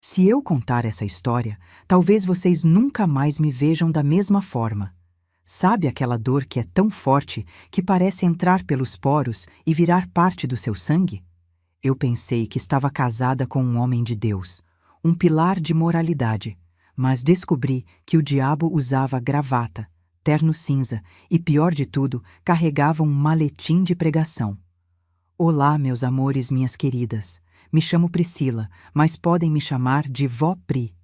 Se eu contar essa história, talvez vocês nunca mais me vejam da mesma forma. Sabe aquela dor que é tão forte que parece entrar pelos poros e virar parte do seu sangue? Eu pensei que estava casada com um homem de Deus, um pilar de moralidade, mas descobri que o diabo usava gravata, terno cinza e, pior de tudo, carregava um maletim de pregação. Olá, meus amores, minhas queridas. Me chamo Priscila, mas podem me chamar de Vó Pri.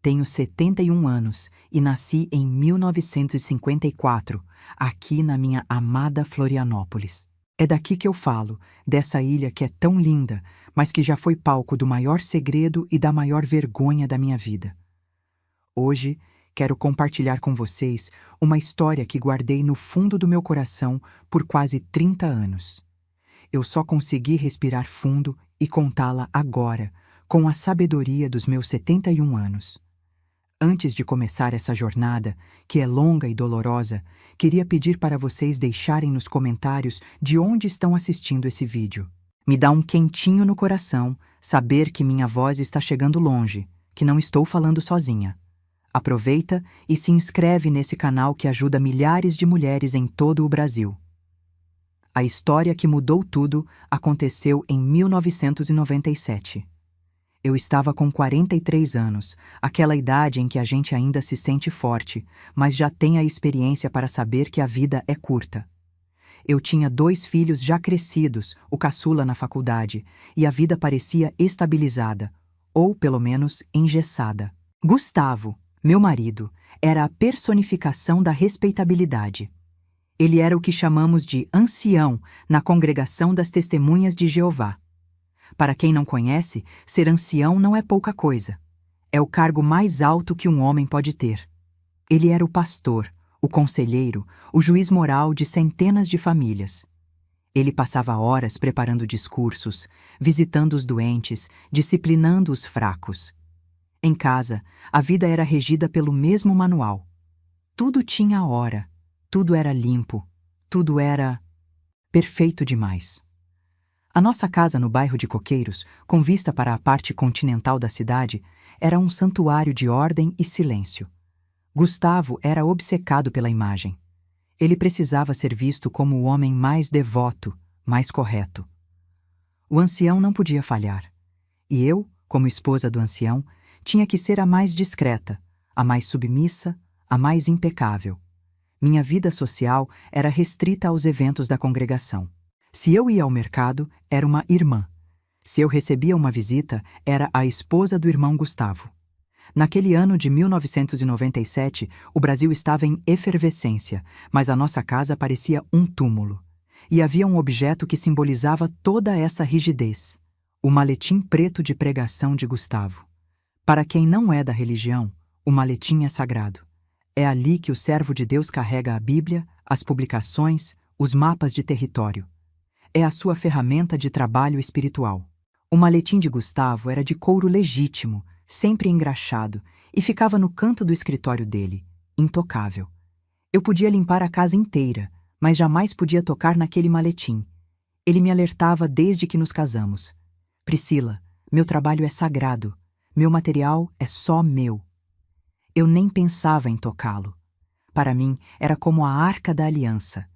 Tenho 71 anos e nasci em 1954, aqui na minha amada Florianópolis. É daqui que eu falo, dessa ilha que é tão linda, mas que já foi palco do maior segredo e da maior vergonha da minha vida. Hoje, quero compartilhar com vocês uma história que guardei no fundo do meu coração por quase 30 anos. Eu só consegui respirar fundo e contá-la agora, com a sabedoria dos meus 71 anos. Antes de começar essa jornada, que é longa e dolorosa, queria pedir para vocês deixarem nos comentários de onde estão assistindo esse vídeo. Me dá um quentinho no coração saber que minha voz está chegando longe, que não estou falando sozinha. Aproveita e se inscreve nesse canal que ajuda milhares de mulheres em todo o Brasil. A história que mudou tudo aconteceu em 1997. Eu estava com 43 anos, aquela idade em que a gente ainda se sente forte, mas já tem a experiência para saber que a vida é curta. Eu tinha 2 filhos já crescidos, o caçula na faculdade, e a vida parecia estabilizada, ou pelo menos engessada. Gustavo, meu marido, era a personificação da respeitabilidade. Ele era o que chamamos de ancião na congregação das Testemunhas de Jeová. Para quem não conhece, ser ancião não é pouca coisa. É o cargo mais alto que um homem pode ter. Ele era o pastor, o conselheiro, o juiz moral de centenas de famílias. Ele passava horas preparando discursos, visitando os doentes, disciplinando os fracos. Em casa, a vida era regida pelo mesmo manual. Tudo tinha hora. Tudo era limpo, tudo era perfeito demais. A nossa casa no bairro de Coqueiros, com vista para a parte continental da cidade, era um santuário de ordem e silêncio. Gustavo era obcecado pela imagem. Ele precisava ser visto como o homem mais devoto, mais correto. O ancião não podia falhar. E eu, como esposa do ancião, tinha que ser a mais discreta, a mais submissa, a mais impecável. Minha vida social era restrita aos eventos da congregação. Se eu ia ao mercado, era uma irmã. Se eu recebia uma visita, era a esposa do irmão Gustavo. Naquele ano de 1997, o Brasil estava em efervescência, mas a nossa casa parecia um túmulo. E havia um objeto que simbolizava toda essa rigidez: o maletim preto de pregação de Gustavo. Para quem não é da religião, o maletim é sagrado. É ali que o servo de Deus carrega a Bíblia, as publicações, os mapas de território. É a sua ferramenta de trabalho espiritual. O maletim de Gustavo era de couro legítimo, sempre engraxado, e ficava no canto do escritório dele, intocável. Eu podia limpar a casa inteira, mas jamais podia tocar naquele maletim. Ele me alertava desde que nos casamos. Priscila, meu trabalho é sagrado. Meu material é só meu. Eu nem pensava em tocá-lo. Para mim, era como a Arca da Aliança.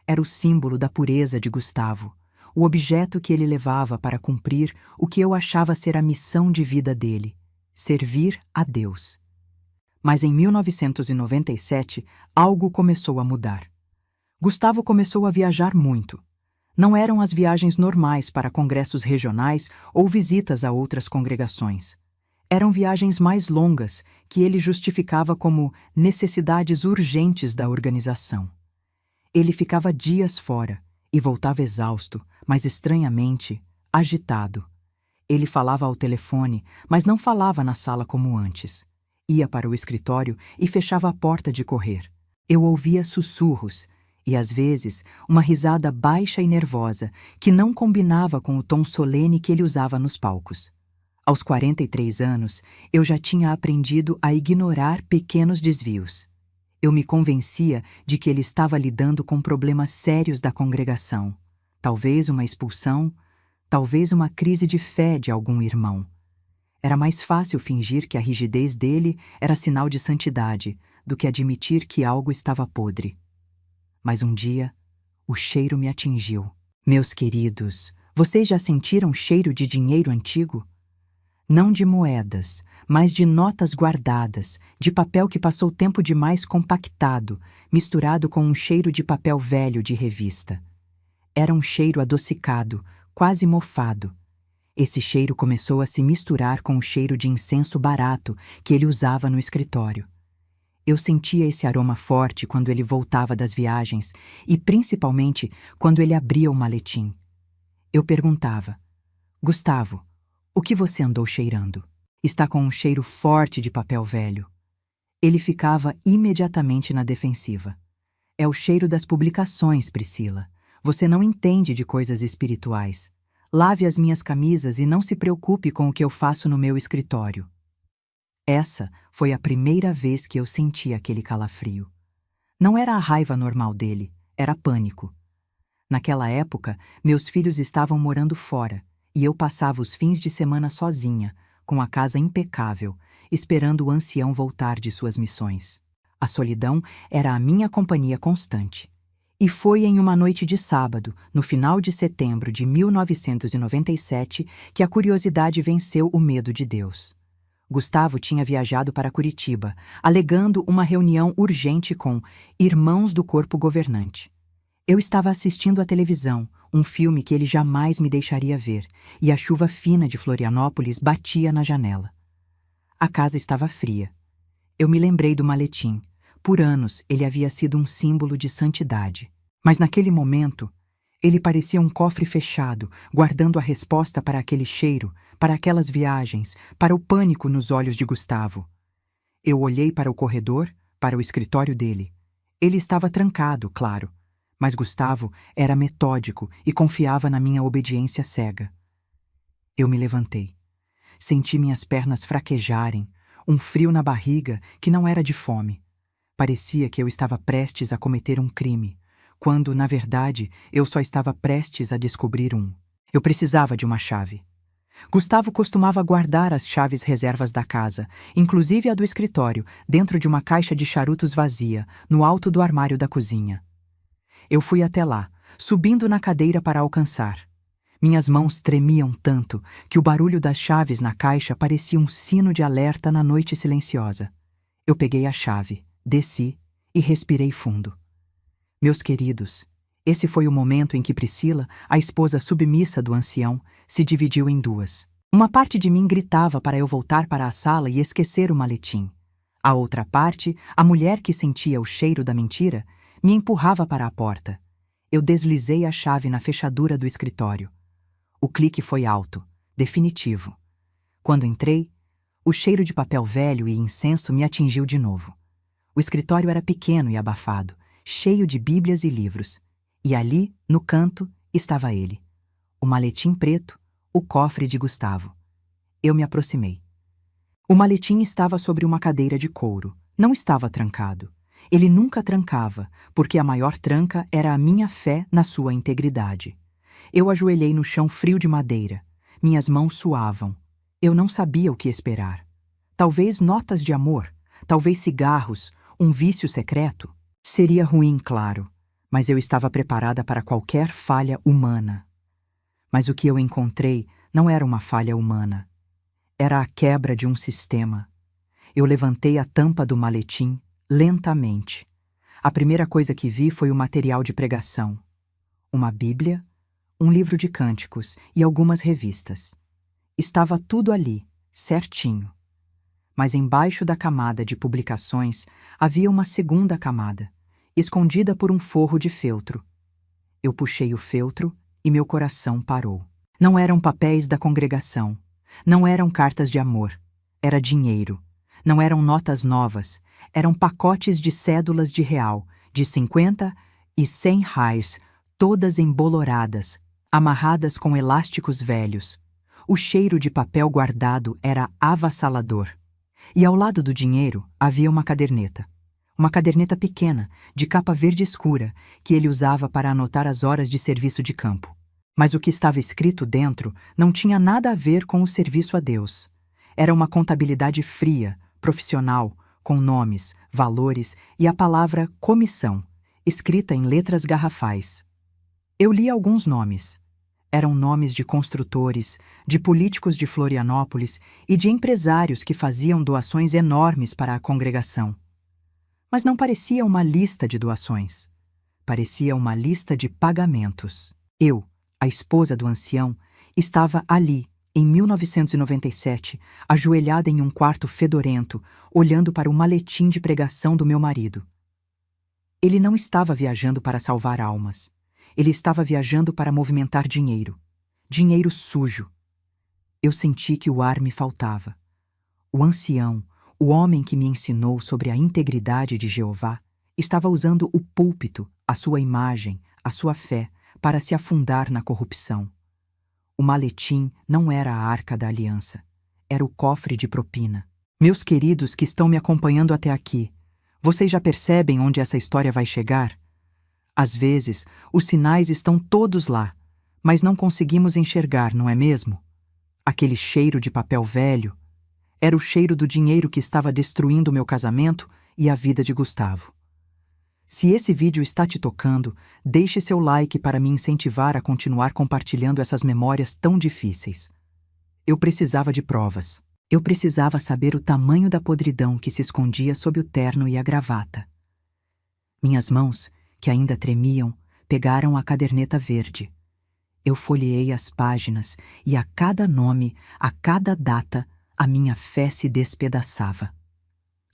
Era o símbolo da pureza de Gustavo, o objeto que ele levava para cumprir o que eu achava ser a missão de vida dele: servir a Deus. Mas em 1997, algo começou a mudar. Gustavo começou a viajar muito. Não eram as viagens normais para congressos regionais ou visitas a outras congregações. Eram viagens mais longas, que ele justificava como necessidades urgentes da organização. Ele ficava dias fora e voltava exausto, mas estranhamente agitado. Ele falava ao telefone, mas não falava na sala como antes. Ia para o escritório e fechava a porta de correr. Eu ouvia sussurros e, às vezes, uma risada baixa e nervosa que não combinava com o tom solene que ele usava nos palcos. Aos 43 anos, eu já tinha aprendido a ignorar pequenos desvios. Eu me convencia de que ele estava lidando com problemas sérios da congregação. Talvez uma expulsão, talvez uma crise de fé de algum irmão. Era mais fácil fingir que a rigidez dele era sinal de santidade do que admitir que algo estava podre. Mas um dia, o cheiro me atingiu. Meus queridos, vocês já sentiram cheiro de dinheiro antigo? Não de moedas, mas de notas guardadas, de papel que passou tempo demais compactado, misturado com um cheiro de papel velho de revista. Era um cheiro adocicado, quase mofado. Esse cheiro começou a se misturar com o cheiro de incenso barato que ele usava no escritório. Eu sentia esse aroma forte quando ele voltava das viagens e principalmente quando ele abria o maletim. Eu perguntava: Gustavo, o que você andou cheirando? Está com um cheiro forte de papel velho. Ele ficava imediatamente na defensiva. É o cheiro das publicações, Priscila. Você não entende de coisas espirituais. Lave as minhas camisas e não se preocupe com o que eu faço no meu escritório. Essa foi a primeira vez que eu senti aquele calafrio. Não era a raiva normal dele, era pânico. Naquela época, meus filhos estavam morando fora e eu passava os fins de semana sozinha, com a casa impecável, esperando o ancião voltar de suas missões. A solidão era a minha companhia constante. E foi em uma noite de sábado, no final de setembro de 1997, que a curiosidade venceu o medo de Deus. Gustavo tinha viajado para Curitiba, alegando uma reunião urgente com irmãos do corpo governante. Eu estava assistindo à televisão, um filme que ele jamais me deixaria ver, e a chuva fina de Florianópolis batia na janela. A casa estava fria. Eu me lembrei do maletim. Por anos, ele havia sido um símbolo de santidade. Mas naquele momento, ele parecia um cofre fechado, guardando a resposta para aquele cheiro, para aquelas viagens, para o pânico nos olhos de Gustavo. Eu olhei para o corredor, para o escritório dele. Ele estava trancado, claro, mas Gustavo era metódico e confiava na minha obediência cega. Eu me levantei. Senti minhas pernas fraquejarem, um frio na barriga que não era de fome. Parecia que eu estava prestes a cometer um crime, quando, na verdade, eu só estava prestes a descobrir um. Eu precisava de uma chave. Gustavo costumava guardar as chaves reservas da casa, inclusive a do escritório, dentro de uma caixa de charutos vazia, no alto do armário da cozinha. Eu fui até lá, subindo na cadeira para alcançar. Minhas mãos tremiam tanto que o barulho das chaves na caixa parecia um sino de alerta na noite silenciosa. Eu peguei a chave, desci e respirei fundo. Meus queridos, esse foi o momento em que Priscila, a esposa submissa do ancião, se dividiu em duas. Uma parte de mim gritava para eu voltar para a sala e esquecer o maletim. A outra parte, a mulher que sentia o cheiro da mentira, me empurrava para a porta. Eu deslizei a chave na fechadura do escritório. O clique foi alto, definitivo. Quando entrei, o cheiro de papel velho e incenso me atingiu de novo. O escritório era pequeno e abafado, cheio de bíblias e livros. E ali, no canto, estava ele. O maletim preto, o cofre de Gustavo. Eu me aproximei. O maletim estava sobre uma cadeira de couro. Não estava trancado. Ele nunca trancava, porque a maior tranca era a minha fé na sua integridade. Eu ajoelhei no chão frio de madeira. Minhas mãos suavam. Eu não sabia o que esperar. Talvez notas de amor, talvez cigarros, um vício secreto. Seria ruim, claro, mas eu estava preparada para qualquer falha humana. Mas o que eu encontrei não era uma falha humana. Era a quebra de um sistema. Eu levantei a tampa do maletim lentamente. A primeira coisa que vi foi o material de pregação. Uma Bíblia, um livro de cânticos e algumas revistas. Estava tudo ali, certinho. Mas embaixo da camada de publicações havia uma segunda camada, escondida por um forro de feltro. Eu puxei o feltro e meu coração parou. Não eram papéis da congregação, não eram cartas de amor, era dinheiro. Não eram notas novas, eram pacotes de cédulas de real, de 50 e 100 reais, todas emboloradas, amarradas com elásticos velhos. O cheiro de papel guardado era avassalador. E ao lado do dinheiro havia uma caderneta. Uma caderneta pequena, de capa verde escura, que ele usava para anotar as horas de serviço de campo. Mas o que estava escrito dentro não tinha nada a ver com o serviço a Deus. Era uma contabilidade fria, profissional, com nomes, valores e a palavra comissão, escrita em letras garrafais. Eu li alguns nomes. Eram nomes de construtores, de políticos de Florianópolis e de empresários que faziam doações enormes para a congregação. Mas não parecia uma lista de doações. Parecia uma lista de pagamentos. Eu, a esposa do ancião, estava ali, em 1997, ajoelhada em um quarto fedorento, olhando para o maletim de pregação do meu marido. Ele não estava viajando para salvar almas. Ele estava viajando para movimentar dinheiro. Dinheiro sujo. Eu senti que o ar me faltava. O ancião, o homem que me ensinou sobre a integridade de Jeová, estava usando o púlpito, a sua imagem, a sua fé, para se afundar na corrupção. O maletim não era a arca da aliança. Era o cofre de propina. Meus queridos que estão me acompanhando até aqui, vocês já percebem onde essa história vai chegar? Às vezes, os sinais estão todos lá, mas não conseguimos enxergar, não é mesmo? Aquele cheiro de papel velho era o cheiro do dinheiro que estava destruindo meu casamento e a vida de Gustavo. Se esse vídeo está te tocando, deixe seu like para me incentivar a continuar compartilhando essas memórias tão difíceis. Eu precisava de provas. Eu precisava saber o tamanho da podridão que se escondia sob o terno e a gravata. Minhas mãos, que ainda tremiam, pegaram a caderneta verde. Eu folheei as páginas e a cada nome, a cada data, a minha fé se despedaçava.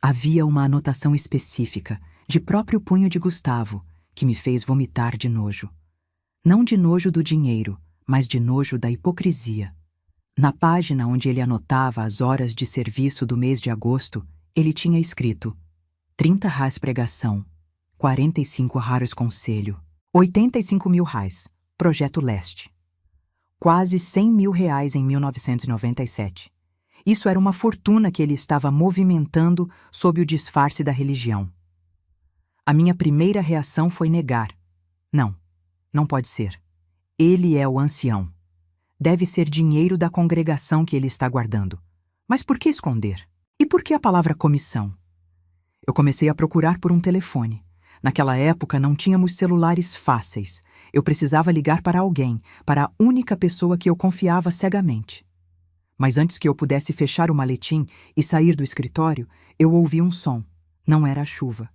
Havia uma anotação específica, de próprio punho de Gustavo, que me fez vomitar de nojo. Não de nojo do dinheiro, mas de nojo da hipocrisia. Na página onde ele anotava as horas de serviço do mês de agosto, ele tinha escrito 30 reais pregação, 45 raros conselho, 85 mil reais, Projeto Leste. Quase 100 mil reais em 1997. Isso era uma fortuna que ele estava movimentando sob o disfarce da religião. A minha primeira reação foi negar. Não, não pode ser. Ele é o ancião. Deve ser dinheiro da congregação que ele está guardando. Mas por que esconder? E por que a palavra comissão? Eu comecei a procurar por um telefone. Naquela época não tínhamos celulares fáceis. Eu precisava ligar para alguém, para a única pessoa que eu confiava cegamente. Mas antes que eu pudesse fechar o maletim e sair do escritório, eu ouvi um som. Não era a chuva.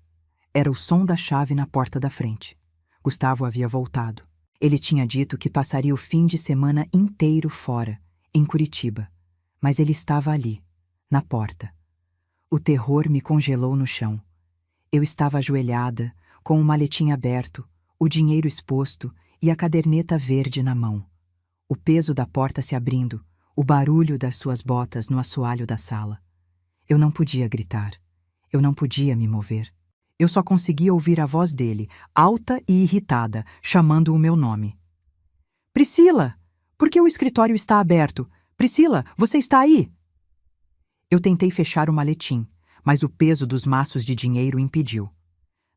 Era o som da chave na porta da frente. Gustavo havia voltado. Ele tinha dito que passaria o fim de semana inteiro fora, em Curitiba. Mas ele estava ali, na porta. O terror me congelou no chão. Eu estava ajoelhada, com o maletim aberto, o dinheiro exposto e a caderneta verde na mão. O peso da porta se abrindo, o barulho das suas botas no assoalho da sala. Eu não podia gritar. Eu não podia me mover. Eu só conseguia ouvir a voz dele, alta e irritada, chamando o meu nome. Priscila! Por que o escritório está aberto? Priscila, você está aí? Eu tentei fechar o maletim, mas o peso dos maços de dinheiro impediu.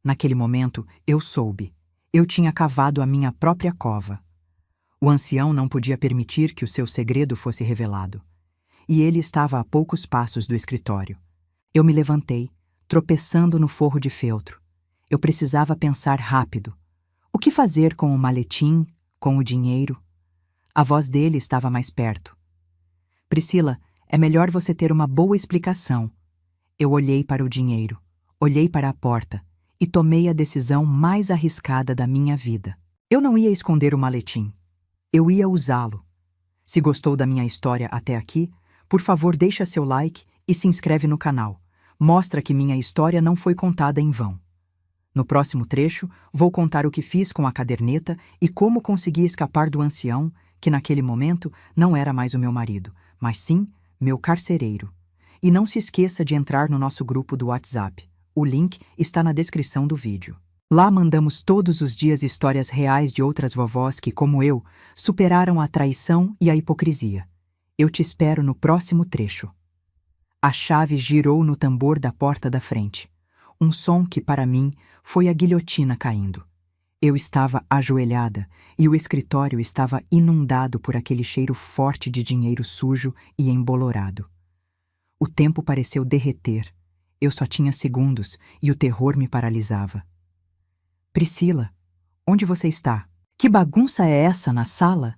Naquele momento, eu soube. Eu tinha cavado a minha própria cova. O ancião não podia permitir que o seu segredo fosse revelado. E ele estava a poucos passos do escritório. Eu me levantei, tropeçando no forro de feltro. Eu precisava pensar rápido. O que fazer com o maletim, com o dinheiro? A voz dele estava mais perto. Priscila, é melhor você ter uma boa explicação. Eu olhei para o dinheiro, olhei para a porta e tomei a decisão mais arriscada da minha vida. Eu não ia esconder o maletim. Eu ia usá-lo. Se gostou da minha história até aqui, por favor deixa seu like e se inscreve no canal. Mostra que minha história não foi contada em vão. No próximo trecho, vou contar o que fiz com a caderneta e como consegui escapar do ancião, que naquele momento não era mais o meu marido, mas sim meu carcereiro. E não se esqueça de entrar no nosso grupo do WhatsApp. O link está na descrição do vídeo. Lá mandamos todos os dias histórias reais de outras vovós que, como eu, superaram a traição e a hipocrisia. Eu te espero no próximo trecho. A chave girou no tambor da porta da frente. Um som que, para mim, foi a guilhotina caindo. Eu estava ajoelhada e o escritório estava inundado por aquele cheiro forte de dinheiro sujo e embolorado. O tempo pareceu derreter. Eu só tinha segundos e o terror me paralisava. Priscila, onde você está? Que bagunça é essa na sala?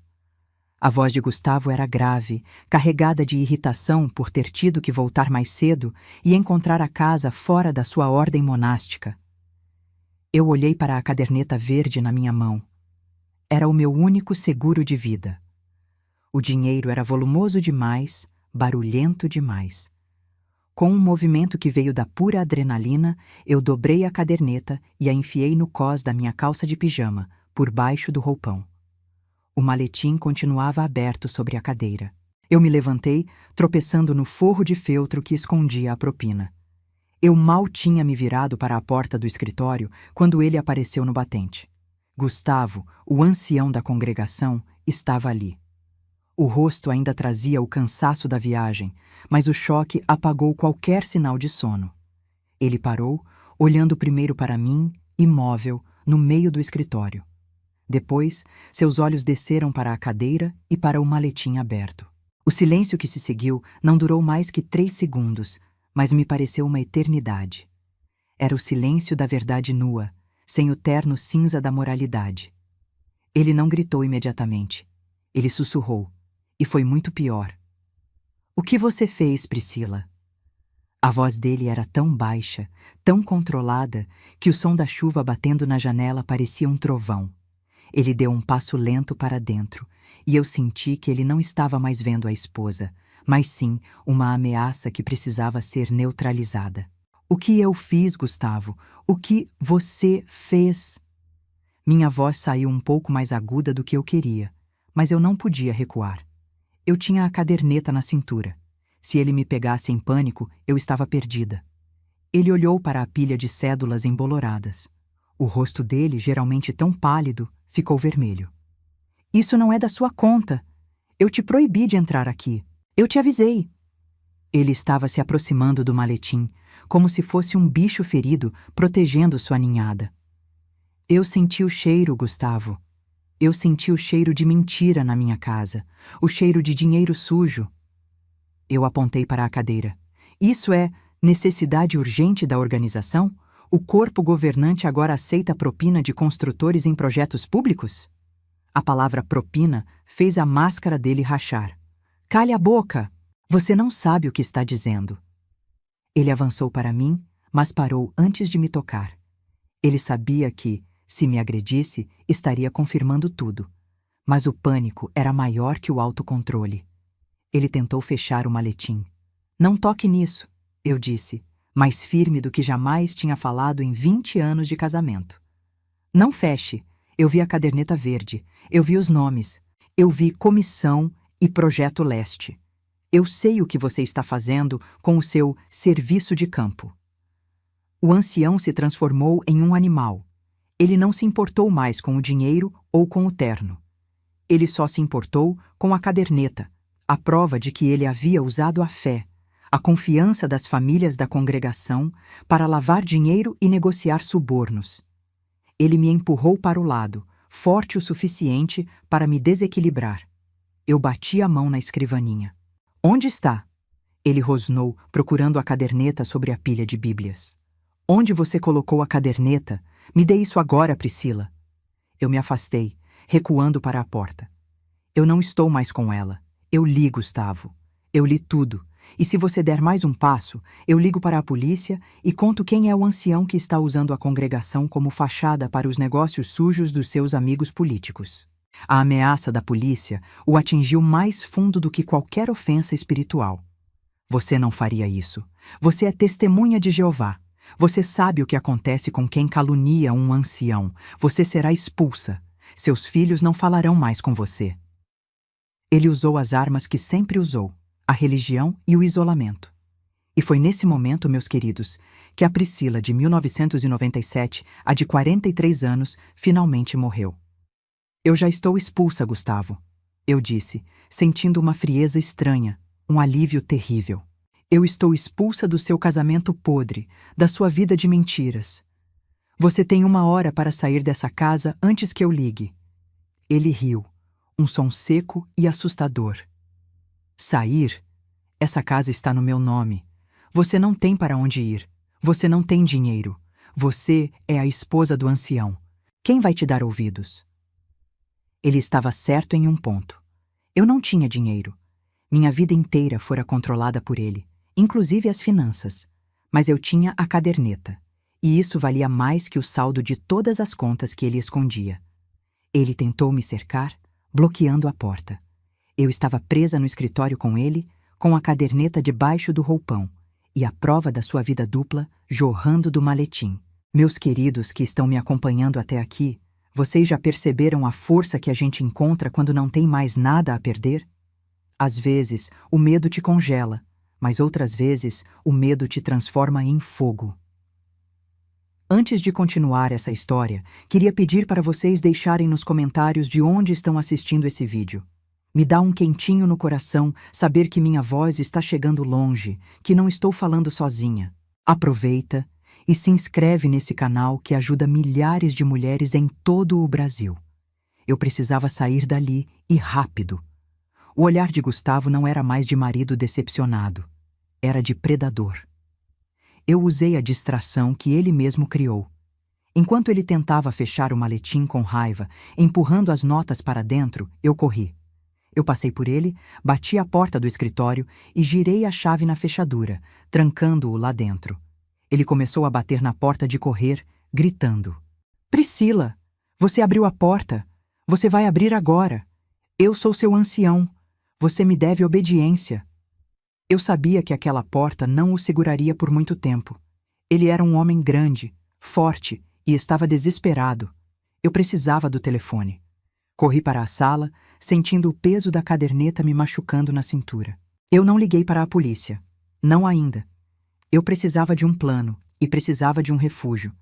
A voz de Gustavo era grave, carregada de irritação por ter tido que voltar mais cedo e encontrar a casa fora da sua ordem monástica. Eu olhei para a caderneta verde na minha mão. Era o meu único seguro de vida. O dinheiro era volumoso demais, barulhento demais. Com um movimento que veio da pura adrenalina, eu dobrei a caderneta e a enfiei no cós da minha calça de pijama, por baixo do roupão. O maletim continuava aberto sobre a cadeira. Eu me levantei, tropeçando no forro de feltro que escondia a propina. Eu mal tinha me virado para a porta do escritório quando ele apareceu no batente. Gustavo, o ancião da congregação, estava ali. O rosto ainda trazia o cansaço da viagem, mas o choque apagou qualquer sinal de sono. Ele parou, olhando primeiro para mim, imóvel, no meio do escritório. Depois, seus olhos desceram para a cadeira e para o maletim aberto. O silêncio que se seguiu não durou mais que 3 segundos, mas me pareceu uma eternidade. Era o silêncio da verdade nua, sem o terno cinza da moralidade. Ele não gritou imediatamente. Ele sussurrou. E foi muito pior. O que você fez, Priscila? A voz dele era tão baixa, tão controlada, que o som da chuva batendo na janela parecia um trovão. Ele deu um passo lento para dentro, e eu senti que ele não estava mais vendo a esposa, mas sim uma ameaça que precisava ser neutralizada. O que eu fiz, Gustavo? O que você fez? Minha voz saiu um pouco mais aguda do que eu queria, mas eu não podia recuar. Eu tinha a caderneta na cintura. Se ele me pegasse em pânico, eu estava perdida. Ele olhou para a pilha de cédulas emboloradas. O rosto dele, geralmente tão pálido, ficou vermelho. Isso não é da sua conta. Eu te proibi de entrar aqui. Eu te avisei. Ele estava se aproximando do maletim, como se fosse um bicho ferido protegendo sua ninhada. Eu senti o cheiro, Gustavo. Eu senti o cheiro de mentira na minha casa, o cheiro de dinheiro sujo. Eu apontei para a cadeira. Isso é necessidade urgente da organização? O corpo governante agora aceita propina de construtores em projetos públicos? A palavra propina fez a máscara dele rachar. Cale a boca! Você não sabe o que está dizendo. Ele avançou para mim, mas parou antes de me tocar. Ele sabia que, se me agredisse, estaria confirmando tudo. Mas o pânico era maior que o autocontrole. Ele tentou fechar o maletim. Não toque nisso, eu disse, mais firme do que jamais tinha falado em 20 anos de casamento. Não feche. Eu vi a caderneta verde. Eu vi os nomes. Eu vi Comissão e Projeto Leste. Eu sei o que você está fazendo com o seu serviço de campo. O ancião se transformou em um animal. Ele não se importou mais com o dinheiro ou com o terno. Ele só se importou com a caderneta, a prova de que ele havia usado a fé, a confiança das famílias da congregação para lavar dinheiro e negociar subornos. Ele me empurrou para o lado, forte o suficiente para me desequilibrar. Eu bati a mão na escrivaninha. Onde está? Ele rosnou, procurando a caderneta sobre a pilha de bíblias. Onde você colocou a caderneta? Me dê isso agora, Priscila. Eu me afastei, recuando para a porta. Eu não estou mais com ela. Eu li, Gustavo. Eu li tudo. E se você der mais um passo, eu ligo para a polícia e conto quem é o ancião que está usando a congregação como fachada para os negócios sujos dos seus amigos políticos. A ameaça da polícia o atingiu mais fundo do que qualquer ofensa espiritual. Você não faria isso. Você é testemunha de Jeová. Você sabe o que acontece com quem calunia um ancião. Você será expulsa. Seus filhos não falarão mais com você. Ele usou as armas que sempre usou, a religião e o isolamento. E foi nesse momento, meus queridos, que a Priscila de 1997, a de 43 anos, finalmente morreu. Eu já estou expulsa, Gustavo, eu disse, sentindo uma frieza estranha, um alívio terrível. Eu estou expulsa do seu casamento podre, da sua vida de mentiras. Você tem 1 hora para sair dessa casa antes que eu ligue. Ele riu, um som seco e assustador. Sair? Essa casa está no meu nome. Você não tem para onde ir. Você não tem dinheiro. Você é a esposa do ancião. Quem vai te dar ouvidos? Ele estava certo em um ponto. Eu não tinha dinheiro. Minha vida inteira fora controlada por ele, inclusive as finanças. Mas eu tinha a caderneta, e isso valia mais que o saldo de todas as contas que ele escondia. Ele tentou me cercar, bloqueando a porta. Eu estava presa no escritório com ele, com a caderneta debaixo do roupão, e a prova da sua vida dupla jorrando do maletim. Meus queridos que estão me acompanhando até aqui, vocês já perceberam a força que a gente encontra quando não tem mais nada a perder? Às vezes, o medo te congela, mas outras vezes, o medo te transforma em fogo. Antes de continuar essa história, queria pedir para vocês deixarem nos comentários de onde estão assistindo esse vídeo. Me dá um quentinho no coração saber que minha voz está chegando longe, que não estou falando sozinha. Aproveita e se inscreve nesse canal que ajuda milhares de mulheres em todo o Brasil. Eu precisava sair dali e rápido. O olhar de Gustavo não era mais de marido decepcionado, era de predador. Eu usei a distração que ele mesmo criou. Enquanto ele tentava fechar o maletim com raiva, empurrando as notas para dentro, eu corri. Eu passei por ele, bati a porta do escritório e girei a chave na fechadura, trancando-o lá dentro. Ele começou a bater na porta de correr, gritando: "Priscila, você abriu a porta. Você vai abrir agora. Eu sou seu ancião. Você me deve obediência." Eu sabia que aquela porta não o seguraria por muito tempo. Ele era um homem grande, forte e estava desesperado. Eu precisava do telefone. Corri para a sala, sentindo o peso da caderneta me machucando na cintura. Eu não liguei para a polícia. Não ainda. Eu precisava de um plano e precisava de um refúgio.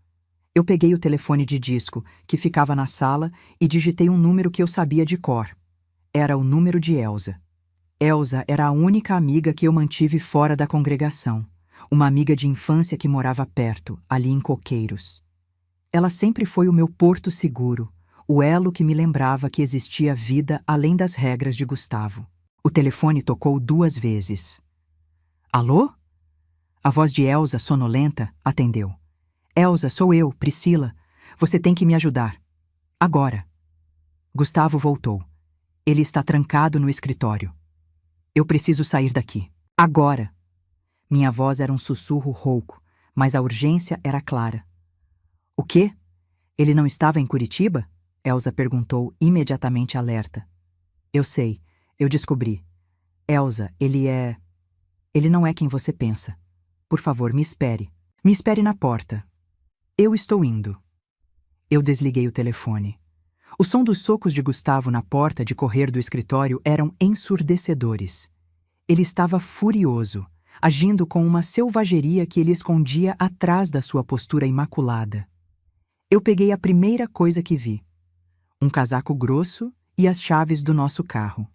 Eu peguei o telefone de disco, que ficava na sala, e digitei um número que eu sabia de cor. Era o número de Elsa. Elsa era a única amiga que eu mantive fora da congregação. Uma amiga de infância que morava perto, ali em Coqueiros. Ela sempre foi o meu porto seguro, o elo que me lembrava que existia vida além das regras de Gustavo. O telefone tocou 2 vezes. "Alô?" A voz de Elsa, sonolenta, atendeu. "Elsa, sou eu, Priscila. Você tem que me ajudar. Agora." Gustavo voltou. Ele está trancado no escritório. "Eu preciso sair daqui. Agora." Minha voz era um sussurro rouco, mas a urgência era clara. "O quê? Ele não estava em Curitiba?" Elsa perguntou, imediatamente alerta. "Eu sei, eu descobri. Elsa, Ele não é quem você pensa. Por favor, me espere. Me espere na porta. Eu estou indo." Eu desliguei o telefone. O som dos socos de Gustavo na porta de correr do escritório eram ensurdecedores. Ele estava furioso, agindo com uma selvageria que ele escondia atrás da sua postura imaculada. Eu peguei a primeira coisa que vi: um casaco grosso e as chaves do nosso carro.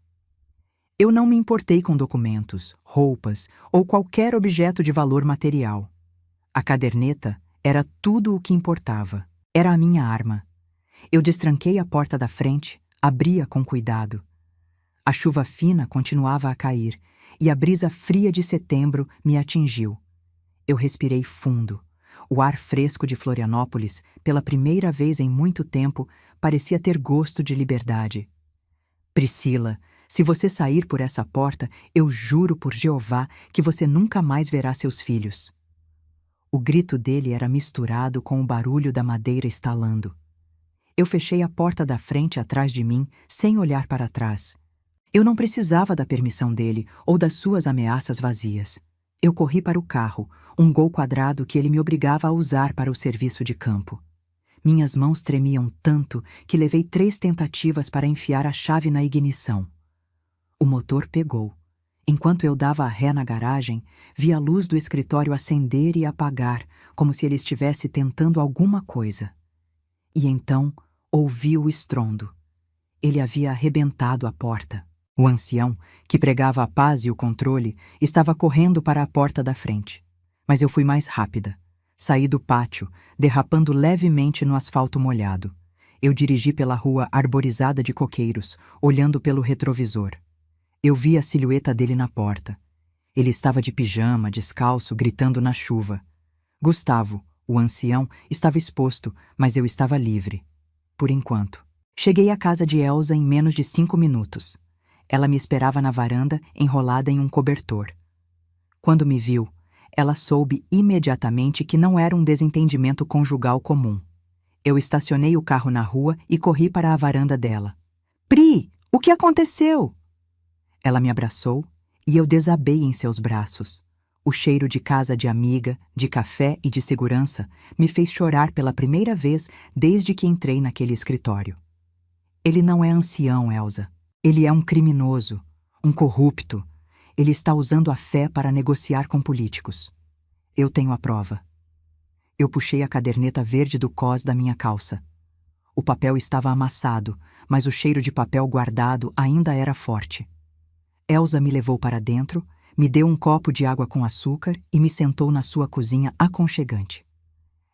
Eu não me importei com documentos, roupas ou qualquer objeto de valor material. A caderneta era tudo o que importava. Era a minha arma. Eu destranquei a porta da frente, abri-a com cuidado. A chuva fina continuava a cair e a brisa fria de setembro me atingiu. Eu respirei fundo. O ar fresco de Florianópolis, pela primeira vez em muito tempo, parecia ter gosto de liberdade. "Priscila, se você sair por essa porta, eu juro por Jeová que você nunca mais verá seus filhos." O grito dele era misturado com o barulho da madeira estalando. Eu fechei a porta da frente atrás de mim, sem olhar para trás. Eu não precisava da permissão dele ou das suas ameaças vazias. Eu corri para o carro, um Gol quadrado que ele me obrigava a usar para o serviço de campo. Minhas mãos tremiam tanto que levei 3 tentativas para enfiar a chave na ignição. O motor pegou. Enquanto eu dava ré na garagem, vi a luz do escritório acender e apagar, como se ele estivesse tentando alguma coisa. E então ouvi o estrondo. Ele havia arrebentado a porta. O ancião, que pregava a paz e o controle, estava correndo para a porta da frente. Mas eu fui mais rápida. Saí do pátio, derrapando levemente no asfalto molhado. Eu dirigi pela rua arborizada de coqueiros, olhando pelo retrovisor. Eu vi a silhueta dele na porta. Ele estava de pijama, descalço, gritando na chuva. Gustavo, o ancião, estava exposto, mas eu estava livre. Por enquanto. Cheguei à casa de Elsa em menos de 5 minutos. Ela me esperava na varanda, enrolada em um cobertor. Quando me viu, ela soube imediatamente que não era um desentendimento conjugal comum. Eu estacionei o carro na rua e corri para a varanda dela. Pri, o que aconteceu? Ela me abraçou e eu desabei em seus braços. O cheiro de casa de amiga, de café e de segurança me fez chorar pela primeira vez desde que entrei naquele escritório. Ele não é ancião, Elsa. Ele é um criminoso, um corrupto. Ele está usando a fé para negociar com políticos. Eu tenho a prova. Eu puxei a caderneta verde do cós da minha calça. O papel estava amassado, mas o cheiro de papel guardado ainda era forte. Elsa me levou para dentro, me deu um copo de água com açúcar e me sentou na sua cozinha aconchegante.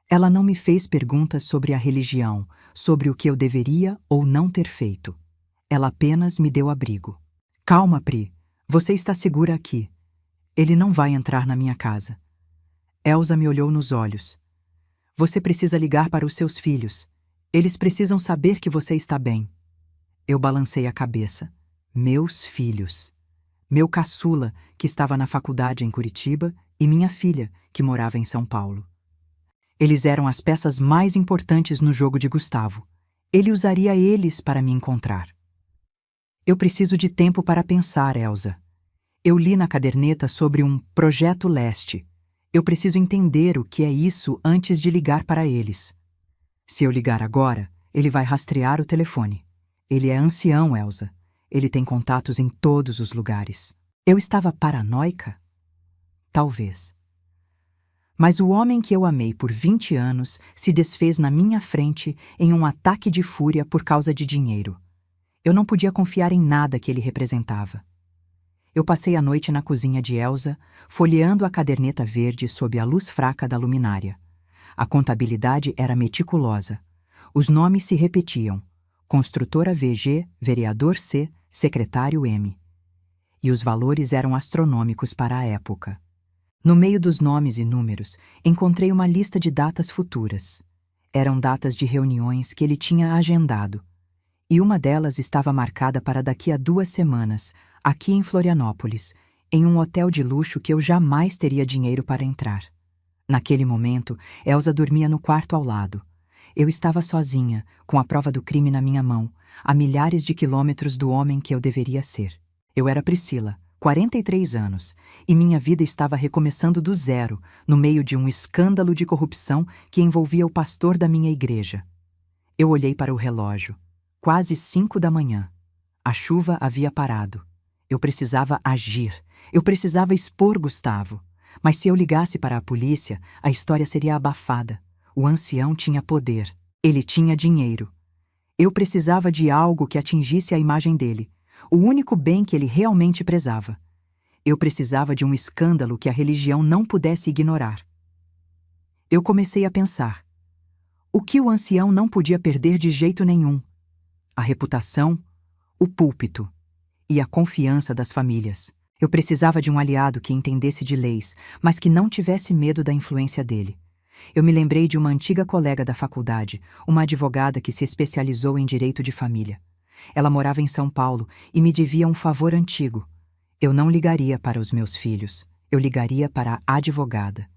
Ela não me fez perguntas sobre a religião, sobre o que eu deveria ou não ter feito. Ela apenas me deu abrigo. Calma, Pri. Você está segura aqui. Ele não vai entrar na minha casa. Elsa me olhou nos olhos. Você precisa ligar para os seus filhos. Eles precisam saber que você está bem. Eu balancei a cabeça. Meus filhos. Meu caçula, que estava na faculdade em Curitiba, e minha filha, que morava em São Paulo. Eles eram as peças mais importantes no jogo de Gustavo. Ele usaria eles para me encontrar. Eu preciso de tempo para pensar, Elsa. Eu li na caderneta sobre um Projeto Leste. Eu preciso entender o que é isso antes de ligar para eles. Se eu ligar agora, ele vai rastrear o telefone. Ele é ancião, Elsa. Ele tem contatos em todos os lugares. Eu estava paranoica? Talvez. Mas o homem que eu amei por 20 anos se desfez na minha frente em um ataque de fúria por causa de dinheiro. Eu não podia confiar em nada que ele representava. Eu passei a noite na cozinha de Elsa, folheando a caderneta verde sob a luz fraca da luminária. A contabilidade era meticulosa. Os nomes se repetiam. Construtora VG, vereador C, secretário M. E os valores eram astronômicos para a época. No meio dos nomes e números, encontrei uma lista de datas futuras. Eram datas de reuniões que ele tinha agendado. E uma delas estava marcada para daqui a 2 semanas, aqui em Florianópolis, em um hotel de luxo que eu jamais teria dinheiro para entrar. Naquele momento, Elsa dormia no quarto ao lado. Eu estava sozinha, com a prova do crime na minha mão, a milhares de quilômetros do homem que eu deveria ser. Eu era Priscila, 43 anos, e minha vida estava recomeçando do zero, no meio de um escândalo de corrupção que envolvia o pastor da minha igreja. Eu olhei para o relógio. Quase 5 da manhã. A chuva havia parado. Eu precisava agir. Eu precisava expor Gustavo. Mas se eu ligasse para a polícia, a história seria abafada. O ancião tinha poder. Ele tinha dinheiro. Eu precisava de algo que atingisse a imagem dele, o único bem que ele realmente prezava. Eu precisava de um escândalo que a religião não pudesse ignorar. Eu comecei a pensar. O que o ancião não podia perder de jeito nenhum? A reputação, o púlpito e a confiança das famílias. Eu precisava de um aliado que entendesse de leis, mas que não tivesse medo da influência dele. Eu me lembrei de uma antiga colega da faculdade, uma advogada que se especializou em direito de família. Ela morava em São Paulo e me devia um favor antigo. Eu não ligaria para os meus filhos, eu ligaria para a advogada.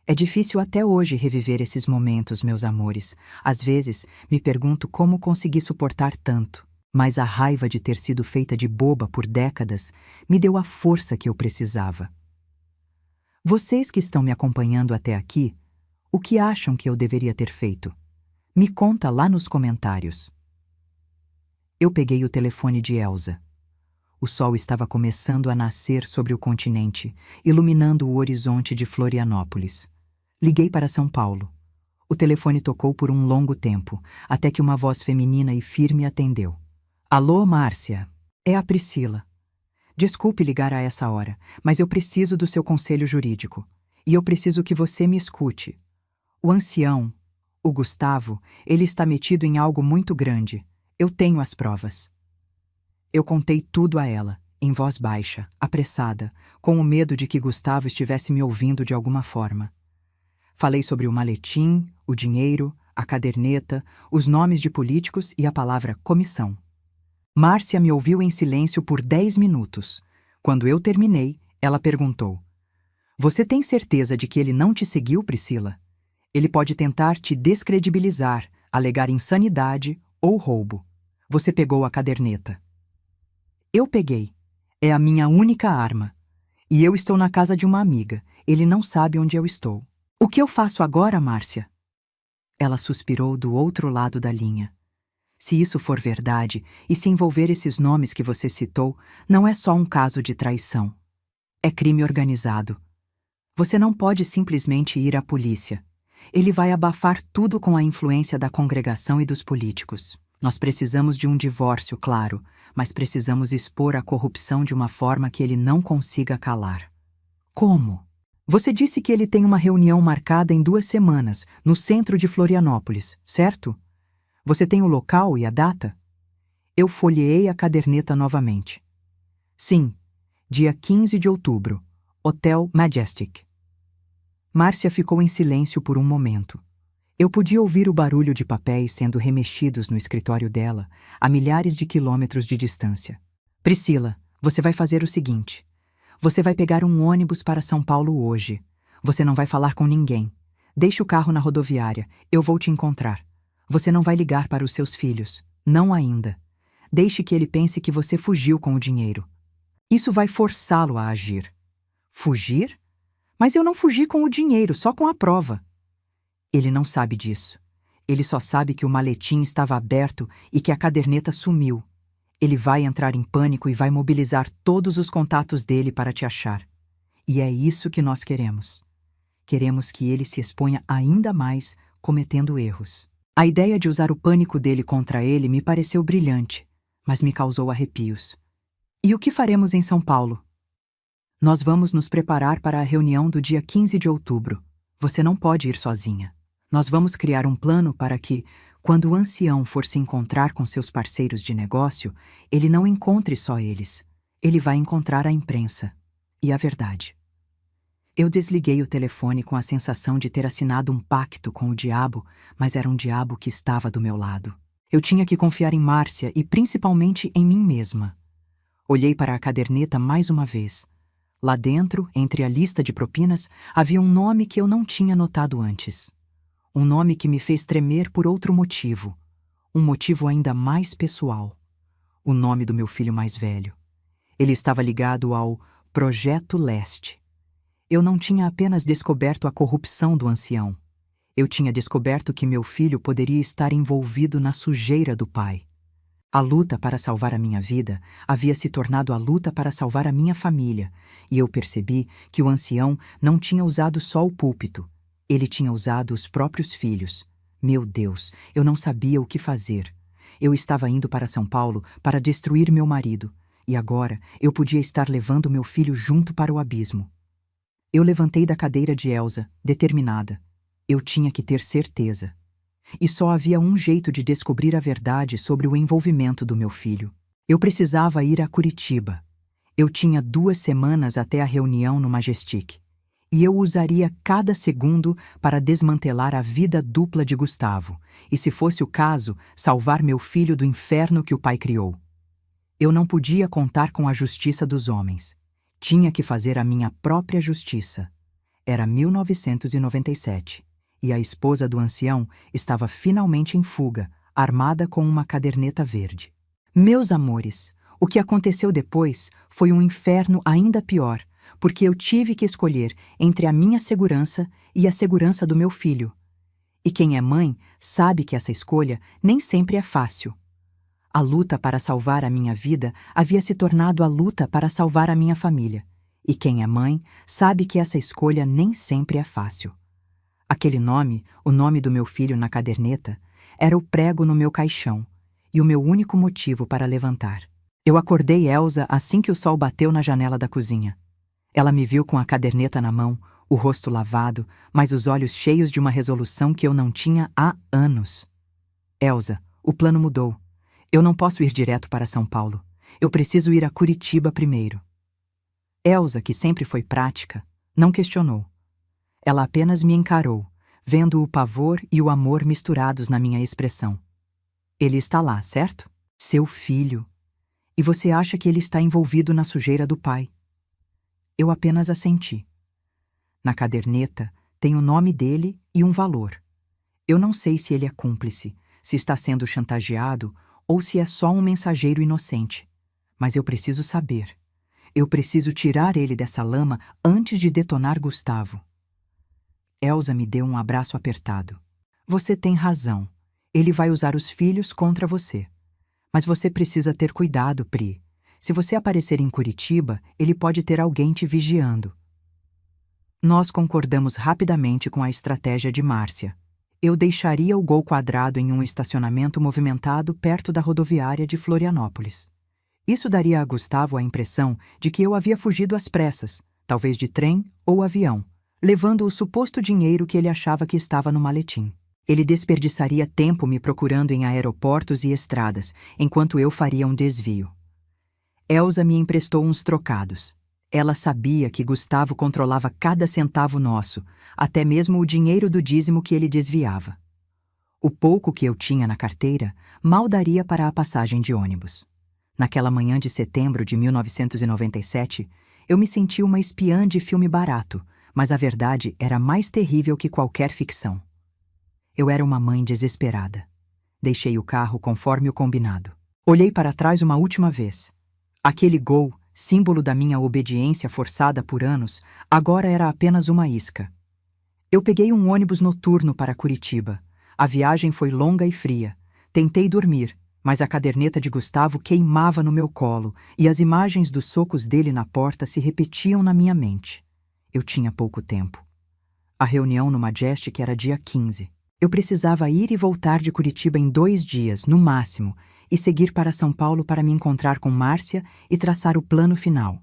É difícil até hoje reviver esses momentos, meus amores. Às vezes, me pergunto como consegui suportar tanto. Mas a raiva de ter sido feita de boba por décadas me deu a força que eu precisava. Vocês que estão me acompanhando até aqui, o que acham que eu deveria ter feito? Me conta lá nos comentários. Eu peguei o telefone de Elsa. O sol estava começando a nascer sobre o continente, iluminando o horizonte de Florianópolis. Liguei para São Paulo. O telefone tocou por um longo tempo, até que uma voz feminina e firme atendeu. Alô, Márcia. É a Priscila. Desculpe ligar a essa hora, mas eu preciso do seu conselho jurídico. E eu preciso que você me escute. O ancião, o Gustavo, ele está metido em algo muito grande. Eu tenho as provas. Eu contei tudo a ela, em voz baixa, apressada, com o medo de que Gustavo estivesse me ouvindo de alguma forma. Falei sobre o maletim, o dinheiro, a caderneta, os nomes de políticos e a palavra comissão. Márcia me ouviu em silêncio por 10 minutos. Quando eu terminei, ela perguntou: "Você tem certeza de que ele não te seguiu, Priscila? Ele pode tentar te descredibilizar, alegar insanidade ou roubo. Você pegou a caderneta." "Eu peguei. É a minha única arma. E eu estou na casa de uma amiga. Ele não sabe onde eu estou." "O que eu faço agora, Márcia?" Ela suspirou do outro lado da linha. "Se isso for verdade, e se envolver esses nomes que você citou, não é só um caso de traição. É crime organizado. Você não pode simplesmente ir à polícia. Ele vai abafar tudo com a influência da congregação e dos políticos. Nós precisamos de um divórcio, claro, mas precisamos expor a corrupção de uma forma que ele não consiga calar." "Como?" "Você disse que ele tem uma reunião marcada em 2 semanas, no centro de Florianópolis, certo? Você tem o local e a data?" Eu folheei a caderneta novamente. "Sim, dia 15 de outubro, Hotel Majestic." Márcia ficou em silêncio por um momento. Eu podia ouvir o barulho de papéis sendo remexidos no escritório dela, a milhares de quilômetros de distância. "Priscila, você vai fazer o seguinte. Você vai pegar um ônibus para São Paulo hoje. Você não vai falar com ninguém. Deixe o carro na rodoviária. Eu vou te encontrar. Você não vai ligar para os seus filhos. Não ainda. Deixe que ele pense que você fugiu com o dinheiro. Isso vai forçá-lo a agir." "Fugir? Mas eu não fugi com o dinheiro, só com a prova." "Ele não sabe disso. Ele só sabe que o maletim estava aberto e que a caderneta sumiu. Ele vai entrar em pânico e vai mobilizar todos os contatos dele para te achar. E é isso que nós queremos. Queremos que ele se exponha ainda mais, cometendo erros." A ideia de usar o pânico dele contra ele me pareceu brilhante, mas me causou arrepios. "E o que faremos em São Paulo?" "Nós vamos nos preparar para a reunião do dia 15 de outubro. Você não pode ir sozinha. Nós vamos criar um plano para que, quando o ancião for se encontrar com seus parceiros de negócio, ele não encontre só eles. Ele vai encontrar a imprensa. E a verdade." Eu desliguei o telefone com a sensação de ter assinado um pacto com o diabo, mas era um diabo que estava do meu lado. Eu tinha que confiar em Márcia e principalmente em mim mesma. Olhei para a caderneta mais uma vez. Lá dentro, entre a lista de propinas, havia um nome que eu não tinha notado antes. Um nome que me fez tremer por outro motivo. Um motivo ainda mais pessoal. O nome do meu filho mais velho. Ele estava ligado ao Projeto Leste. Eu não tinha apenas descoberto a corrupção do ancião. Eu tinha descoberto que meu filho poderia estar envolvido na sujeira do pai. A luta para salvar a minha vida havia se tornado a luta para salvar a minha família, e eu percebi que o ancião não tinha usado só o púlpito. Ele tinha usado os próprios filhos. Meu Deus, eu não sabia o que fazer. Eu estava indo para São Paulo para destruir meu marido, e agora eu podia estar levando meu filho junto para o abismo. Eu levantei da cadeira de Elsa, determinada. Eu tinha que ter certeza. E só havia um jeito de descobrir a verdade sobre o envolvimento do meu filho. Eu precisava ir a Curitiba. Eu tinha 2 semanas até a reunião no Majestic. E eu usaria cada segundo para desmantelar a vida dupla de Gustavo, e, se fosse o caso, salvar meu filho do inferno que o pai criou. Eu não podia contar com a justiça dos homens. Tinha que fazer a minha própria justiça. Era 1997, e a esposa do ancião estava finalmente em fuga, armada com uma caderneta verde. Meus amores, o que aconteceu depois foi um inferno ainda pior, porque eu tive que escolher entre a minha segurança e a segurança do meu filho. E quem é mãe sabe que essa escolha nem sempre é fácil. A luta para salvar a minha vida havia se tornado a luta para salvar a minha família. E quem é mãe sabe que essa escolha nem sempre é fácil. Aquele nome, o nome do meu filho na caderneta, era o prego no meu caixão e o meu único motivo para levantar. Eu acordei Elsa assim que o sol bateu na janela da cozinha. Ela me viu com a caderneta na mão, o rosto lavado, mas os olhos cheios de uma resolução que eu não tinha há anos. "Elsa, o plano mudou. Eu não posso ir direto para São Paulo. Eu preciso ir a Curitiba primeiro. Elsa, que sempre foi prática, não questionou. Ela apenas me encarou, vendo o pavor e o amor misturados na minha expressão. Ele está lá, certo? Seu filho. E você acha que ele está envolvido na sujeira do pai? Eu apenas assenti. Na caderneta tem o nome dele e um valor. Eu não sei se ele é cúmplice, se está sendo chantageado ou se é só um mensageiro inocente. Mas eu preciso saber. Eu preciso tirar ele dessa lama antes de detonar Gustavo. Elsa me deu um abraço apertado. Você tem razão. Ele vai usar os filhos contra você. Mas você precisa ter cuidado, Pri. Se você aparecer em Curitiba, ele pode ter alguém te vigiando. Nós concordamos rapidamente com a estratégia de Márcia. Eu deixaria o Gol quadrado em um estacionamento movimentado perto da rodoviária de Florianópolis. Isso daria a Gustavo a impressão de que eu havia fugido às pressas, talvez de trem ou avião, levando o suposto dinheiro que ele achava que estava no maletim. Ele desperdiçaria tempo me procurando em aeroportos e estradas, enquanto eu faria um desvio. Elsa me emprestou uns trocados. Ela sabia que Gustavo controlava cada centavo nosso, até mesmo o dinheiro do dízimo que ele desviava. O pouco que eu tinha na carteira mal daria para a passagem de ônibus. Naquela manhã de setembro de 1997, eu me senti uma espiã de filme barato, mas a verdade era mais terrível que qualquer ficção. Eu era uma mãe desesperada. Deixei o carro conforme o combinado. Olhei para trás uma última vez. Aquele Gol, símbolo da minha obediência forçada por anos, agora era apenas uma isca. Eu peguei um ônibus noturno para Curitiba. A viagem foi longa e fria. Tentei dormir, mas a caderneta de Gustavo queimava no meu colo e as imagens dos socos dele na porta se repetiam na minha mente. Eu tinha pouco tempo. A reunião no Majestic era dia 15. Eu precisava ir e voltar de Curitiba em 2 dias, no máximo, e seguir para São Paulo para me encontrar com Márcia e traçar o plano final.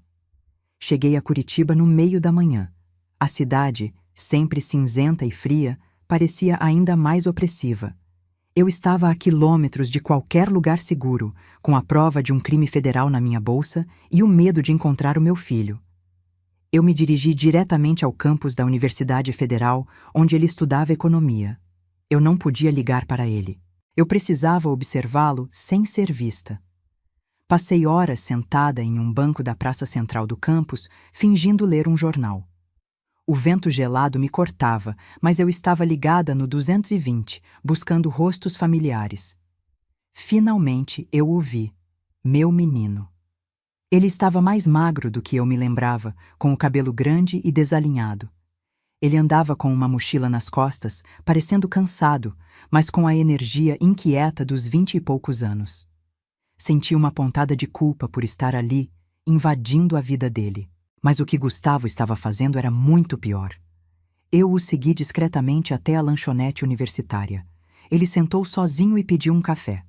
Cheguei a Curitiba no meio da manhã. A cidade, sempre cinzenta e fria, parecia ainda mais opressiva. Eu estava a quilômetros de qualquer lugar seguro, com a prova de um crime federal na minha bolsa e o medo de encontrar o meu filho. Eu me dirigi diretamente ao campus da Universidade Federal, onde ele estudava economia. Eu não podia ligar para ele. Eu precisava observá-lo sem ser vista. Passei horas sentada em um banco da praça central do campus, fingindo ler um jornal. O vento gelado me cortava, mas eu estava ligada no 220, buscando rostos familiares. Finalmente eu o vi. Meu menino. Ele estava mais magro do que eu me lembrava, com o cabelo grande e desalinhado. Ele andava com uma mochila nas costas, parecendo cansado, mas com a energia inquieta dos 20 e poucos anos. Senti uma pontada de culpa por estar ali, invadindo a vida dele. Mas o que Gustavo estava fazendo era muito pior. Eu o segui discretamente até a lanchonete universitária. Ele sentou sozinho e pediu um café.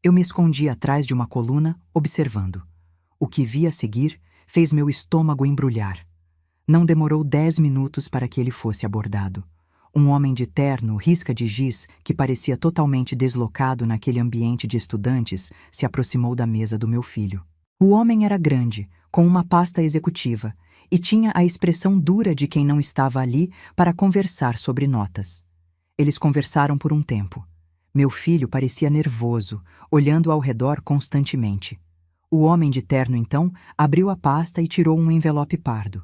Eu me escondi atrás de uma coluna, observando. O que vi a seguir fez meu estômago embrulhar. Não demorou 10 minutos para que ele fosse abordado. Um homem de terno, risca de giz, que parecia totalmente deslocado naquele ambiente de estudantes, se aproximou da mesa do meu filho. O homem era grande, com uma pasta executiva, e tinha a expressão dura de quem não estava ali para conversar sobre notas. Eles conversaram por um tempo. Meu filho parecia nervoso, olhando ao redor constantemente. O homem de terno, então, abriu a pasta e tirou um envelope pardo.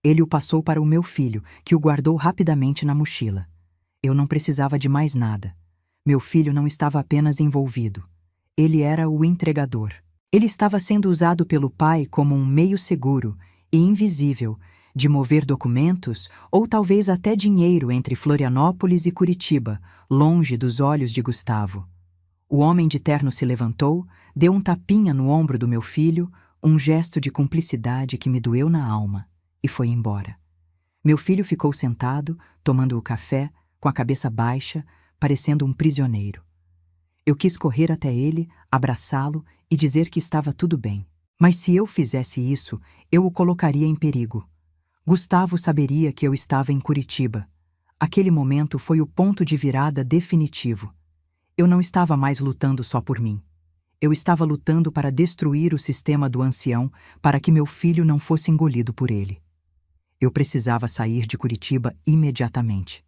Ele o passou para o meu filho, que o guardou rapidamente na mochila. Eu não precisava de mais nada. Meu filho não estava apenas envolvido. Ele era o entregador. Ele estava sendo usado pelo pai como um meio seguro e invisível de mover documentos ou talvez até dinheiro entre Florianópolis e Curitiba, longe dos olhos de Gustavo. O homem de terno se levantou, deu um tapinha no ombro do meu filho, um gesto de cumplicidade que me doeu na alma, e foi embora. Meu filho ficou sentado, tomando o café, com a cabeça baixa, parecendo um prisioneiro. Eu quis correr até ele, abraçá-lo e dizer que estava tudo bem. Mas se eu fizesse isso, eu o colocaria em perigo. Gustavo saberia que eu estava em Curitiba. Aquele momento foi o ponto de virada definitivo. Eu não estava mais lutando só por mim. Eu estava lutando para destruir o sistema do ancião para que meu filho não fosse engolido por ele. Eu precisava sair de Curitiba imediatamente.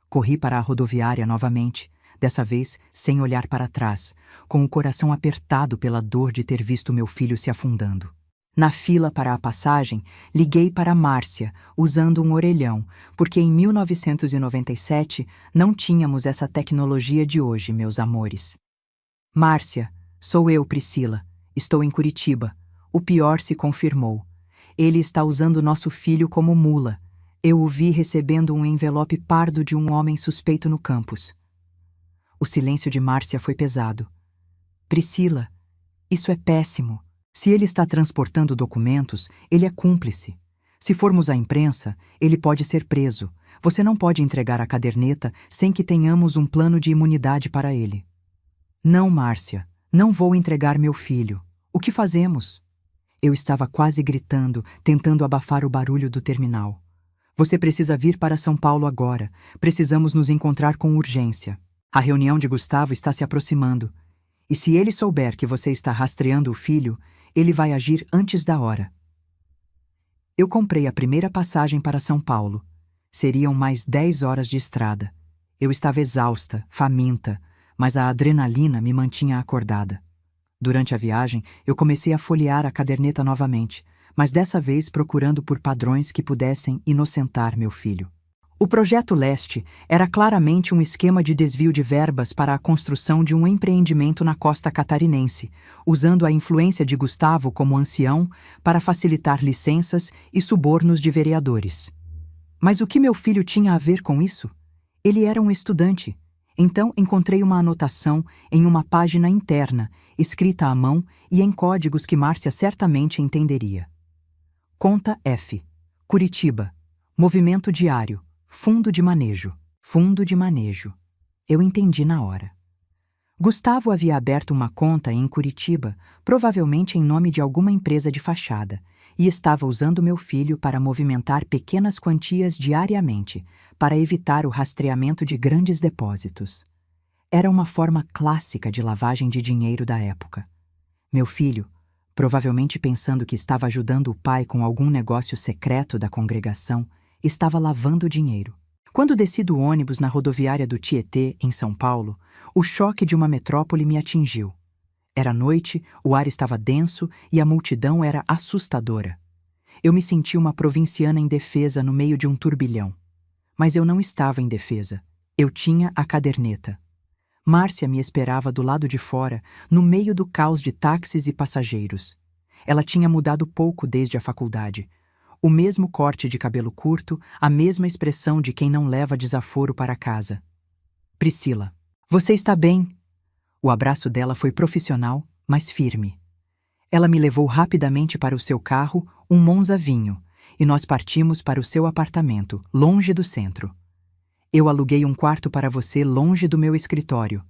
Corri para a rodoviária novamente, dessa vez sem olhar para trás, com o coração apertado pela dor de ter visto meu filho se afundando. Na fila para a passagem, liguei para Márcia, usando um orelhão, porque em 1997 não tínhamos essa tecnologia de hoje, meus amores. Márcia, sou eu, Priscila. Estou em Curitiba. O pior se confirmou. Ele está usando nosso filho como mula. Eu o vi recebendo um envelope pardo de um homem suspeito no campus. O silêncio de Márcia foi pesado. Priscila, isso é péssimo. Se ele está transportando documentos, ele é cúmplice. Se formos à imprensa, ele pode ser preso. Você não pode entregar a caderneta sem que tenhamos um plano de imunidade para ele. Não, Márcia, não vou entregar meu filho. O que fazemos? Eu estava quase gritando, tentando abafar o barulho do terminal. Você precisa vir para São Paulo agora. Precisamos nos encontrar com urgência. A reunião de Gustavo está se aproximando. E se ele souber que você está rastreando o filho, ele vai agir antes da hora. Eu comprei a primeira passagem para São Paulo. Seriam mais 10 horas de estrada. Eu estava exausta, faminta, mas a adrenalina me mantinha acordada. Durante a viagem, eu comecei a folhear a caderneta novamente, mas dessa vez procurando por padrões que pudessem inocentar meu filho. O Projeto Leste era claramente um esquema de desvio de verbas para a construção de um empreendimento na costa catarinense, usando a influência de Gustavo como ancião para facilitar licenças e subornos de vereadores. Mas o que meu filho tinha a ver com isso? Ele era um estudante. Então encontrei uma anotação em uma página interna, escrita à mão e em códigos que Márcia certamente entenderia. Conta F. Curitiba. Movimento diário. Fundo de manejo. Fundo de manejo. Eu entendi na hora. Gustavo havia aberto uma conta em Curitiba, provavelmente em nome de alguma empresa de fachada, e estava usando meu filho para movimentar pequenas quantias diariamente, para evitar o rastreamento de grandes depósitos. Era uma forma clássica de lavagem de dinheiro da época. Meu filho, provavelmente pensando que estava ajudando o pai com algum negócio secreto da congregação, estava lavando dinheiro. Quando desci do ônibus na rodoviária do Tietê, em São Paulo, o choque de uma metrópole me atingiu. Era noite, o ar estava denso e a multidão era assustadora. Eu me senti uma provinciana indefesa no meio de um turbilhão. Mas eu não estava indefesa. Eu tinha a caderneta. Márcia me esperava do lado de fora, no meio do caos de táxis e passageiros. Ela tinha mudado pouco desde a faculdade. O mesmo corte de cabelo curto, a mesma expressão de quem não leva desaforo para casa. Priscila, você está bem? O abraço dela foi profissional, mas firme. Ela me levou rapidamente para o seu carro, um Monza vinho, e nós partimos para o seu apartamento, longe do centro. Eu aluguei um quarto para você longe do meu escritório.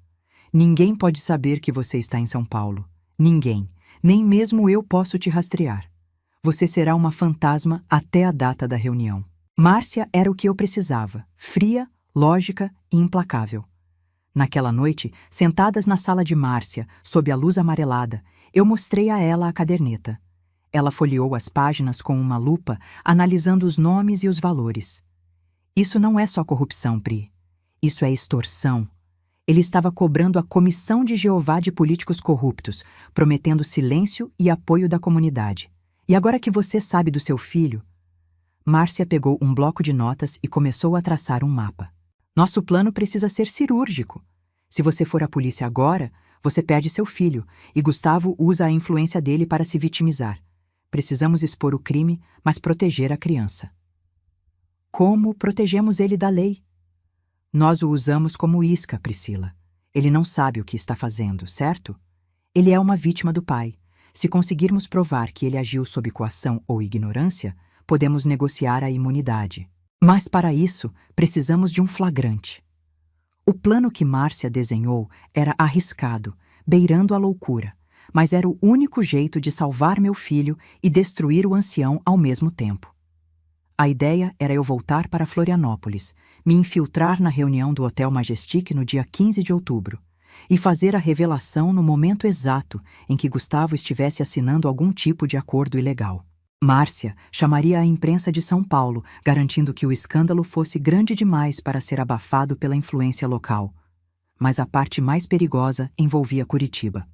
Ninguém pode saber que você está em São Paulo. Ninguém. Nem mesmo eu posso te rastrear. Você será uma fantasma até a data da reunião. Márcia era o que eu precisava, fria, lógica e implacável. Naquela noite, sentadas na sala de Márcia, sob a luz amarelada, eu mostrei a ela a caderneta. Ela folheou as páginas com uma lupa, analisando os nomes e os valores. Isso não é só corrupção, Pri. Isso é extorsão. Ele estava cobrando a Comissão de Jeová de políticos corruptos, prometendo silêncio e apoio da comunidade. E agora que você sabe do seu filho... Márcia pegou um bloco de notas e começou a traçar um mapa. Nosso plano precisa ser cirúrgico. Se você for à polícia agora, você perde seu filho, e Gustavo usa a influência dele para se vitimizar. Precisamos expor o crime, mas proteger a criança. Como protegemos ele da lei? Nós o usamos como isca, Priscila. Ele não sabe o que está fazendo, certo? Ele é uma vítima do pai. Se conseguirmos provar que ele agiu sob coação ou ignorância, podemos negociar a imunidade. Mas para isso, precisamos de um flagrante. O plano que Márcia desenhou era arriscado, beirando a loucura, mas era o único jeito de salvar meu filho e destruir o ancião ao mesmo tempo. A ideia era eu voltar para Florianópolis, me infiltrar na reunião do Hotel Majestic no dia 15 de outubro, e fazer a revelação no momento exato em que Gustavo estivesse assinando algum tipo de acordo ilegal. Márcia chamaria a imprensa de São Paulo, garantindo que o escândalo fosse grande demais para ser abafado pela influência local. Mas a parte mais perigosa envolvia Curitiba.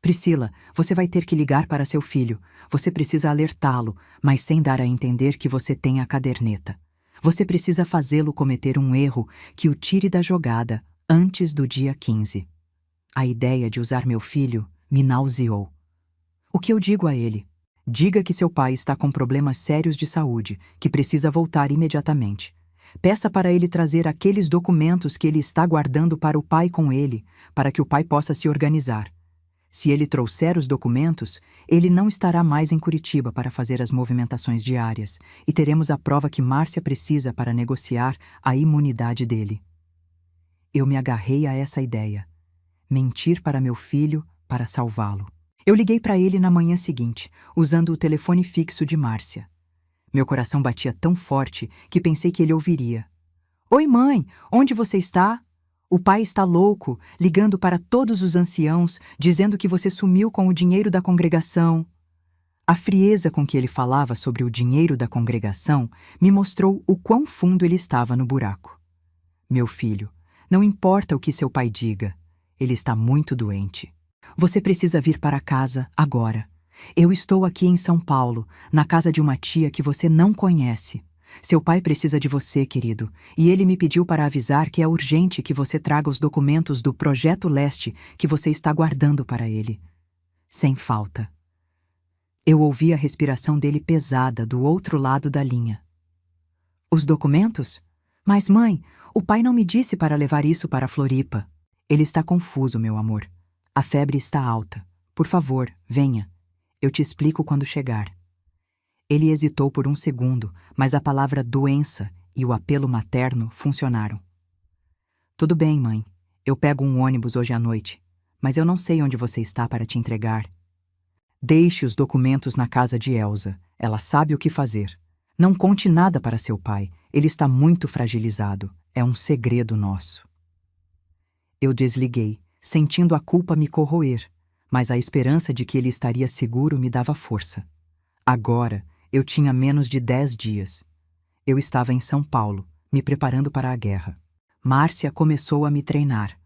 Priscila, você vai ter que ligar para seu filho. Você precisa alertá-lo, mas sem dar a entender que você tem a caderneta. Você precisa fazê-lo cometer um erro que o tire da jogada antes do dia 15. A ideia de usar meu filho me nauseou. O que eu digo a ele? Diga que seu pai está com problemas sérios de saúde, que precisa voltar imediatamente. Peça para ele trazer aqueles documentos que ele está guardando para o pai com ele, para que o pai possa se organizar. Se ele trouxer os documentos, ele não estará mais em Curitiba para fazer as movimentações diárias, e teremos a prova que Márcia precisa para negociar a imunidade dele. Eu me agarrei a essa ideia. Mentir para meu filho para salvá-lo. Eu liguei para ele na manhã seguinte, usando o telefone fixo de Márcia. Meu coração batia tão forte que pensei que ele ouviria. Oi, mãe, onde você está? O pai está louco, ligando para todos os anciãos, dizendo que você sumiu com o dinheiro da congregação. A frieza com que ele falava sobre o dinheiro da congregação me mostrou o quão fundo ele estava no buraco. Meu filho, não importa o que seu pai diga, ele está muito doente. Você precisa vir para casa agora. Eu estou aqui em São Paulo, na casa de uma tia que você não conhece. Seu pai precisa de você, querido, e ele me pediu para avisar que é urgente que você traga os documentos do Projeto Leste que você está guardando para ele. Sem falta. Eu ouvi a respiração dele pesada do outro lado da linha. Os documentos? Mas, mãe, o pai não me disse para levar isso para Floripa. Ele está confuso, meu amor. A febre está alta. Por favor, venha. Eu te explico quando chegar. Ele hesitou por um segundo, mas a palavra doença e o apelo materno funcionaram. Tudo bem, mãe. Eu pego um ônibus hoje à noite, mas eu não sei onde você está para te entregar. Deixe os documentos na casa de Elsa. Ela sabe o que fazer. Não conte nada para seu pai. Ele está muito fragilizado. É um segredo nosso. Eu desliguei, sentindo a culpa me corroer, mas a esperança de que ele estaria seguro me dava força. Agora, eu tinha menos de 10 dias. Eu estava em São Paulo, me preparando para a guerra. Márcia começou a me treinar.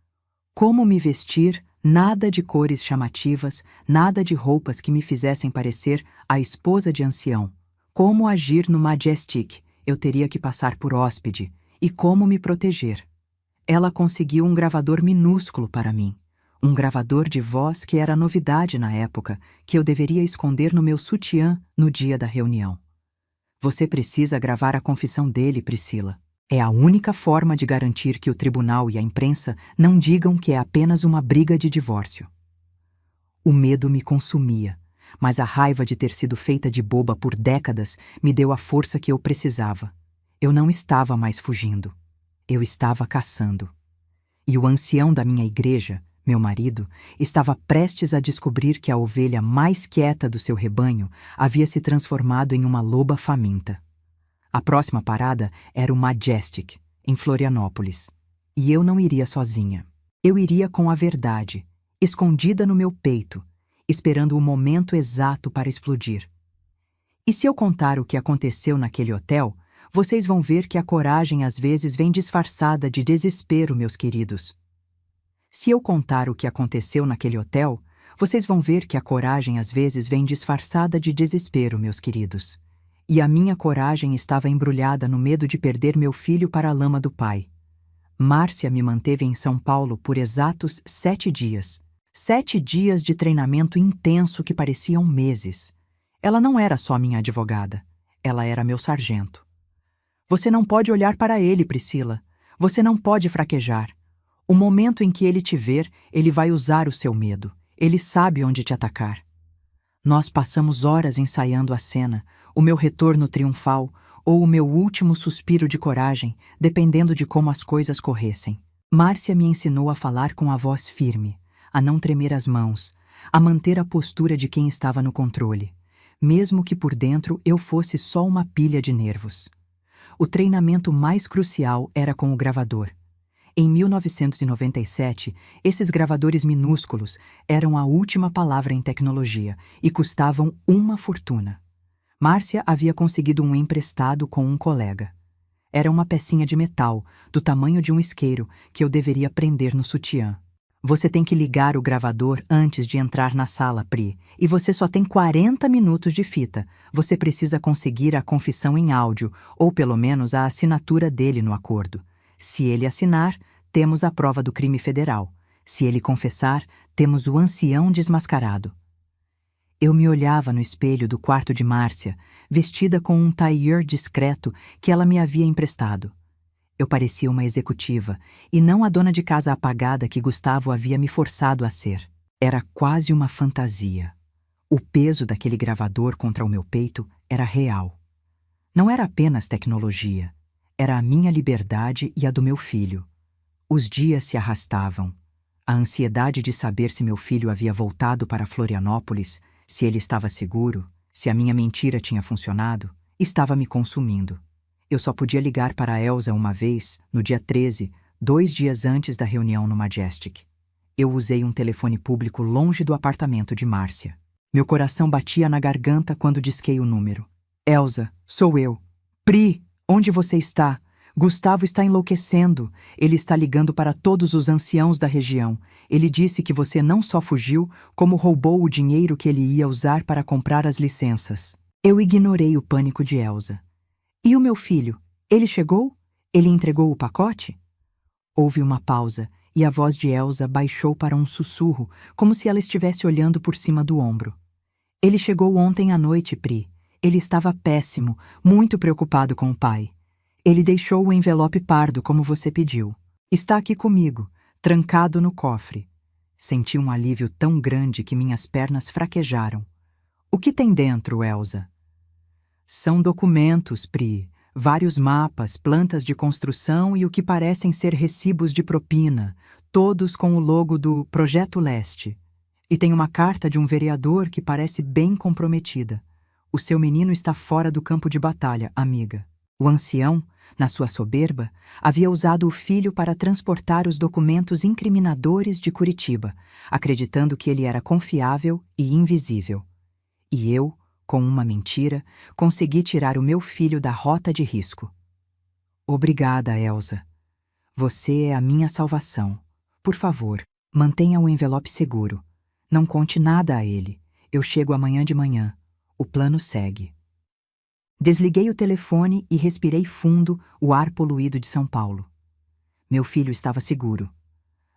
Como me vestir, nada de cores chamativas, nada de roupas que me fizessem parecer a esposa de ancião. Como agir no Majestic, eu teria que passar por hóspede, e como me proteger. Ela conseguiu um gravador minúsculo para mim. Um gravador de voz que era novidade na época, que eu deveria esconder no meu sutiã no dia da reunião. Você precisa gravar a confissão dele, Priscila. É a única forma de garantir que o tribunal e a imprensa não digam que é apenas uma briga de divórcio. O medo me consumia, mas a raiva de ter sido feita de boba por décadas me deu a força que eu precisava. Eu não estava mais fugindo. Eu estava caçando. E o ancião da minha igreja, meu marido, estava prestes a descobrir que a ovelha mais quieta do seu rebanho havia se transformado em uma loba faminta. A próxima parada era o Majestic, em Florianópolis. E eu não iria sozinha. Eu iria com a verdade, escondida no meu peito, esperando o momento exato para explodir. E se eu contar o que aconteceu naquele hotel, vocês vão ver que a coragem às vezes vem disfarçada de desespero, meus queridos. Se eu contar o que aconteceu naquele hotel, vocês vão ver que a coragem às vezes vem disfarçada de desespero, meus queridos. E a minha coragem estava embrulhada no medo de perder meu filho para a lama do pai. Márcia me manteve em São Paulo por exatos 7 dias. 7 dias de treinamento intenso que pareciam meses. Ela não era só minha advogada, ela era meu sargento. Você não pode olhar para ele, Priscila. Você não pode fraquejar. O momento em que ele te ver, ele vai usar o seu medo. Ele sabe onde te atacar. Nós passamos horas ensaiando a cena, o meu retorno triunfal ou o meu último suspiro de coragem, dependendo de como as coisas corressem. Márcia me ensinou a falar com a voz firme, a não tremer as mãos, a manter a postura de quem estava no controle, mesmo que por dentro eu fosse só uma pilha de nervos. O treinamento mais crucial era com o gravador. Em 1997, esses gravadores minúsculos eram a última palavra em tecnologia e custavam uma fortuna. Márcia havia conseguido um emprestado com um colega. Era uma pecinha de metal, do tamanho de um isqueiro, que eu deveria prender no sutiã. Você tem que ligar o gravador antes de entrar na sala, Pri, e você só tem 40 minutos de fita. Você precisa conseguir a confissão em áudio, ou pelo menos a assinatura dele no acordo. Se ele assinar, temos a prova do crime federal. Se ele confessar, temos o ancião desmascarado. Eu me olhava no espelho do quarto de Márcia, vestida com um tailleur discreto que ela me havia emprestado. Eu parecia uma executiva, e não a dona de casa apagada que Gustavo havia me forçado a ser. Era quase uma fantasia. O peso daquele gravador contra o meu peito era real. Não era apenas tecnologia. Era a minha liberdade e a do meu filho. Os dias se arrastavam. A ansiedade de saber se meu filho havia voltado para Florianópolis, se ele estava seguro, se a minha mentira tinha funcionado, estava me consumindo. Eu só podia ligar para a Elsa uma vez, no dia 13, 2 dias antes da reunião no Majestic. Eu usei um telefone público longe do apartamento de Márcia. Meu coração batia na garganta quando disquei o número. Elsa, sou eu. Pri, onde você está? Gustavo está enlouquecendo. Ele está ligando para todos os anciãos da região. Ele disse que você não só fugiu, como roubou o dinheiro que ele ia usar para comprar as licenças. Eu ignorei o pânico de Elsa. E o meu filho? Ele chegou? Ele entregou o pacote? Houve uma pausa, e a voz de Elsa baixou para um sussurro, como se ela estivesse olhando por cima do ombro. Ele chegou ontem à noite, Pri. Ele estava péssimo, muito preocupado com o pai. Ele deixou o envelope pardo como você pediu. Está aqui comigo, trancado no cofre. Senti um alívio tão grande que minhas pernas fraquejaram. O que tem dentro, Elsa? São documentos, Pri. Vários mapas, plantas de construção e o que parecem ser recibos de propina, todos com o logo do Projeto Leste. E tem uma carta de um vereador que parece bem comprometida. O seu menino está fora do campo de batalha, amiga. O ancião, na sua soberba, havia usado o filho para transportar os documentos incriminadores de Curitiba, acreditando que ele era confiável e invisível. E eu, com uma mentira, consegui tirar o meu filho da rota de risco. Obrigada, Elsa. Você é a minha salvação. Por favor, mantenha o envelope seguro. Não conte nada a ele. Eu chego amanhã de manhã. O plano segue. Desliguei o telefone e respirei fundo o ar poluído de São Paulo. Meu filho estava seguro.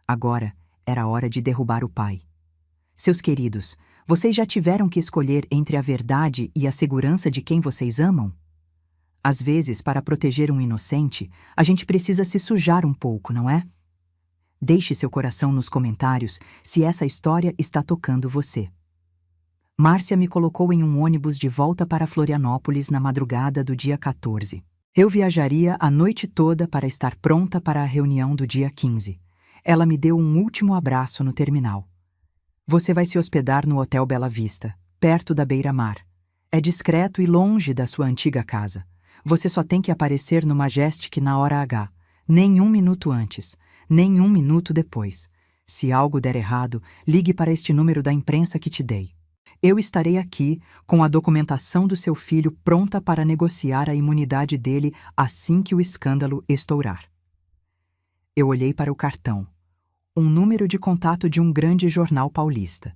Agora era hora de derrubar o pai. Seus queridos, vocês já tiveram que escolher entre a verdade e a segurança de quem vocês amam? Às vezes, para proteger um inocente, a gente precisa se sujar um pouco, não é? Deixe seu coração nos comentários se essa história está tocando você. Márcia me colocou em um ônibus de volta para Florianópolis na madrugada do dia 14. Eu viajaria a noite toda para estar pronta para a reunião do dia 15. Ela me deu um último abraço no terminal. Você vai se hospedar no Hotel Bela Vista, perto da beira-mar. É discreto e longe da sua antiga casa. Você só tem que aparecer no Majestic na hora H. Nem 1 minuto antes, nem 1 minuto depois. Se algo der errado, ligue para este número da imprensa que te dei. Eu estarei aqui com a documentação do seu filho pronta para negociar a imunidade dele assim que o escândalo estourar. Eu olhei para o cartão. Um número de contato de um grande jornal paulista.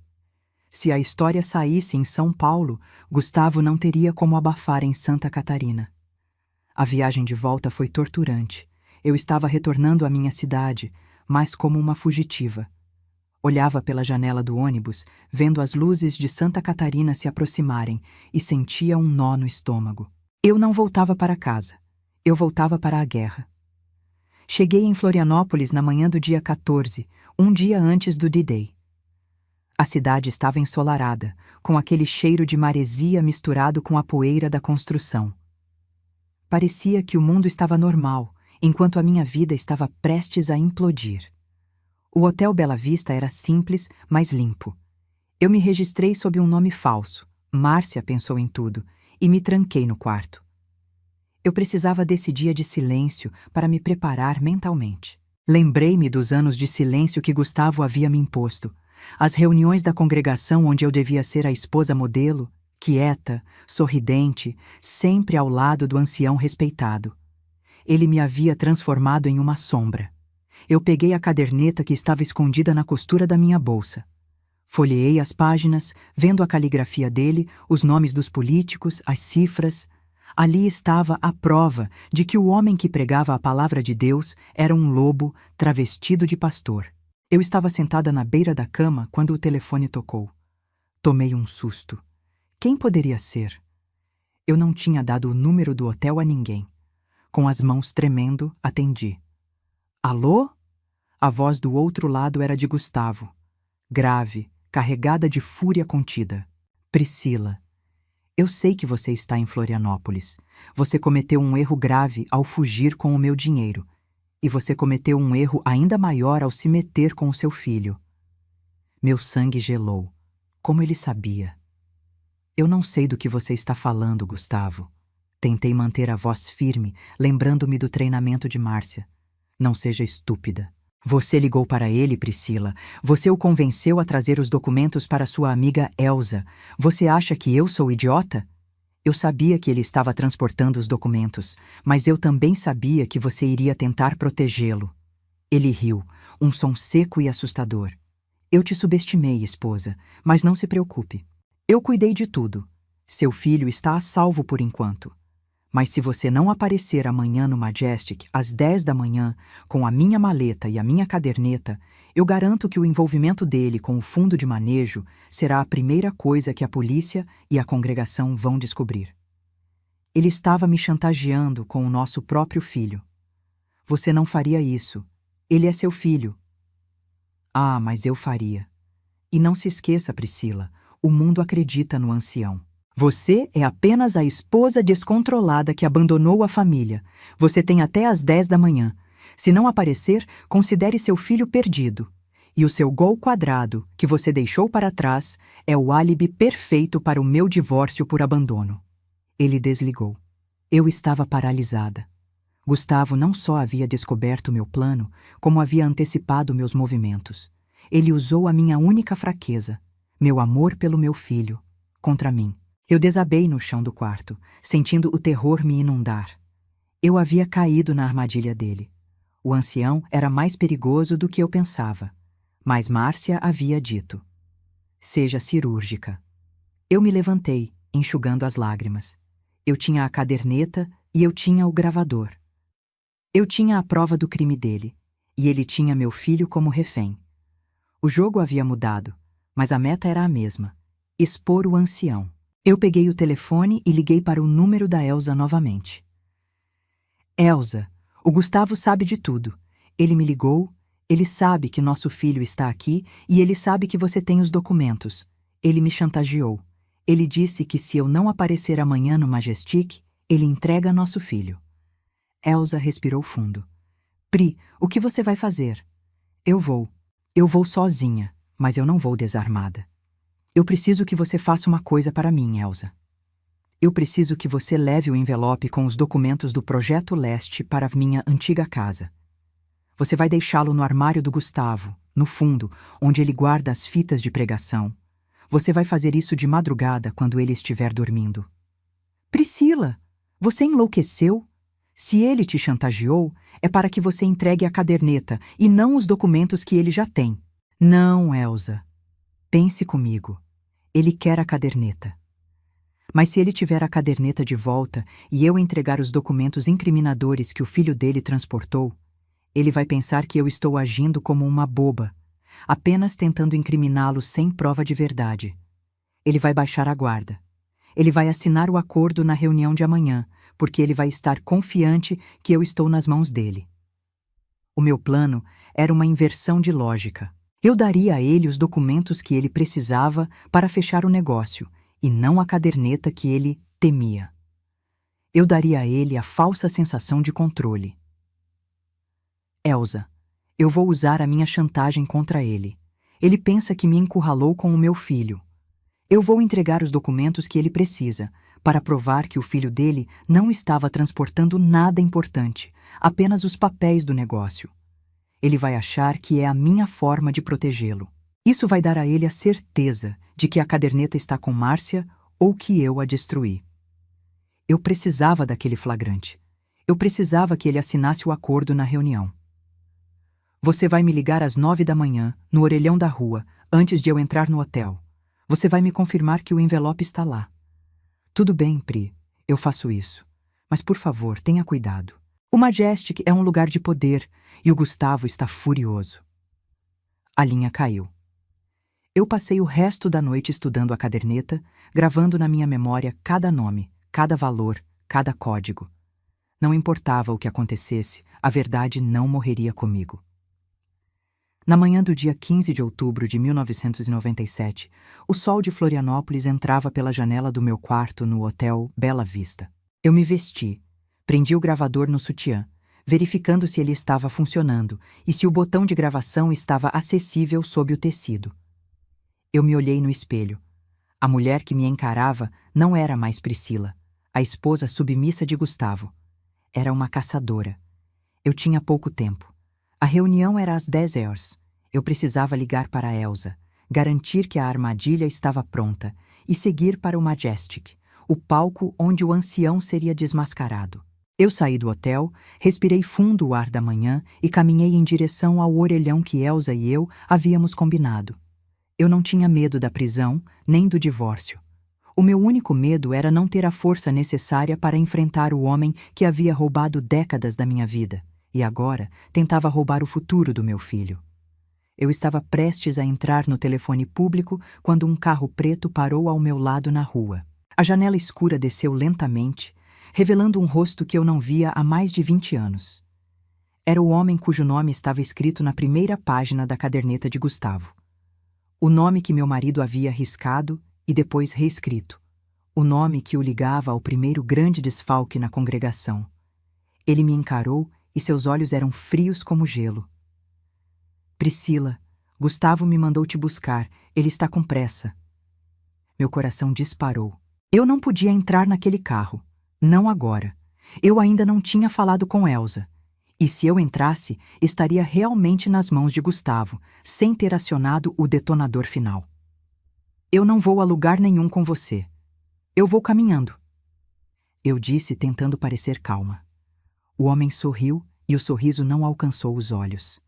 Se a história saísse em São Paulo, Gustavo não teria como abafar em Santa Catarina. A viagem de volta foi torturante. Eu estava retornando à minha cidade, mas como uma fugitiva. Olhava pela janela do ônibus, vendo as luzes de Santa Catarina se aproximarem e sentia um nó no estômago. Eu não voltava para casa. Eu voltava para a guerra. Cheguei em Florianópolis na manhã do dia 14, um dia antes do D-Day. A cidade estava ensolarada, com aquele cheiro de maresia misturado com a poeira da construção. Parecia que o mundo estava normal, enquanto a minha vida estava prestes a implodir. O Hotel Bela Vista era simples, mas limpo. Eu me registrei sob um nome falso. Márcia pensou em tudo, e me tranquei no quarto. Eu precisava desse dia de silêncio para me preparar mentalmente. Lembrei-me dos anos de silêncio que Gustavo havia me imposto, as reuniões da congregação onde eu devia ser a esposa modelo, quieta, sorridente, sempre ao lado do ancião respeitado. Ele me havia transformado em uma sombra. Eu peguei a caderneta que estava escondida na costura da minha bolsa. Folheei as páginas, vendo a caligrafia dele, os nomes dos políticos, as cifras. Ali estava a prova de que o homem que pregava a palavra de Deus era um lobo travestido de pastor. Eu estava sentada na beira da cama quando o telefone tocou. Tomei um susto. Quem poderia ser? Eu não tinha dado o número do hotel a ninguém. Com as mãos tremendo, atendi. Alô? A voz do outro lado era de Gustavo. Grave, carregada de fúria contida. Priscila. Eu sei que você está em Florianópolis. Você cometeu um erro grave ao fugir com o meu dinheiro. E você cometeu um erro ainda maior ao se meter com o seu filho. Meu sangue gelou. Como ele sabia? Eu não sei do que você está falando, Gustavo. Tentei manter a voz firme, lembrando-me do treinamento de Márcia. Não seja estúpida. Você ligou para ele, Priscila. Você o convenceu a trazer os documentos para sua amiga Elsa. Você acha que eu sou idiota? Eu sabia que ele estava transportando os documentos, mas eu também sabia que você iria tentar protegê-lo. Ele riu, um som seco e assustador. Eu te subestimei, esposa, mas não se preocupe. Eu cuidei de tudo. Seu filho está a salvo por enquanto. Mas se você não aparecer amanhã no Majestic às 10 da manhã, com a minha maleta e a minha caderneta, eu garanto que o envolvimento dele com o fundo de manejo será a primeira coisa que a polícia e a congregação vão descobrir. Ele estava me chantageando com o nosso próprio filho. Você não faria isso. Ele é seu filho. Ah, mas eu faria. E não se esqueça, Priscila, o mundo acredita no ancião. Você é apenas a esposa descontrolada que abandonou a família. Você tem até às 10 da manhã. Se não aparecer, considere seu filho perdido. E o seu gol quadrado, que você deixou para trás, é o álibi perfeito para o meu divórcio por abandono. Ele desligou. Eu estava paralisada. Gustavo não só havia descoberto meu plano, como havia antecipado meus movimentos. Ele usou a minha única fraqueza, meu amor pelo meu filho, contra mim. Eu desabei no chão do quarto, sentindo o terror me inundar. Eu havia caído na armadilha dele. O ancião era mais perigoso do que eu pensava, mas Márcia havia dito: seja cirúrgica. Eu me levantei, enxugando as lágrimas. Eu tinha a caderneta e eu tinha o gravador. Eu tinha a prova do crime dele, e ele tinha meu filho como refém. O jogo havia mudado, mas a meta era a mesma: expor o ancião. Eu peguei o telefone e liguei para o número da Elsa novamente. Elsa, o Gustavo sabe de tudo. Ele me ligou, ele sabe que nosso filho está aqui e ele sabe que você tem os documentos. Ele me chantageou. Ele disse que se eu não aparecer amanhã no Majestic, ele entrega nosso filho. Elsa respirou fundo. Pri, o que você vai fazer? Eu vou. Eu vou sozinha, mas eu não vou desarmada. Eu preciso que você faça uma coisa para mim, Elsa. Eu preciso que você leve o envelope com os documentos do Projeto Leste para minha antiga casa. Você vai deixá-lo no armário do Gustavo, no fundo, onde ele guarda as fitas de pregação. Você vai fazer isso de madrugada quando ele estiver dormindo. Priscila, você enlouqueceu? Se ele te chantageou, é para que você entregue a caderneta e não os documentos que ele já tem. Não, Elsa. Pense comigo. Ele quer a caderneta. Mas se ele tiver a caderneta de volta e eu entregar os documentos incriminadores que o filho dele transportou, ele vai pensar que eu estou agindo como uma boba, apenas tentando incriminá-lo sem prova de verdade. Ele vai baixar a guarda. Ele vai assinar o acordo na reunião de amanhã, porque ele vai estar confiante que eu estou nas mãos dele. O meu plano era uma inversão de lógica. Eu daria a ele os documentos que ele precisava para fechar o negócio, e não a caderneta que ele temia. Eu daria a ele a falsa sensação de controle. Elsa, eu vou usar a minha chantagem contra ele. Ele pensa que me encurralou com o meu filho. Eu vou entregar os documentos que ele precisa, para provar que o filho dele não estava transportando nada importante, apenas os papéis do negócio. Ele vai achar que é a minha forma de protegê-lo. Isso vai dar a ele a certeza de que a caderneta está com Márcia ou que eu a destruí. Eu precisava daquele flagrante. Eu precisava que ele assinasse o acordo na reunião. Você vai me ligar às 9 da manhã, no orelhão da rua, antes de eu entrar no hotel. Você vai me confirmar que o envelope está lá. Tudo bem, Pri, eu faço isso. Mas, por favor, tenha cuidado. O Majestic é um lugar de poder e o Gustavo está furioso. A linha caiu. Eu passei o resto da noite estudando a caderneta, gravando na minha memória cada nome, cada valor, cada código. Não importava o que acontecesse, a verdade não morreria comigo. Na manhã do dia 15 de outubro de 1997, o sol de Florianópolis entrava pela janela do meu quarto no Hotel Bela Vista. Eu me vesti, prendi o gravador no sutiã, verificando se ele estava funcionando e se o botão de gravação estava acessível sob o tecido. Eu me olhei no espelho. A mulher que me encarava não era mais Priscila, a esposa submissa de Gustavo. Era uma caçadora. Eu tinha pouco tempo. A reunião era às 10 horas. Eu precisava ligar para Elsa, garantir que a armadilha estava pronta e seguir para o Majestic, o palco onde o ancião seria desmascarado. Eu saí do hotel, respirei fundo o ar da manhã e caminhei em direção ao orelhão que Elsa e eu havíamos combinado. Eu não tinha medo da prisão, nem do divórcio. O meu único medo era não ter a força necessária para enfrentar o homem que havia roubado décadas da minha vida e agora tentava roubar o futuro do meu filho. Eu estava prestes a entrar no telefone público quando um carro preto parou ao meu lado na rua. A janela escura desceu lentamente, revelando um rosto que eu não via há mais de 20 anos. Era o homem cujo nome estava escrito na primeira página da caderneta de Gustavo. O nome que meu marido havia riscado e depois reescrito. O nome que o ligava ao primeiro grande desfalque na congregação. Ele me encarou e seus olhos eram frios como gelo. Priscila, Gustavo me mandou te buscar. Ele está com pressa. Meu coração disparou. Eu não podia entrar naquele carro. Não agora. Eu ainda não tinha falado com Elsa. E se eu entrasse, estaria realmente nas mãos de Gustavo, sem ter acionado o detonador final. Eu não vou a lugar nenhum com você. Eu vou caminhando. Eu disse, tentando parecer calma. O homem sorriu e o sorriso não alcançou os olhos.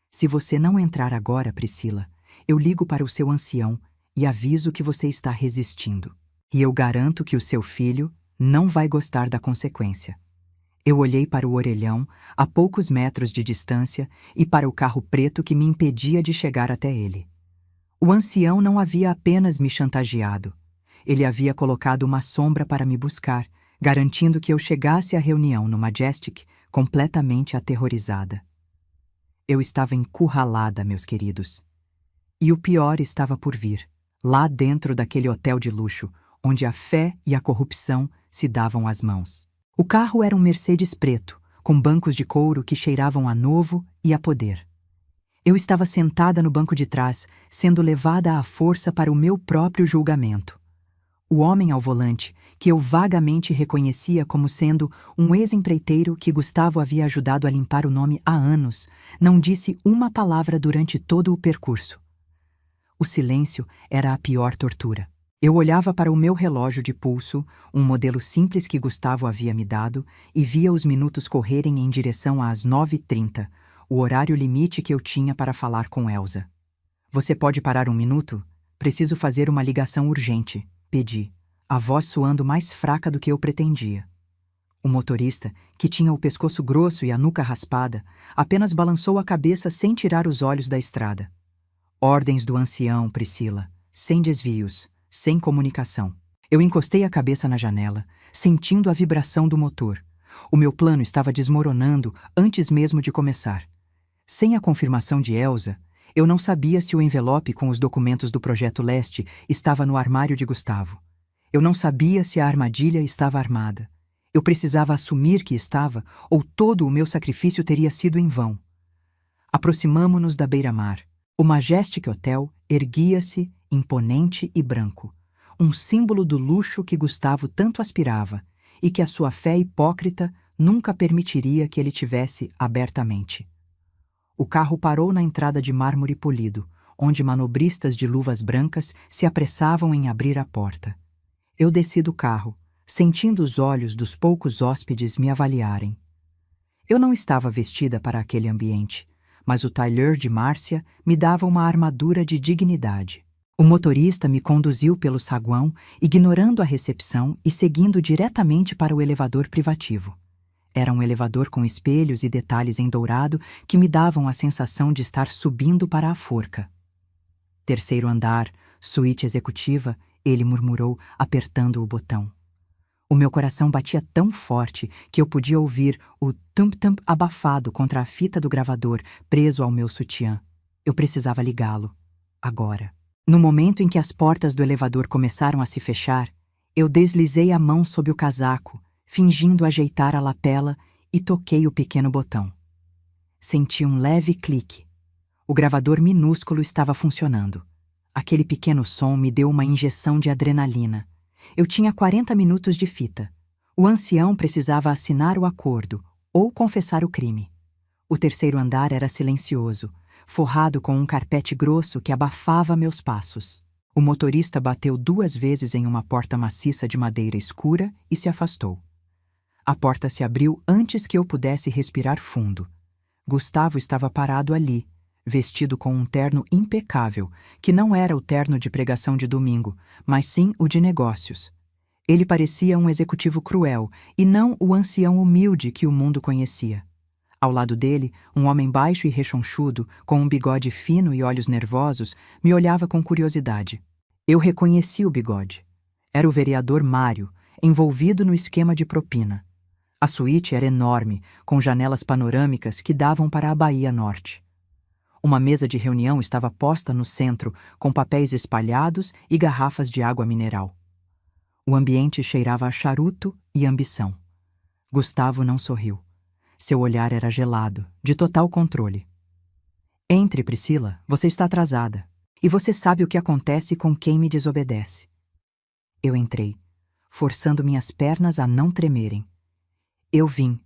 Se você não entrar agora, Priscila, eu ligo para o seu ancião e aviso que você está resistindo. E eu garanto que o seu filho não vai gostar da consequência. Eu olhei para o orelhão, a poucos metros de distância, e para o carro preto que me impedia de chegar até ele. O ancião não havia apenas me chantageado. Ele havia colocado uma sombra para me buscar, garantindo que eu chegasse à reunião no Majestic completamente aterrorizada. Eu estava encurralada, meus queridos. E o pior estava por vir, lá dentro daquele hotel de luxo, onde a fé e a corrupção se davam as mãos. O carro era um Mercedes preto, com bancos de couro que cheiravam a novo e a poder. Eu estava sentada no banco de trás, sendo levada à força para o meu próprio julgamento. O homem ao volante, que eu vagamente reconhecia como sendo um ex-empreiteiro que Gustavo havia ajudado a limpar o nome há anos, não disse uma palavra durante todo o percurso. O silêncio era a pior tortura. Eu olhava para o meu relógio de pulso, um modelo simples que Gustavo havia me dado, e via os minutos correrem em direção às 9h30, o horário limite que eu tinha para falar com Elsa. Você pode parar um minuto? Preciso fazer uma ligação urgente, pedi, a voz soando mais fraca do que eu pretendia. O motorista, que tinha o pescoço grosso e a nuca raspada, apenas balançou a cabeça sem tirar os olhos da estrada. Ordens do ancião, Priscila, sem desvios, sem comunicação. Eu encostei a cabeça na janela, sentindo a vibração do motor. O meu plano estava desmoronando antes mesmo de começar. Sem a confirmação de Elsa, eu não sabia se o envelope com os documentos do Projeto Leste estava no armário de Gustavo. Eu não sabia se a armadilha estava armada. Eu precisava assumir que estava, ou todo o meu sacrifício teria sido em vão. Aproximamo-nos da beira-mar. O Majestic Hotel erguia-se, imponente e branco, um símbolo do luxo que Gustavo tanto aspirava e que a sua fé hipócrita nunca permitiria que ele tivesse abertamente. O carro parou na entrada de mármore polido, onde manobristas de luvas brancas se apressavam em abrir a porta. Eu desci do carro, sentindo os olhos dos poucos hóspedes me avaliarem. Eu não estava vestida para aquele ambiente, mas o tailleur de Márcia me dava uma armadura de dignidade. O motorista me conduziu pelo saguão, ignorando a recepção e seguindo diretamente para o elevador privativo. Era um elevador com espelhos e detalhes em dourado que me davam a sensação de estar subindo para a forca. Terceiro andar, suíte executiva, ele murmurou, apertando o botão. O meu coração batia tão forte que eu podia ouvir o tum-tum abafado contra a fita do gravador preso ao meu sutiã. Eu precisava ligá-lo. Agora. No momento em que as portas do elevador começaram a se fechar, eu deslizei a mão sob o casaco, fingindo ajeitar a lapela, e toquei o pequeno botão. Senti um leve clique. O gravador minúsculo estava funcionando. Aquele pequeno som me deu uma injeção de adrenalina. Eu tinha 40 minutos de fita. O ancião precisava assinar o acordo ou confessar o crime. O terceiro andar era silencioso, forrado com um carpete grosso que abafava meus passos. O motorista bateu 2 vezes em uma porta maciça de madeira escura e se afastou. A porta se abriu antes que eu pudesse respirar fundo. Gustavo estava parado ali, vestido com um terno impecável, que não era o terno de pregação de domingo, mas sim o de negócios. Ele parecia um executivo cruel e não o ancião humilde que o mundo conhecia. Ao lado dele, um homem baixo e rechonchudo, com um bigode fino e olhos nervosos, me olhava com curiosidade. Eu reconheci o bigode. Era o vereador Mário, envolvido no esquema de propina. A suíte era enorme, com janelas panorâmicas que davam para a Baía Norte. Uma mesa de reunião estava posta no centro, com papéis espalhados e garrafas de água mineral. O ambiente cheirava a charuto e ambição. Gustavo não sorriu. Seu olhar era gelado, de total controle. Entre, Priscila, você está atrasada. E você sabe o que acontece com quem me desobedece. Eu entrei, forçando minhas pernas a não tremerem. Eu vim.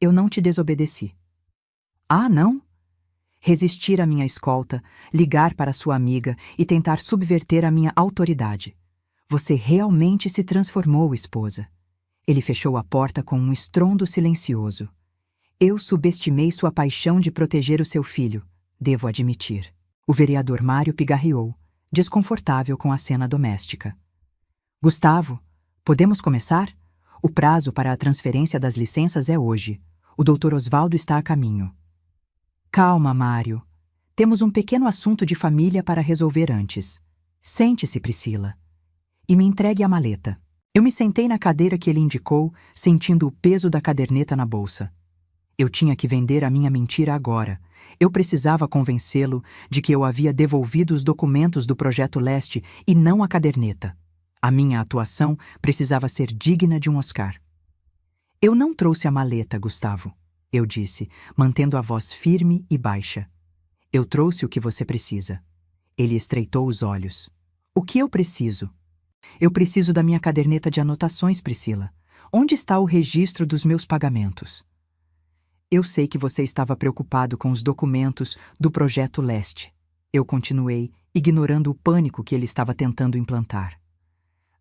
Eu não te desobedeci. Ah, não? Resistir à minha escolta, ligar para sua amiga e tentar subverter a minha autoridade. Você realmente se transformou, esposa. Ele fechou a porta com um estrondo silencioso. Eu subestimei sua paixão de proteger o seu filho, devo admitir. O vereador Mário pigarreou, desconfortável com a cena doméstica. Gustavo, podemos começar? O prazo para a transferência das licenças é hoje. O Dr. Osvaldo está a caminho. Calma, Mário. Temos um pequeno assunto de família para resolver antes. Sente-se, Priscila. E me entregue a maleta. Eu me sentei na cadeira que ele indicou, sentindo o peso da caderneta na bolsa. Eu tinha que vender a minha mentira agora. Eu precisava convencê-lo de que eu havia devolvido os documentos do Projeto Leste e não a caderneta. A minha atuação precisava ser digna de um Oscar. Eu não trouxe a maleta, Gustavo, eu disse, mantendo a voz firme e baixa. Eu trouxe o que você precisa. Ele estreitou os olhos. O que eu preciso? Eu preciso da minha caderneta de anotações, Priscila. Onde está o registro dos meus pagamentos? Eu sei que você estava preocupado com os documentos do Projeto Leste. Eu continuei, ignorando o pânico que ele estava tentando implantar.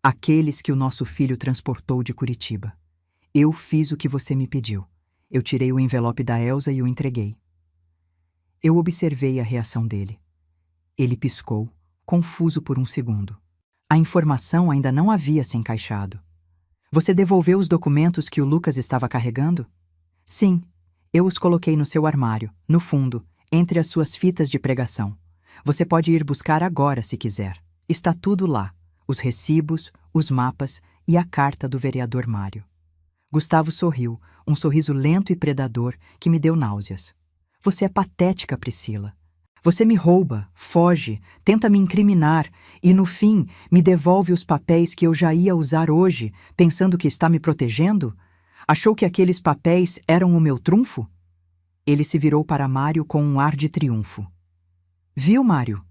Aqueles que o nosso filho transportou de Curitiba. Eu fiz o que você me pediu. Eu tirei o envelope da Elsa e o entreguei. Eu observei a reação dele. Ele piscou, confuso por um segundo. A informação ainda não havia se encaixado. Você devolveu os documentos que o Lucas estava carregando? Sim, eu os coloquei no seu armário, no fundo, entre as suas fitas de pregação. Você pode ir buscar agora se quiser. Está tudo lá. Os recibos, os mapas e a carta do vereador Mário. Gustavo sorriu, um sorriso lento e predador que me deu náuseas. Você é patética, Priscila. Você me rouba, foge, tenta me incriminar e, no fim, me devolve os papéis que eu já ia usar hoje, pensando que está me protegendo? Achou que aqueles papéis eram o meu trunfo? Ele se virou para Mário com um ar de triunfo. Viu, Mário?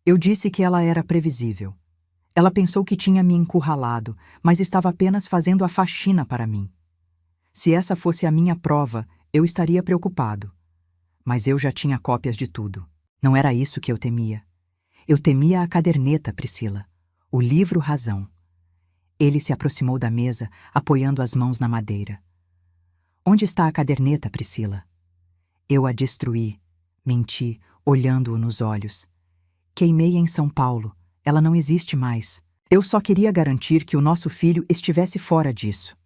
Eu disse que ela era previsível. Ela pensou que tinha me encurralado, mas estava apenas fazendo a faxina para mim. Se essa fosse a minha prova, eu estaria preocupado. Mas eu já tinha cópias de tudo. Não era isso que eu temia. Eu temia a caderneta, Priscila. O livro Razão. Ele se aproximou da mesa, apoiando as mãos na madeira. Onde está a caderneta, Priscila? Eu a destruí, menti, olhando-o nos olhos. Queimei em São Paulo. Ela não existe mais. Eu só queria garantir que o nosso filho estivesse fora disso.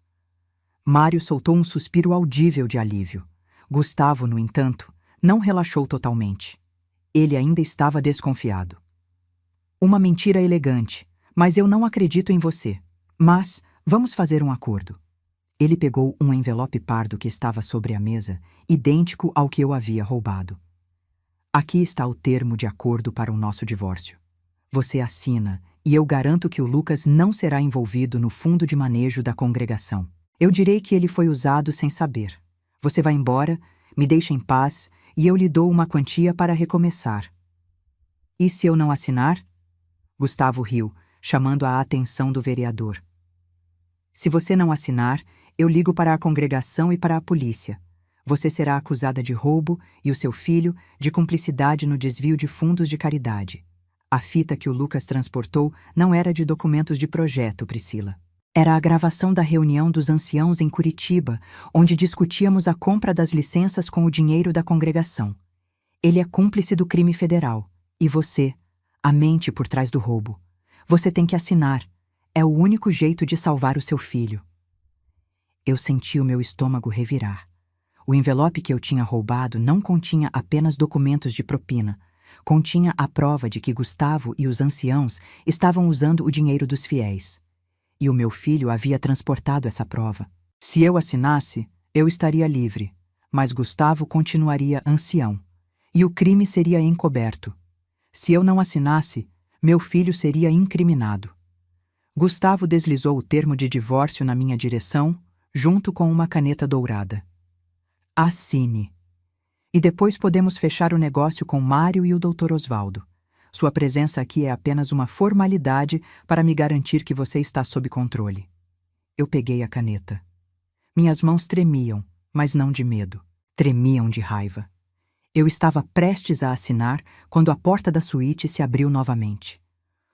Mário soltou um suspiro audível de alívio. Gustavo, no entanto, não relaxou totalmente. Ele ainda estava desconfiado. Uma mentira elegante, mas eu não acredito em você. Mas vamos fazer um acordo. Ele pegou um envelope pardo que estava sobre a mesa, idêntico ao que eu havia roubado. Aqui está o termo de acordo para o nosso divórcio. Você assina e eu garanto que o Lucas não será envolvido no fundo de manejo da congregação. Eu direi que ele foi usado sem saber. Você vai embora, me deixa em paz e eu lhe dou uma quantia para recomeçar. E se eu não assinar? Gustavo riu, chamando a atenção do vereador. Se você não assinar, eu ligo para a congregação e para a polícia. Você será acusada de roubo e o seu filho de cumplicidade no desvio de fundos de caridade. A fita que o Lucas transportou não era de documentos de projeto, Priscila. Era a gravação da reunião dos anciãos em Curitiba, onde discutíamos a compra das licenças com o dinheiro da congregação. Ele é cúmplice do crime federal. E você, a mente por trás do roubo. Você tem que assinar. É o único jeito de salvar o seu filho. Eu senti o meu estômago revirar. O envelope que eu tinha roubado não continha apenas documentos de propina. Continha a prova de que Gustavo e os anciãos estavam usando o dinheiro dos fiéis. E o meu filho havia transportado essa prova. Se eu assinasse, eu estaria livre, mas Gustavo continuaria ancião. E o crime seria encoberto. Se eu não assinasse, meu filho seria incriminado. Gustavo deslizou o termo de divórcio na minha direção, junto com uma caneta dourada. Assine. E depois podemos fechar o negócio com Mário e o Dr. Osvaldo. Sua presença aqui é apenas uma formalidade para me garantir que você está sob controle. Eu peguei a caneta. Minhas mãos tremiam, mas não de medo. Tremiam de raiva. Eu estava prestes a assinar quando a porta da suíte se abriu novamente.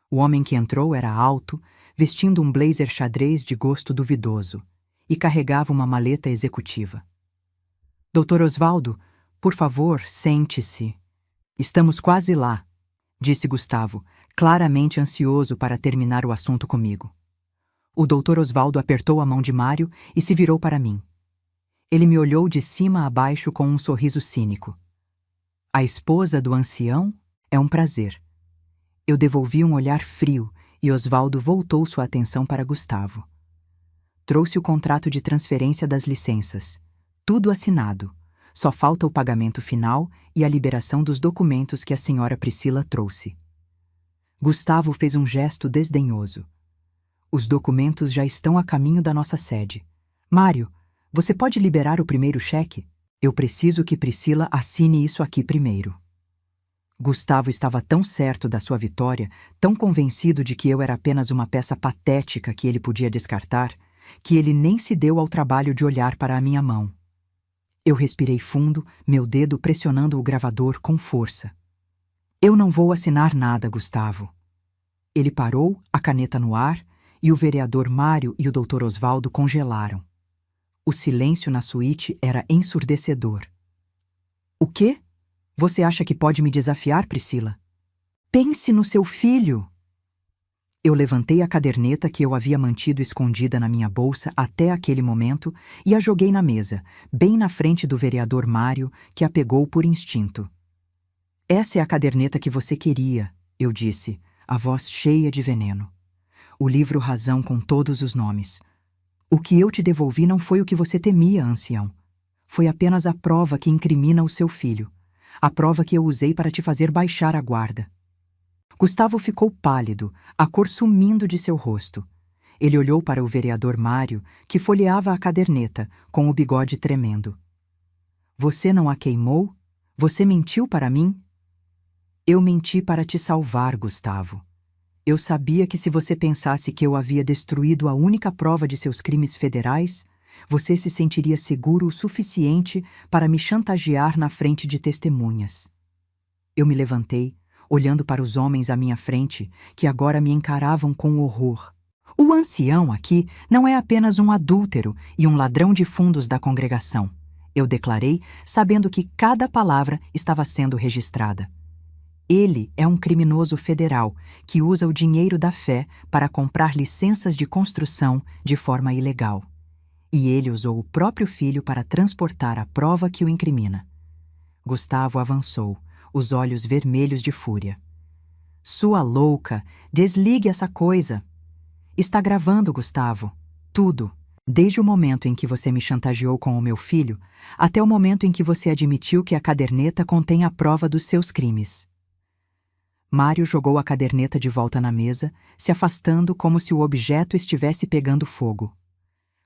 O homem que entrou era alto, vestindo um blazer xadrez de gosto duvidoso, e carregava uma maleta executiva. Dr. Osvaldo, por favor, sente-se. Estamos quase lá, disse Gustavo, claramente ansioso para terminar o assunto comigo. O Dr. Osvaldo apertou a mão de Mário e se virou para mim. Ele me olhou de cima a baixo com um sorriso cínico. A esposa do ancião é um prazer. Eu devolvi um olhar frio e Osvaldo voltou sua atenção para Gustavo. Trouxe o contrato de transferência das licenças. Tudo assinado. Só falta o pagamento final e a liberação dos documentos que a senhora Priscila trouxe. Gustavo fez um gesto desdenhoso. Os documentos já estão a caminho da nossa sede. Mário, você pode liberar o primeiro cheque? Eu preciso que Priscila assine isso aqui primeiro. Gustavo estava tão certo da sua vitória, tão convencido de que eu era apenas uma peça patética que ele podia descartar, que ele nem se deu ao trabalho de olhar para a minha mão. Eu respirei fundo, meu dedo pressionando o gravador com força. Eu não vou assinar nada, Gustavo. Ele parou, a caneta no ar, e o vereador Mário e o Dr. Osvaldo congelaram. O silêncio na suíte era ensurdecedor. O quê? Você acha que pode me desafiar, Priscila? Pense no seu filho! Eu levantei a caderneta que eu havia mantido escondida na minha bolsa até aquele momento e a joguei na mesa, bem na frente do vereador Mário, que a pegou por instinto. Essa é a caderneta que você queria, eu disse, a voz cheia de veneno. O livro Razão com todos os nomes. O que eu te devolvi não foi o que você temia, ancião. Foi apenas a prova que incrimina o seu filho. A prova que eu usei para te fazer baixar a guarda. Gustavo ficou pálido, a cor sumindo de seu rosto. Ele olhou para o vereador Mário, que folheava a caderneta, com o bigode tremendo. Você não a queimou? Você mentiu para mim? Eu menti para te salvar, Gustavo. Eu sabia que se você pensasse que eu havia destruído a única prova de seus crimes federais, Você se sentiria seguro o suficiente para me chantagear na frente de testemunhas. Eu me levantei, olhando para os homens à minha frente, que agora me encaravam com horror. O ancião aqui não é apenas um adúltero e um ladrão de fundos da congregação, eu declarei, sabendo que cada palavra estava sendo registrada. Ele é um criminoso federal que usa o dinheiro da fé para comprar licenças de construção de forma ilegal. E ele usou o próprio filho para transportar a prova que o incrimina. Gustavo avançou, os olhos vermelhos de fúria. Sua louca, desligue essa coisa. Está gravando, Gustavo. Tudo. Desde o momento em que você me chantageou com o meu filho, até o momento em que você admitiu que a caderneta contém a prova dos seus crimes. Mário jogou a caderneta de volta na mesa, se afastando como se o objeto estivesse pegando fogo.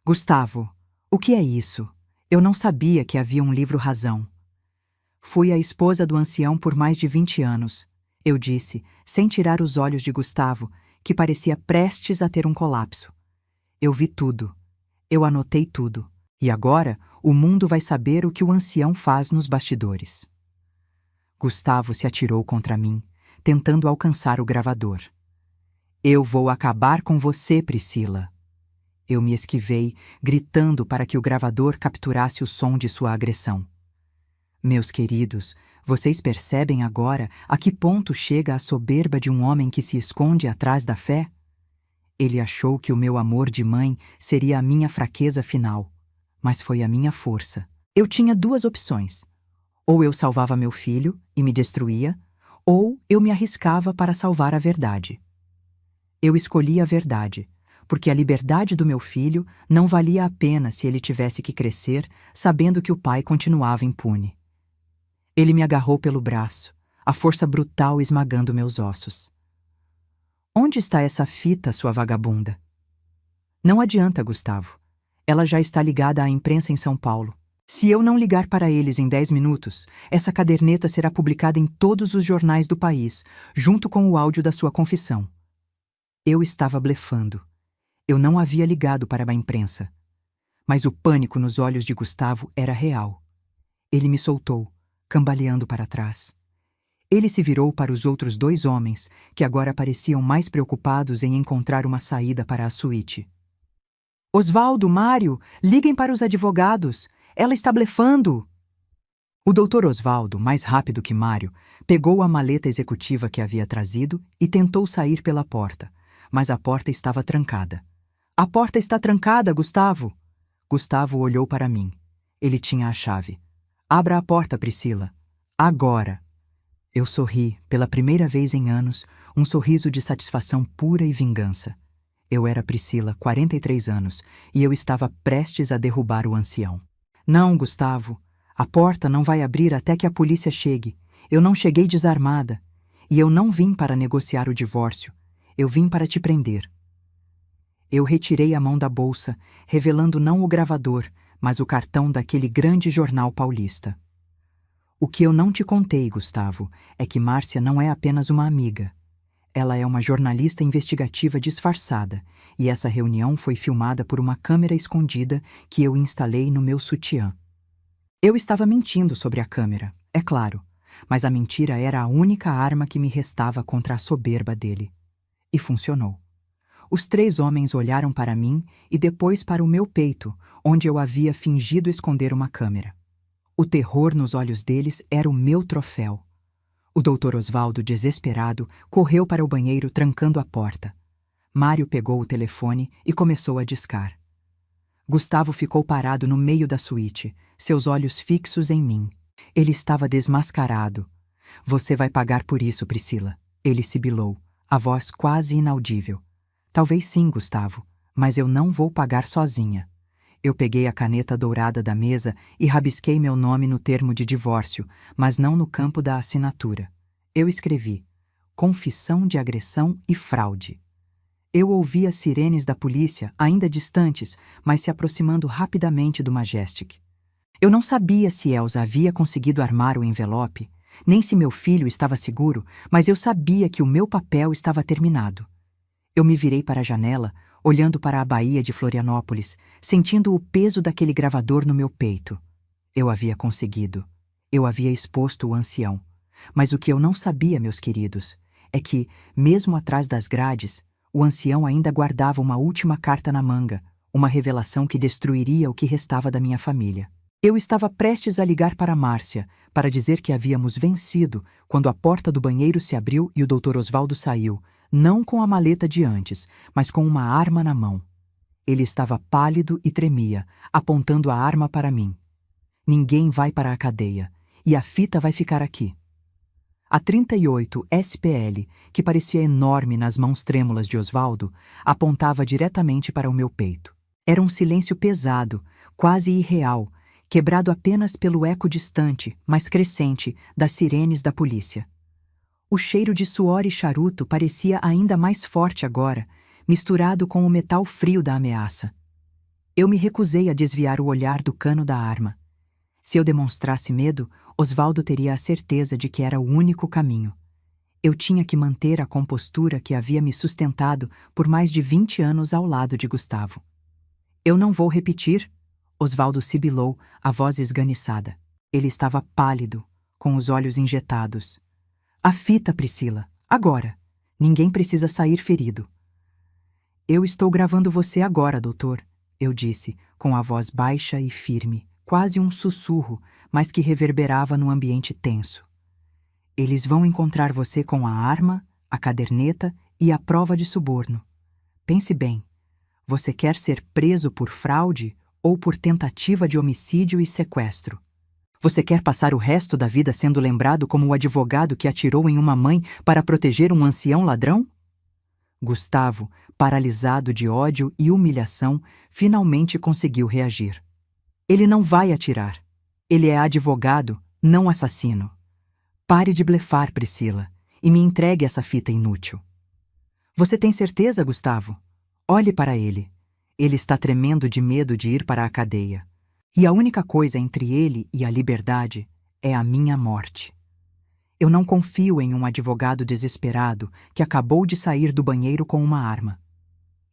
Gustavo, o que é isso? Eu não sabia que havia um livro-razão. Fui a esposa do ancião por mais de 20 anos, eu disse, sem tirar os olhos de Gustavo, que parecia prestes a ter um colapso. Eu vi tudo. Eu anotei tudo. E agora o mundo vai saber o que o ancião faz nos bastidores. Gustavo se atirou contra mim, tentando alcançar o gravador. Eu vou acabar com você, Priscila. Eu me esquivei, gritando para que o gravador capturasse o som de sua agressão. Meus queridos, vocês percebem agora a que ponto chega a soberba de um homem que se esconde atrás da fé? Ele achou que o meu amor de mãe seria a minha fraqueza final, mas foi a minha força. Eu tinha duas opções. Ou eu salvava meu filho e me destruía, ou eu me arriscava para salvar a verdade. Eu escolhi a verdade, porque a liberdade do meu filho não valia a pena se ele tivesse que crescer sabendo que o pai continuava impune. Ele me agarrou pelo braço, a força brutal esmagando meus ossos. Onde está essa fita, sua vagabunda? Não adianta, Gustavo. Ela já está ligada à imprensa em São Paulo. Se eu não ligar para eles em 10 minutos, essa caderneta será publicada em todos os jornais do país, junto com o áudio da sua confissão. Eu estava blefando. Eu não havia ligado para a imprensa. Mas o pânico nos olhos de Gustavo era real. Ele me soltou, cambaleando para trás. Ele se virou para os outros 2 homens, que agora pareciam mais preocupados em encontrar uma saída para a suíte. Osvaldo, Mário, liguem para os advogados. Ela está blefando! O doutor Osvaldo, mais rápido que Mário, pegou a maleta executiva que havia trazido e tentou sair pela porta, mas a porta estava trancada. A porta está trancada, Gustavo! Gustavo olhou para mim. Ele tinha a chave. Abra a porta, Priscila. Agora! Eu sorri, pela primeira vez em anos, um sorriso de satisfação pura e vingança. Eu era Priscila, 43 anos, e eu estava prestes a derrubar o ancião. Não, Gustavo. A porta não vai abrir até que a polícia chegue. Eu não cheguei desarmada. E eu não vim para negociar o divórcio. Eu vim para te prender. Eu retirei a mão da bolsa, revelando não o gravador, mas o cartão daquele grande jornal paulista. O que eu não te contei, Gustavo, é que Márcia não é apenas uma amiga. Ela é uma jornalista investigativa disfarçada, e essa reunião foi filmada por uma câmera escondida que eu instalei no meu sutiã. Eu estava mentindo sobre a câmera, é claro, mas a mentira era a única arma que me restava contra a soberba dele. E funcionou. Os 3 homens olharam para mim e depois para o meu peito, onde eu havia fingido esconder uma câmera. O terror nos olhos deles era o meu troféu. O doutor Osvaldo, desesperado, correu para o banheiro trancando a porta. Mário pegou o telefone e começou a discar. Gustavo ficou parado no meio da suíte, seus olhos fixos em mim. Ele estava desmascarado. Você vai pagar por isso, Priscila. Ele sibilou, a voz quase inaudível. Talvez sim, Gustavo, mas eu não vou pagar sozinha. Eu peguei a caneta dourada da mesa e rabisquei meu nome no termo de divórcio, mas não no campo da assinatura. Eu escrevi: confissão de agressão e fraude. Eu ouvi as sirenes da polícia, ainda distantes, mas se aproximando rapidamente do Majestic. Eu não sabia se Elsa havia conseguido armar o envelope, nem se meu filho estava seguro, mas eu sabia que o meu papel estava terminado. Eu me virei para a janela, olhando para a Baía de Florianópolis, sentindo o peso daquele gravador no meu peito. Eu havia conseguido. Eu havia exposto o ancião. Mas o que eu não sabia, meus queridos, é que, mesmo atrás das grades, o ancião ainda guardava uma última carta na manga, uma revelação que destruiria o que restava da minha família. Eu estava prestes a ligar para Márcia, para dizer que havíamos vencido, quando a porta do banheiro se abriu e o Dr. Osvaldo saiu, não com a maleta de antes, mas com uma arma na mão. Ele estava pálido e tremia, apontando a arma para mim. Ninguém vai para a cadeia, e a fita vai ficar aqui. A 38 SPL, que parecia enorme nas mãos trêmulas de Osvaldo, apontava diretamente para o meu peito. Era um silêncio pesado, quase irreal, quebrado apenas pelo eco distante, mas crescente, das sirenes da polícia. O cheiro de suor e charuto parecia ainda mais forte agora, misturado com o metal frio da ameaça. Eu me recusei a desviar o olhar do cano da arma. Se eu demonstrasse medo, Osvaldo teria a certeza de que era o único caminho. Eu tinha que manter a compostura que havia me sustentado por mais de 20 anos ao lado de Gustavo. Eu não vou repetir, Osvaldo sibilou, a voz esganiçada. Ele estava pálido, com os olhos injetados. A fita, Priscila, agora. Ninguém precisa sair ferido. Eu estou gravando você agora, doutor, eu disse, com a voz baixa e firme, quase um sussurro, mas que reverberava no ambiente tenso. Eles vão encontrar você com a arma, a caderneta e a prova de suborno. Pense bem, você quer ser preso por fraude ou por tentativa de homicídio e sequestro? Você quer passar o resto da vida sendo lembrado como o advogado que atirou em uma mãe para proteger um ancião ladrão? Gustavo, paralisado de ódio e humilhação, finalmente conseguiu reagir. Ele não vai atirar. Ele é advogado, não assassino. Pare de blefar, Priscila, e me entregue essa fita inútil. Você tem certeza, Gustavo? Olhe para ele. Ele está tremendo de medo de ir para a cadeia. E a única coisa entre ele e a liberdade é a minha morte. Eu não confio em um advogado desesperado que acabou de sair do banheiro com uma arma.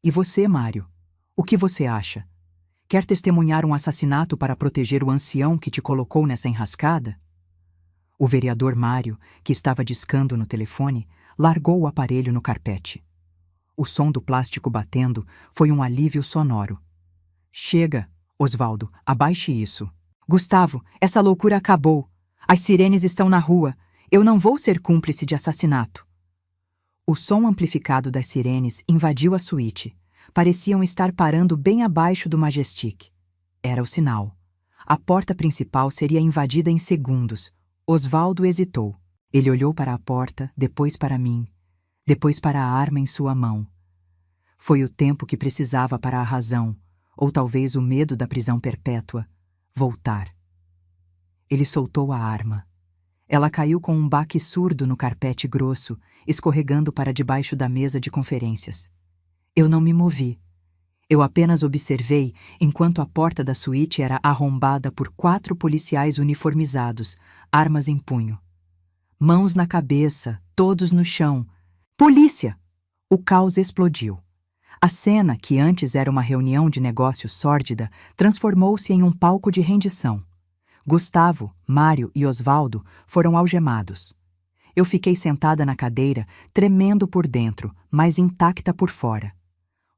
E você, Mário? O que você acha? Quer testemunhar um assassinato para proteger o ancião que te colocou nessa enrascada? O vereador Mário, que estava discando no telefone, largou o aparelho no carpete. O som do plástico batendo foi um alívio sonoro. Chega, Osvaldo, abaixe isso. Gustavo, essa loucura acabou. As sirenes estão na rua. Eu não vou ser cúmplice de assassinato. O som amplificado das sirenes invadiu a suíte. Pareciam estar parando bem abaixo do Majestic. Era o sinal. A porta principal seria invadida em segundos. Osvaldo hesitou. Ele olhou para a porta, depois para mim, depois para a arma em sua mão. Foi o tempo que precisava para a razão, ou talvez o medo da prisão perpétua, voltar. Ele soltou a arma. Ela caiu com um baque surdo no carpete grosso, escorregando para debaixo da mesa de conferências. Eu não me movi. Eu apenas observei enquanto a porta da suíte era arrombada por 4 policiais uniformizados, armas em punho. Mãos na cabeça, todos no chão. Polícia! O caos explodiu. A cena, que antes era uma reunião de negócios sórdida, transformou-se em um palco de rendição. Gustavo, Mário e Osvaldo foram algemados. Eu fiquei sentada na cadeira, tremendo por dentro, mas intacta por fora.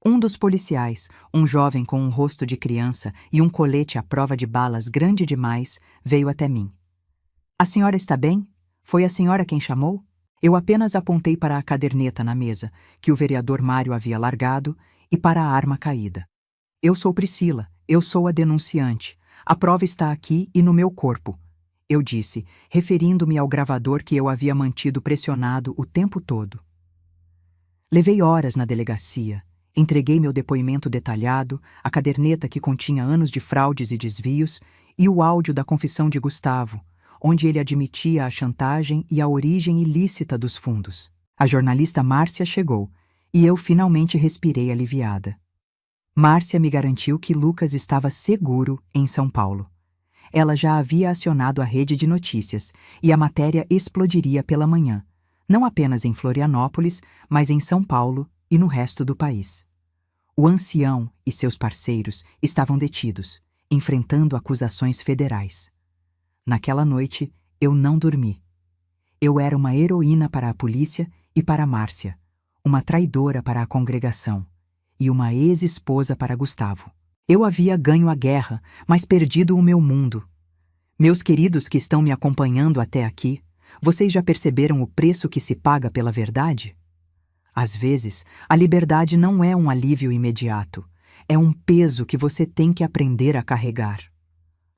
Um dos policiais, um jovem com um rosto de criança e um colete à prova de balas grande demais, veio até mim. A senhora está bem? Foi a senhora quem chamou? Eu apenas apontei para a caderneta na mesa, que o vereador Mário havia largado, e para a arma caída. Eu sou Priscila, eu sou a denunciante. A prova está aqui e no meu corpo, eu disse, referindo-me ao gravador que eu havia mantido pressionado o tempo todo. Levei horas na delegacia. Entreguei meu depoimento detalhado, a caderneta que continha anos de fraudes e desvios e o áudio da confissão de Gustavo, onde ele admitia a chantagem e a origem ilícita dos fundos. A jornalista Márcia chegou e eu finalmente respirei aliviada. Márcia me garantiu que Lucas estava seguro em São Paulo. Ela já havia acionado a rede de notícias e a matéria explodiria pela manhã, não apenas em Florianópolis, mas em São Paulo e no resto do país. O ancião e seus parceiros estavam detidos, enfrentando acusações federais. Naquela noite, eu não dormi. Eu era uma heroína para a polícia e para Márcia, uma traidora para a congregação e uma ex-esposa para Gustavo. Eu havia ganho a guerra, mas perdido o meu mundo. Meus queridos que estão me acompanhando até aqui, vocês já perceberam o preço que se paga pela verdade? Às vezes, a liberdade não é um alívio imediato, é um peso que você tem que aprender a carregar.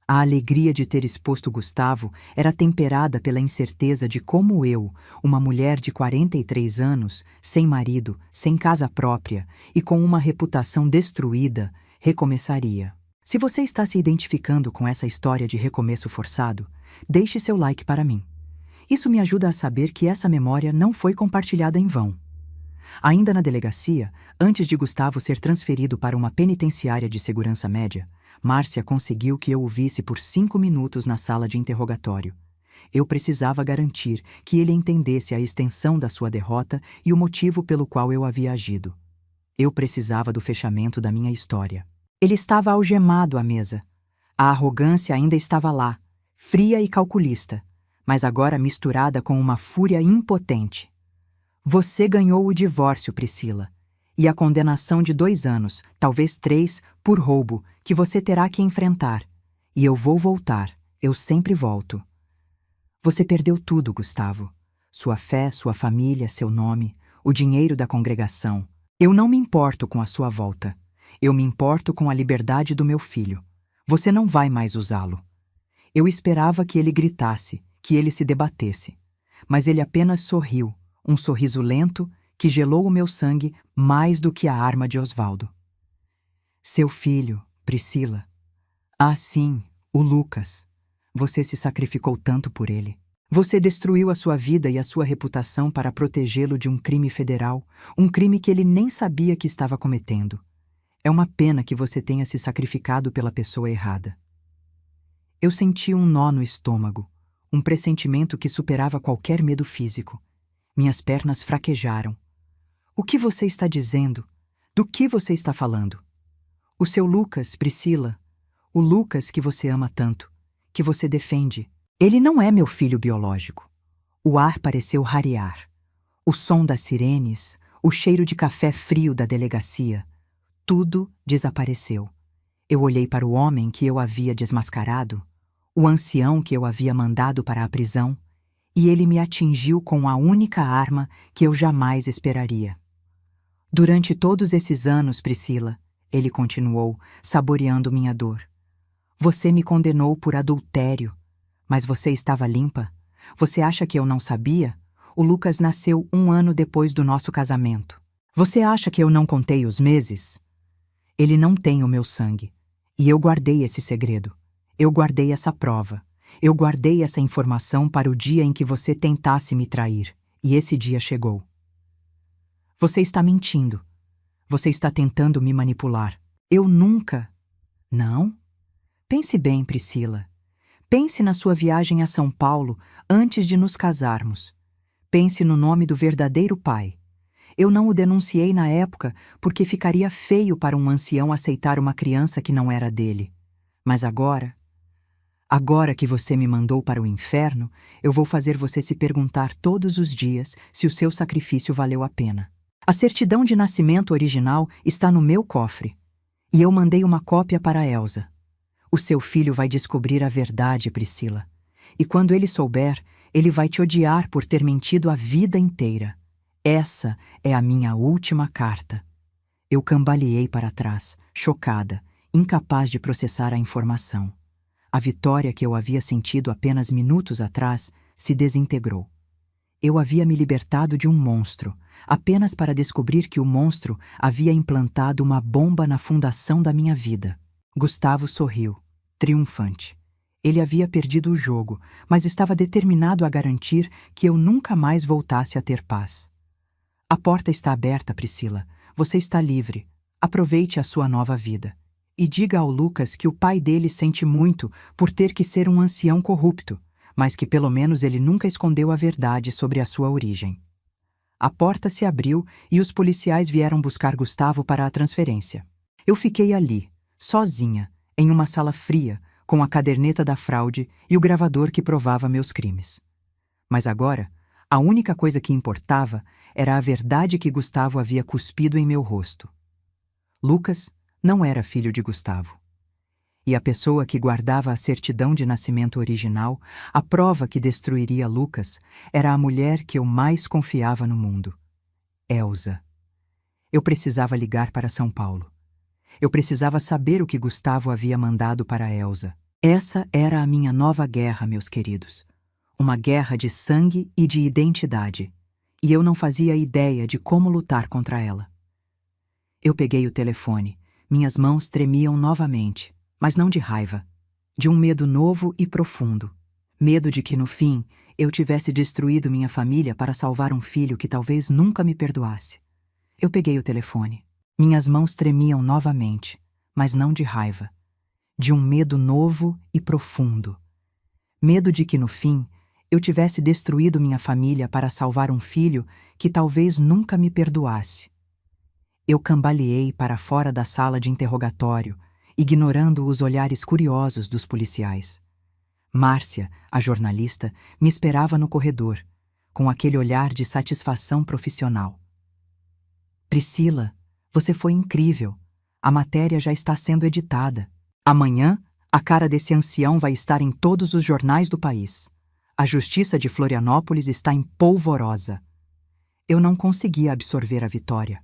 A alegria de ter exposto Gustavo era temperada pela incerteza de como eu, uma mulher de 43 anos, sem marido, sem casa própria e com uma reputação destruída, recomeçaria. Se você está se identificando com essa história de recomeço forçado, deixe seu like para mim. Isso me ajuda a saber que essa memória não foi compartilhada em vão. Ainda na delegacia, antes de Gustavo ser transferido para uma penitenciária de segurança média, Márcia conseguiu que eu o visse por 5 minutos na sala de interrogatório. Eu precisava garantir que ele entendesse a extensão da sua derrota e o motivo pelo qual eu havia agido. Eu precisava do fechamento da minha história. Ele estava algemado à mesa. A arrogância ainda estava lá, fria e calculista, mas agora misturada com uma fúria impotente. Você ganhou o divórcio, Priscila, e a condenação de 2 anos, talvez 3, por roubo, que você terá que enfrentar. E eu vou voltar, eu sempre volto. Você perdeu tudo, Gustavo. Sua fé, sua família, seu nome, o dinheiro da congregação. Eu não me importo com a sua volta. Eu me importo com a liberdade do meu filho. Você não vai mais usá-lo. Eu esperava que ele gritasse, que ele se debatesse. Mas ele apenas sorriu, um sorriso lento que gelou o meu sangue mais do que a arma de Osvaldo. Seu filho, Priscila. Ah, sim, o Lucas. Você se sacrificou tanto por ele. Você destruiu a sua vida e a sua reputação para protegê-lo de um crime federal, um crime que ele nem sabia que estava cometendo. É uma pena que você tenha se sacrificado pela pessoa errada. Eu senti um nó no estômago, um pressentimento que superava qualquer medo físico. Minhas pernas fraquejaram. O que você está dizendo? Do que você está falando? O seu Lucas, Priscila. O Lucas que você ama tanto, que você defende. Ele não é meu filho biológico. O ar pareceu rarear. O som das sirenes, o cheiro de café frio da delegacia. Tudo desapareceu. Eu olhei para o homem que eu havia desmascarado, o ancião que eu havia mandado para a prisão, e ele me atingiu com a única arma que eu jamais esperaria. Durante todos esses anos, Priscila, ele continuou, saboreando minha dor. Você me condenou por adultério, mas você estava limpa? Você acha que eu não sabia? O Lucas nasceu 1 ano depois do nosso casamento. Você acha que eu não contei os meses? Ele não tem o meu sangue. E eu guardei esse segredo. Eu guardei essa prova. Eu guardei essa informação para o dia em que você tentasse me trair. E esse dia chegou. Você está mentindo. Você está tentando me manipular. Eu nunca... Não? Pense bem, Priscila. Pense na sua viagem a São Paulo antes de nos casarmos. Pense no nome do verdadeiro pai. Eu não o denunciei na época porque ficaria feio para um ancião aceitar uma criança que não era dele. Mas agora que você me mandou para o inferno, eu vou fazer você se perguntar todos os dias se o seu sacrifício valeu a pena. A certidão de nascimento original está no meu cofre. E eu mandei uma cópia para Elsa. O seu filho vai descobrir a verdade, Priscila. E quando ele souber, ele vai te odiar por ter mentido a vida inteira. Essa é a minha última carta. Eu cambaleei para trás, chocada, incapaz de processar a informação. A vitória que eu havia sentido apenas minutos atrás se desintegrou. Eu havia me libertado de um monstro, apenas para descobrir que o monstro havia implantado uma bomba na fundação da minha vida. Gustavo sorriu, triunfante. Ele havia perdido o jogo, mas estava determinado a garantir que eu nunca mais voltasse a ter paz. A porta está aberta, Priscila. Você está livre. Aproveite a sua nova vida. E diga ao Lucas que o pai dele sente muito por ter que ser um ancião corrupto, mas que pelo menos ele nunca escondeu a verdade sobre a sua origem. A porta se abriu e os policiais vieram buscar Gustavo para a transferência. Eu fiquei ali, sozinha, em uma sala fria, com a caderneta da fraude e o gravador que provava meus crimes. Mas agora, a única coisa que importava era a verdade que Gustavo havia cuspido em meu rosto. Lucas não era filho de Gustavo. E a pessoa que guardava a certidão de nascimento original, a prova que destruiria Lucas, era a mulher que eu mais confiava no mundo, Elsa. Eu precisava ligar para São Paulo. Eu precisava saber o que Gustavo havia mandado para Elsa. Essa era a minha nova guerra, meus queridos. Uma guerra de sangue e de identidade. E eu não fazia ideia de como lutar contra ela. Eu peguei o telefone. Minhas mãos tremiam novamente, mas não de raiva. De um medo novo e profundo. Medo de que, no fim, eu tivesse destruído minha família para salvar um filho que talvez nunca me perdoasse. Eu peguei o telefone. Minhas mãos tremiam novamente, mas não de raiva. De um medo novo e profundo. Medo de que, no fim, eu tivesse destruído minha família para salvar um filho que talvez nunca me perdoasse. Eu cambaleei para fora da sala de interrogatório, ignorando os olhares curiosos dos policiais. Márcia, a jornalista, me esperava no corredor, com aquele olhar de satisfação profissional. Priscila, você foi incrível. A matéria já está sendo editada. Amanhã, a cara desse ancião vai estar em todos os jornais do país. A justiça de Florianópolis está em polvorosa. Eu não conseguia absorver a vitória.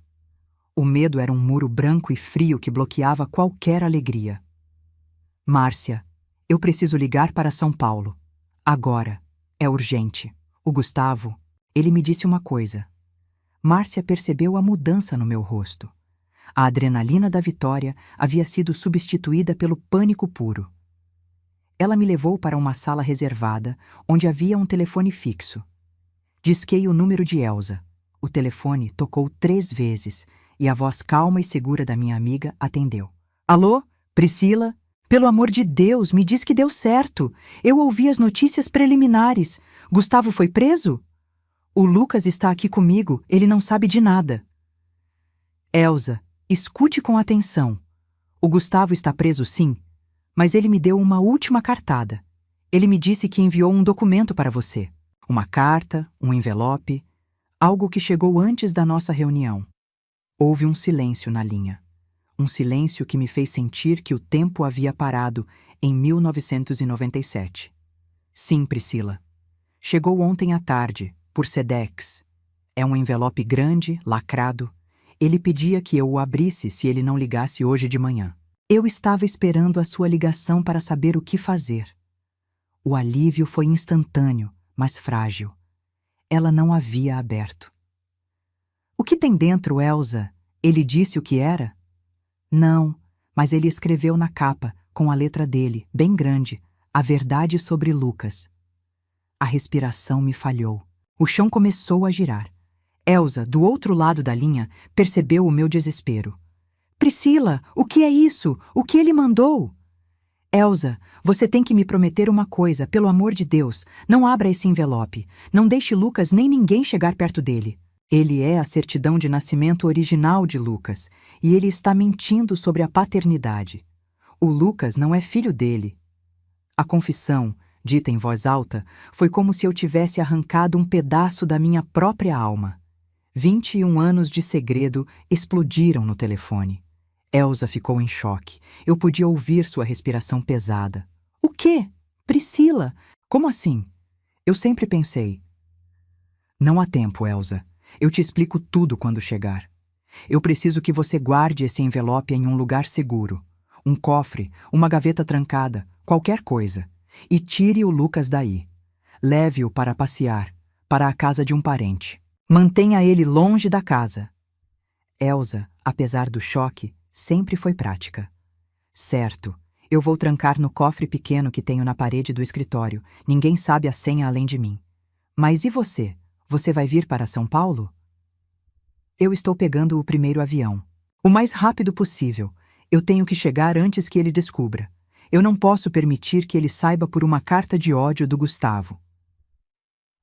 O medo era um muro branco e frio que bloqueava qualquer alegria. Márcia, eu preciso ligar para São Paulo. Agora. É urgente. O Gustavo, ele me disse uma coisa. Márcia percebeu a mudança no meu rosto. A adrenalina da vitória havia sido substituída pelo pânico puro. Ela me levou para uma sala reservada, onde havia um telefone fixo. Disquei o número de Elsa. O telefone tocou 3 vezes, e a voz calma e segura da minha amiga atendeu. Alô? Priscila? Pelo amor de Deus, me diz que deu certo. Eu ouvi as notícias preliminares. Gustavo foi preso? O Lucas está aqui comigo, ele não sabe de nada. Elsa, escute com atenção. O Gustavo está preso, sim, mas ele me deu uma última cartada. Ele me disse que enviou um documento para você. Uma carta, um envelope, algo que chegou antes da nossa reunião. Houve um silêncio na linha. Um silêncio que me fez sentir que o tempo havia parado em 1997. Sim, Priscila. Chegou ontem à tarde, por Sedex. É um envelope grande, lacrado. Ele pedia que eu o abrisse se ele não ligasse hoje de manhã. Eu estava esperando a sua ligação para saber o que fazer. O alívio foi instantâneo, mas frágil. Ela não havia aberto. O que tem dentro, Elsa? Ele disse o que era? Não, mas ele escreveu na capa, com a letra dele, bem grande, a verdade sobre Lucas. A respiração me falhou. O chão começou a girar. Elsa, do outro lado da linha, percebeu o meu desespero. Priscila, o que é isso? O que ele mandou? Elsa, você tem que me prometer uma coisa, pelo amor de Deus. Não abra esse envelope. Não deixe Lucas nem ninguém chegar perto dele. Ele é a certidão de nascimento original de Lucas, e ele está mentindo sobre a paternidade. O Lucas não é filho dele. A confissão, dita em voz alta, foi como se eu tivesse arrancado um pedaço da minha própria alma. 21 anos de segredo explodiram no telefone. Elsa ficou em choque. Eu podia ouvir sua respiração pesada. O quê? Priscila? Como assim? Eu sempre pensei. Não há tempo, Elsa. Eu te explico tudo quando chegar. Eu preciso que você guarde esse envelope em um lugar seguro. Um cofre, uma gaveta trancada, qualquer coisa. E tire o Lucas daí. Leve-o para passear, para a casa de um parente. Mantenha ele longe da casa. Elsa, apesar do choque, sempre foi prática. Certo, eu vou trancar no cofre pequeno que tenho na parede do escritório. Ninguém sabe a senha além de mim. Mas e você? Você vai vir para São Paulo? Eu estou pegando o primeiro avião. O mais rápido possível. Eu tenho que chegar antes que ele descubra. Eu não posso permitir que ele saiba por uma carta de ódio do Gustavo.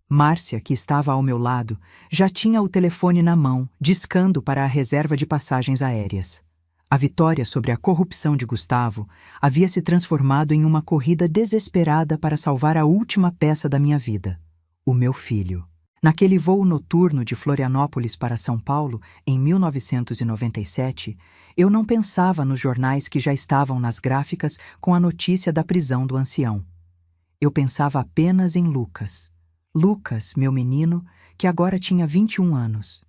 Márcia, que estava ao meu lado, já tinha o telefone na mão, discando para a reserva de passagens aéreas. A vitória sobre a corrupção de Gustavo havia se transformado em uma corrida desesperada para salvar a última peça da minha vida, o meu filho. Naquele voo noturno de Florianópolis para São Paulo, em 1997, eu não pensava nos jornais que já estavam nas gráficas com a notícia da prisão do ancião. Eu pensava apenas em Lucas. Lucas, meu menino, que agora tinha 21 anos.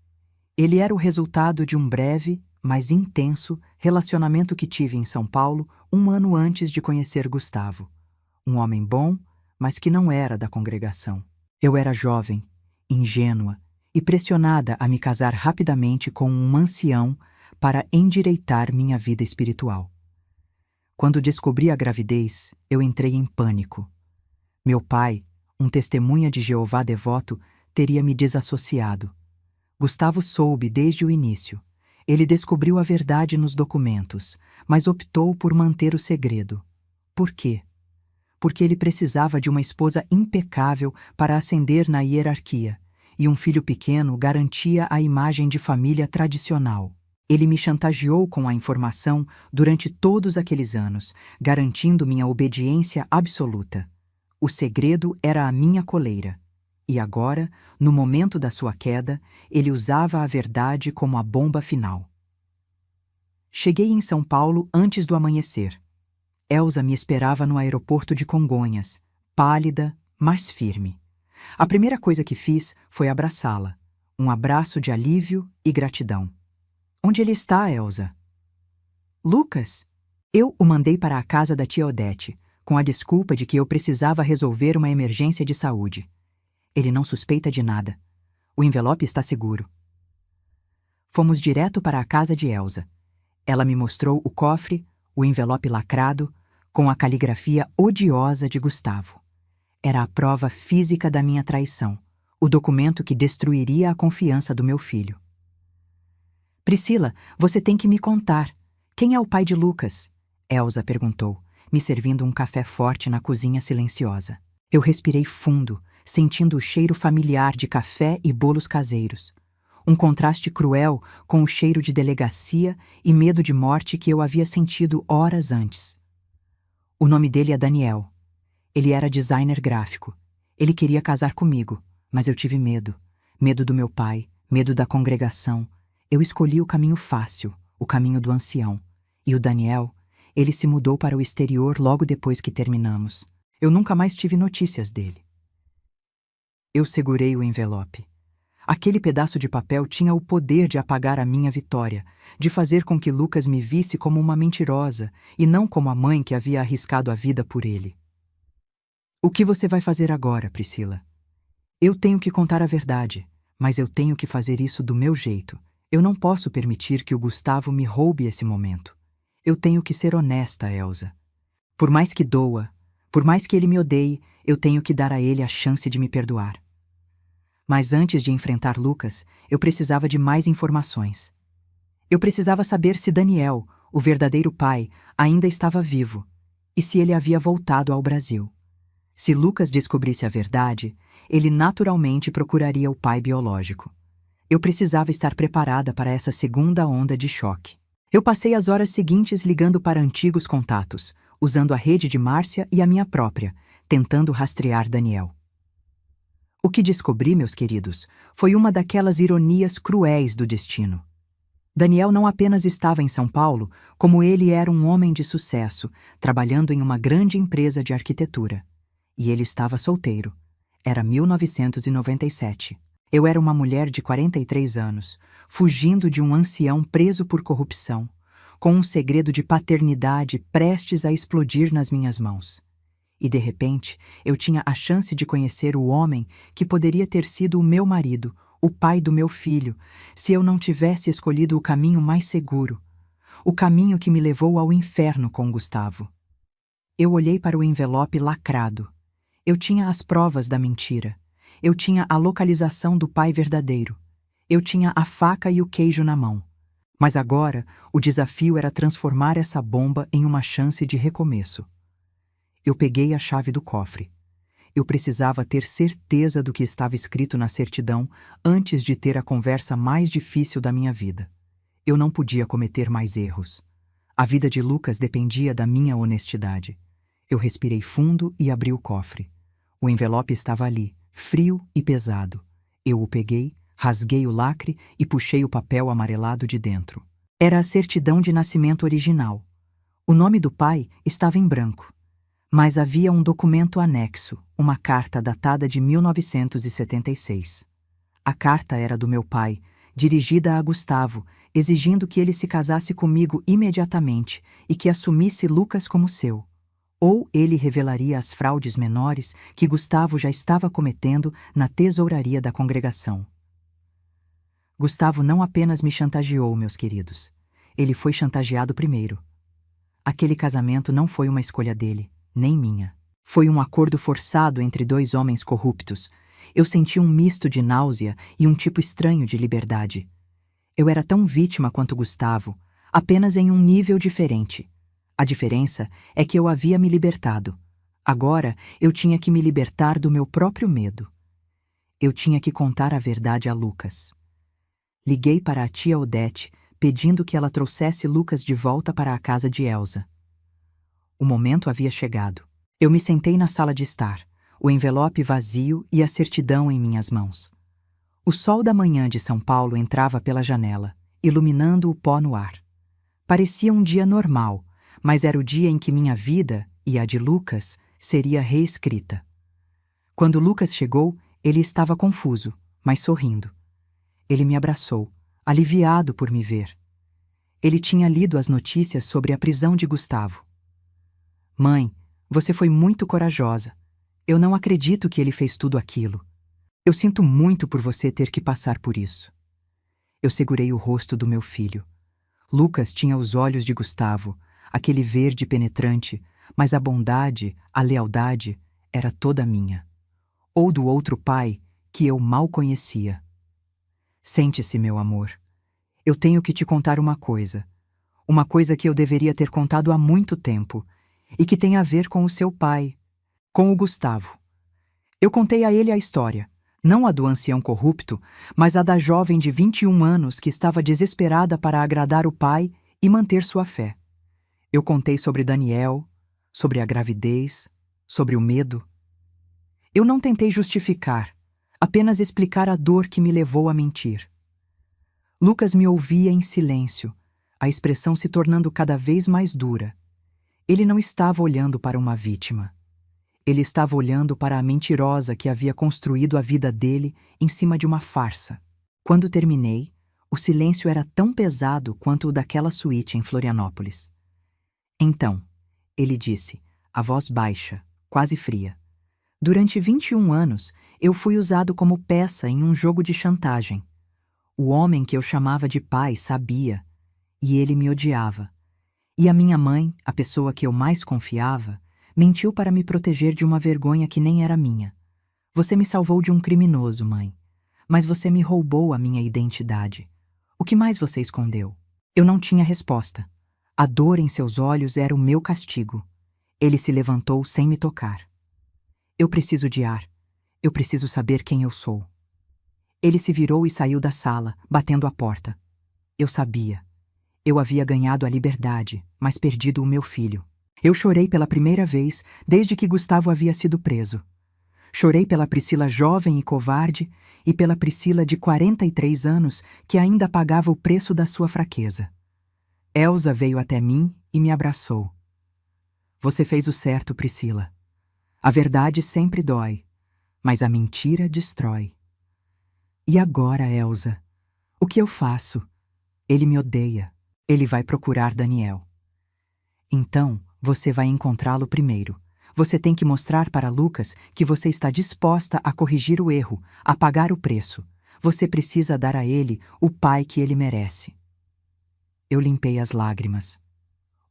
Ele era o resultado de um breve, mas intenso, relacionamento que tive em São Paulo 1 ano antes de conhecer Gustavo. Um homem bom, mas que não era da congregação. Eu era jovem, ingênua e pressionada a me casar rapidamente com um ancião para endireitar minha vida espiritual. Quando descobri a gravidez, eu entrei em pânico. Meu pai, um testemunha de Jeová devoto, teria me desassociado. Gustavo soube desde o início. Ele descobriu a verdade nos documentos, mas optou por manter o segredo. Por quê? Porque ele precisava de uma esposa impecável para ascender na hierarquia, e um filho pequeno garantia a imagem de família tradicional. Ele me chantageou com a informação durante todos aqueles anos, garantindo minha obediência absoluta. O segredo era a minha coleira. E agora, no momento da sua queda, ele usava a verdade como a bomba final. Cheguei em São Paulo antes do amanhecer. Elsa me esperava no aeroporto de Congonhas, pálida, mas firme. A primeira coisa que fiz foi abraçá-la. Um abraço de alívio e gratidão. Onde ele está, Elsa? Lucas? Eu o mandei para a casa da tia Odete, com a desculpa de que eu precisava resolver uma emergência de saúde. Ele não suspeita de nada. O envelope está seguro. Fomos direto para a casa de Elsa. Ela me mostrou o cofre, o envelope lacrado, com a caligrafia odiosa de Gustavo. Era a prova física da minha traição, o documento que destruiria a confiança do meu filho. Priscila, você tem que me contar. Quem é o pai de Lucas? Elsa perguntou, me servindo um café forte na cozinha silenciosa. Eu respirei fundo, sentindo o cheiro familiar de café e bolos caseiros. Um contraste cruel com o cheiro de delegacia e medo de morte que eu havia sentido horas antes. O nome dele é Daniel. Ele era designer gráfico. Ele queria casar comigo, mas eu tive medo. Medo do meu pai, medo da congregação. Eu escolhi o caminho fácil, o caminho do ancião. E o Daniel, ele se mudou para o exterior logo depois que terminamos. Eu nunca mais tive notícias dele. Eu segurei o envelope. Aquele pedaço de papel tinha o poder de apagar a minha vitória, de fazer com que Lucas me visse como uma mentirosa e não como a mãe que havia arriscado a vida por ele. O que você vai fazer agora, Priscila? Eu tenho que contar a verdade, mas eu tenho que fazer isso do meu jeito. Eu não posso permitir que o Gustavo me roube esse momento. Eu tenho que ser honesta, Elsa. Por mais que doa, por mais que ele me odeie, eu tenho que dar a ele a chance de me perdoar. Mas antes de enfrentar Lucas, eu precisava de mais informações. Eu precisava saber se Daniel, o verdadeiro pai, ainda estava vivo e se ele havia voltado ao Brasil. Se Lucas descobrisse a verdade, ele naturalmente procuraria o pai biológico. Eu precisava estar preparada para essa segunda onda de choque. Eu passei as horas seguintes ligando para antigos contatos, usando a rede de Márcia e a minha própria, tentando rastrear Daniel. O que descobri, meus queridos, foi uma daquelas ironias cruéis do destino. Daniel não apenas estava em São Paulo, como ele era um homem de sucesso, trabalhando em uma grande empresa de arquitetura. E ele estava solteiro. Era 1997. Eu era uma mulher de 43 anos, fugindo de um ancião preso por corrupção, com um segredo de paternidade prestes a explodir nas minhas mãos. E, de repente, eu tinha a chance de conhecer o homem que poderia ter sido o meu marido, o pai do meu filho, se eu não tivesse escolhido o caminho mais seguro, o caminho que me levou ao inferno com Gustavo. Eu olhei para o envelope lacrado. Eu tinha as provas da mentira. Eu tinha a localização do pai verdadeiro. Eu tinha a faca e o queijo na mão. Mas agora, o desafio era transformar essa bomba em uma chance de recomeço. Eu peguei a chave do cofre. Eu precisava ter certeza do que estava escrito na certidão antes de ter a conversa mais difícil da minha vida. Eu não podia cometer mais erros. A vida de Lucas dependia da minha honestidade. Eu respirei fundo e abri o cofre. O envelope estava ali, frio e pesado. Eu o peguei, rasguei o lacre e puxei o papel amarelado de dentro. Era a certidão de nascimento original. O nome do pai estava em branco. Mas havia um documento anexo, uma carta datada de 1976. A carta era do meu pai, dirigida a Gustavo, exigindo que ele se casasse comigo imediatamente e que assumisse Lucas como seu. Ou ele revelaria as fraudes menores que Gustavo já estava cometendo na tesouraria da congregação. Gustavo não apenas me chantageou, meus queridos. Ele foi chantageado primeiro. Aquele casamento não foi uma escolha dele, nem minha. Foi um acordo forçado entre dois homens corruptos. Eu senti um misto de náusea e um tipo estranho de liberdade. Eu era tão vítima quanto Gustavo, apenas em um nível diferente. A diferença é que eu havia me libertado. Agora eu tinha que me libertar do meu próprio medo. Eu tinha que contar a verdade a Lucas. Liguei para a tia Odete, pedindo que ela trouxesse Lucas de volta para a casa de Elsa. O momento havia chegado. Eu me sentei na sala de estar, o envelope vazio e a certidão em minhas mãos. O sol da manhã de São Paulo entrava pela janela, iluminando o pó no ar. Parecia um dia normal, mas era o dia em que minha vida, e a de Lucas, seria reescrita. Quando Lucas chegou, ele estava confuso, mas sorrindo. Ele me abraçou, aliviado por me ver. Ele tinha lido as notícias sobre a prisão de Gustavo. Mãe, você foi muito corajosa. Eu não acredito que ele fez tudo aquilo. Eu sinto muito por você ter que passar por isso. Eu segurei o rosto do meu filho. Lucas tinha os olhos de Gustavo, aquele verde penetrante, mas a bondade, a lealdade, era toda minha. Ou do outro pai, que eu mal conhecia. Sente-se, meu amor. Eu tenho que te contar uma coisa que eu deveria ter contado há muito tempo, e que tem a ver com o seu pai, com o Gustavo. Eu contei a ele a história, não a do ancião corrupto, mas a da jovem de 21 anos que estava desesperada para agradar o pai e manter sua fé. Eu contei sobre Daniel, sobre a gravidez, sobre o medo. Eu não tentei justificar, apenas explicar a dor que me levou a mentir. Lucas me ouvia em silêncio, a expressão se tornando cada vez mais dura. Ele não estava olhando para uma vítima. Ele estava olhando para a mentirosa que havia construído a vida dele em cima de uma farsa. Quando terminei, o silêncio era tão pesado quanto o daquela suíte em Florianópolis. Então, ele disse, a voz baixa, quase fria. Durante 21 anos, eu fui usado como peça em um jogo de chantagem. O homem que eu chamava de pai sabia, e ele me odiava. E a minha mãe, a pessoa que eu mais confiava, mentiu para me proteger de uma vergonha que nem era minha. Você me salvou de um criminoso, mãe. Mas você me roubou a minha identidade. O que mais você escondeu? Eu não tinha resposta. A dor em seus olhos era o meu castigo. Ele se levantou sem me tocar. Eu preciso de ar. Eu preciso saber quem eu sou. Ele se virou e saiu da sala, batendo a porta. Eu sabia. Eu havia ganhado a liberdade, mas perdido o meu filho. Eu chorei pela primeira vez desde que Gustavo havia sido preso. Chorei pela Priscila jovem e covarde e pela Priscila de 43 anos que ainda pagava o preço da sua fraqueza. Elsa veio até mim e me abraçou. Você fez o certo, Priscila. A verdade sempre dói, mas a mentira destrói. E agora, Elsa? O que eu faço? Ele me odeia. Ele vai procurar Daniel. Então, você vai encontrá-lo primeiro. Você tem que mostrar para Lucas que você está disposta a corrigir o erro, a pagar o preço. Você precisa dar a ele o pai que ele merece. Eu limpei as lágrimas.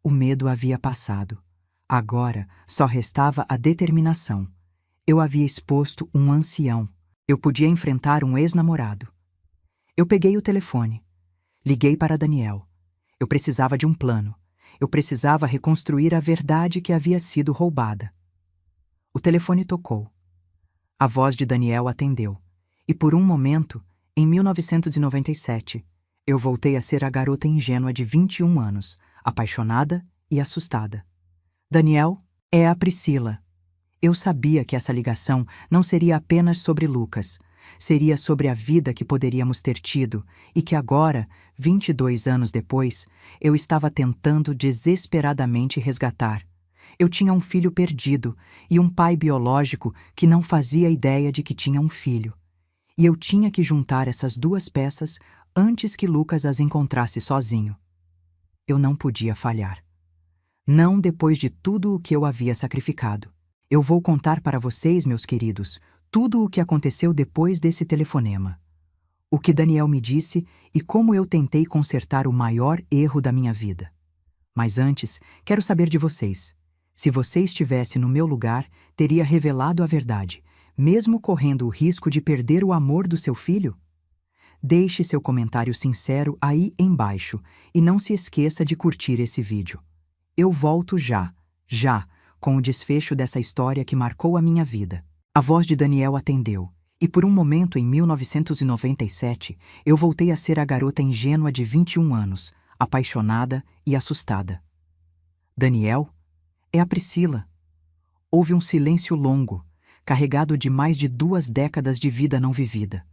O medo havia passado. Agora só restava a determinação. Eu havia exposto um ancião. Eu podia enfrentar um ex-namorado. Eu peguei o telefone. Liguei para Daniel. Eu precisava de um plano. Eu precisava reconstruir a verdade que havia sido roubada. O telefone tocou. A voz de Daniel atendeu. E por um momento, em 1997, eu voltei a ser a garota ingênua de 21 anos, apaixonada e assustada. Daniel, é a Priscila. Eu sabia que essa ligação não seria apenas sobre Lucas, seria sobre a vida que poderíamos ter tido e que agora, 22 anos depois, eu estava tentando desesperadamente resgatar. Eu tinha um filho perdido e um pai biológico que não fazia ideia de que tinha um filho. E eu tinha que juntar essas duas peças antes que Lucas as encontrasse sozinho. Eu não podia falhar. Não depois de tudo o que eu havia sacrificado. Eu vou contar para vocês, meus queridos, tudo o que aconteceu depois desse telefonema. O que Daniel me disse e como eu tentei consertar o maior erro da minha vida. Mas antes, quero saber de vocês. Se você estivesse no meu lugar, teria revelado a verdade, mesmo correndo o risco de perder o amor do seu filho? Deixe seu comentário sincero aí embaixo e não se esqueça de curtir esse vídeo. Eu volto já, com o desfecho dessa história que marcou a minha vida. A voz de Daniel atendeu, e por um momento em 1997, eu voltei a ser a garota ingênua de 21 anos, apaixonada e assustada. Daniel? É a Priscila. Houve um silêncio longo, carregado de mais de 2 décadas de vida não vivida.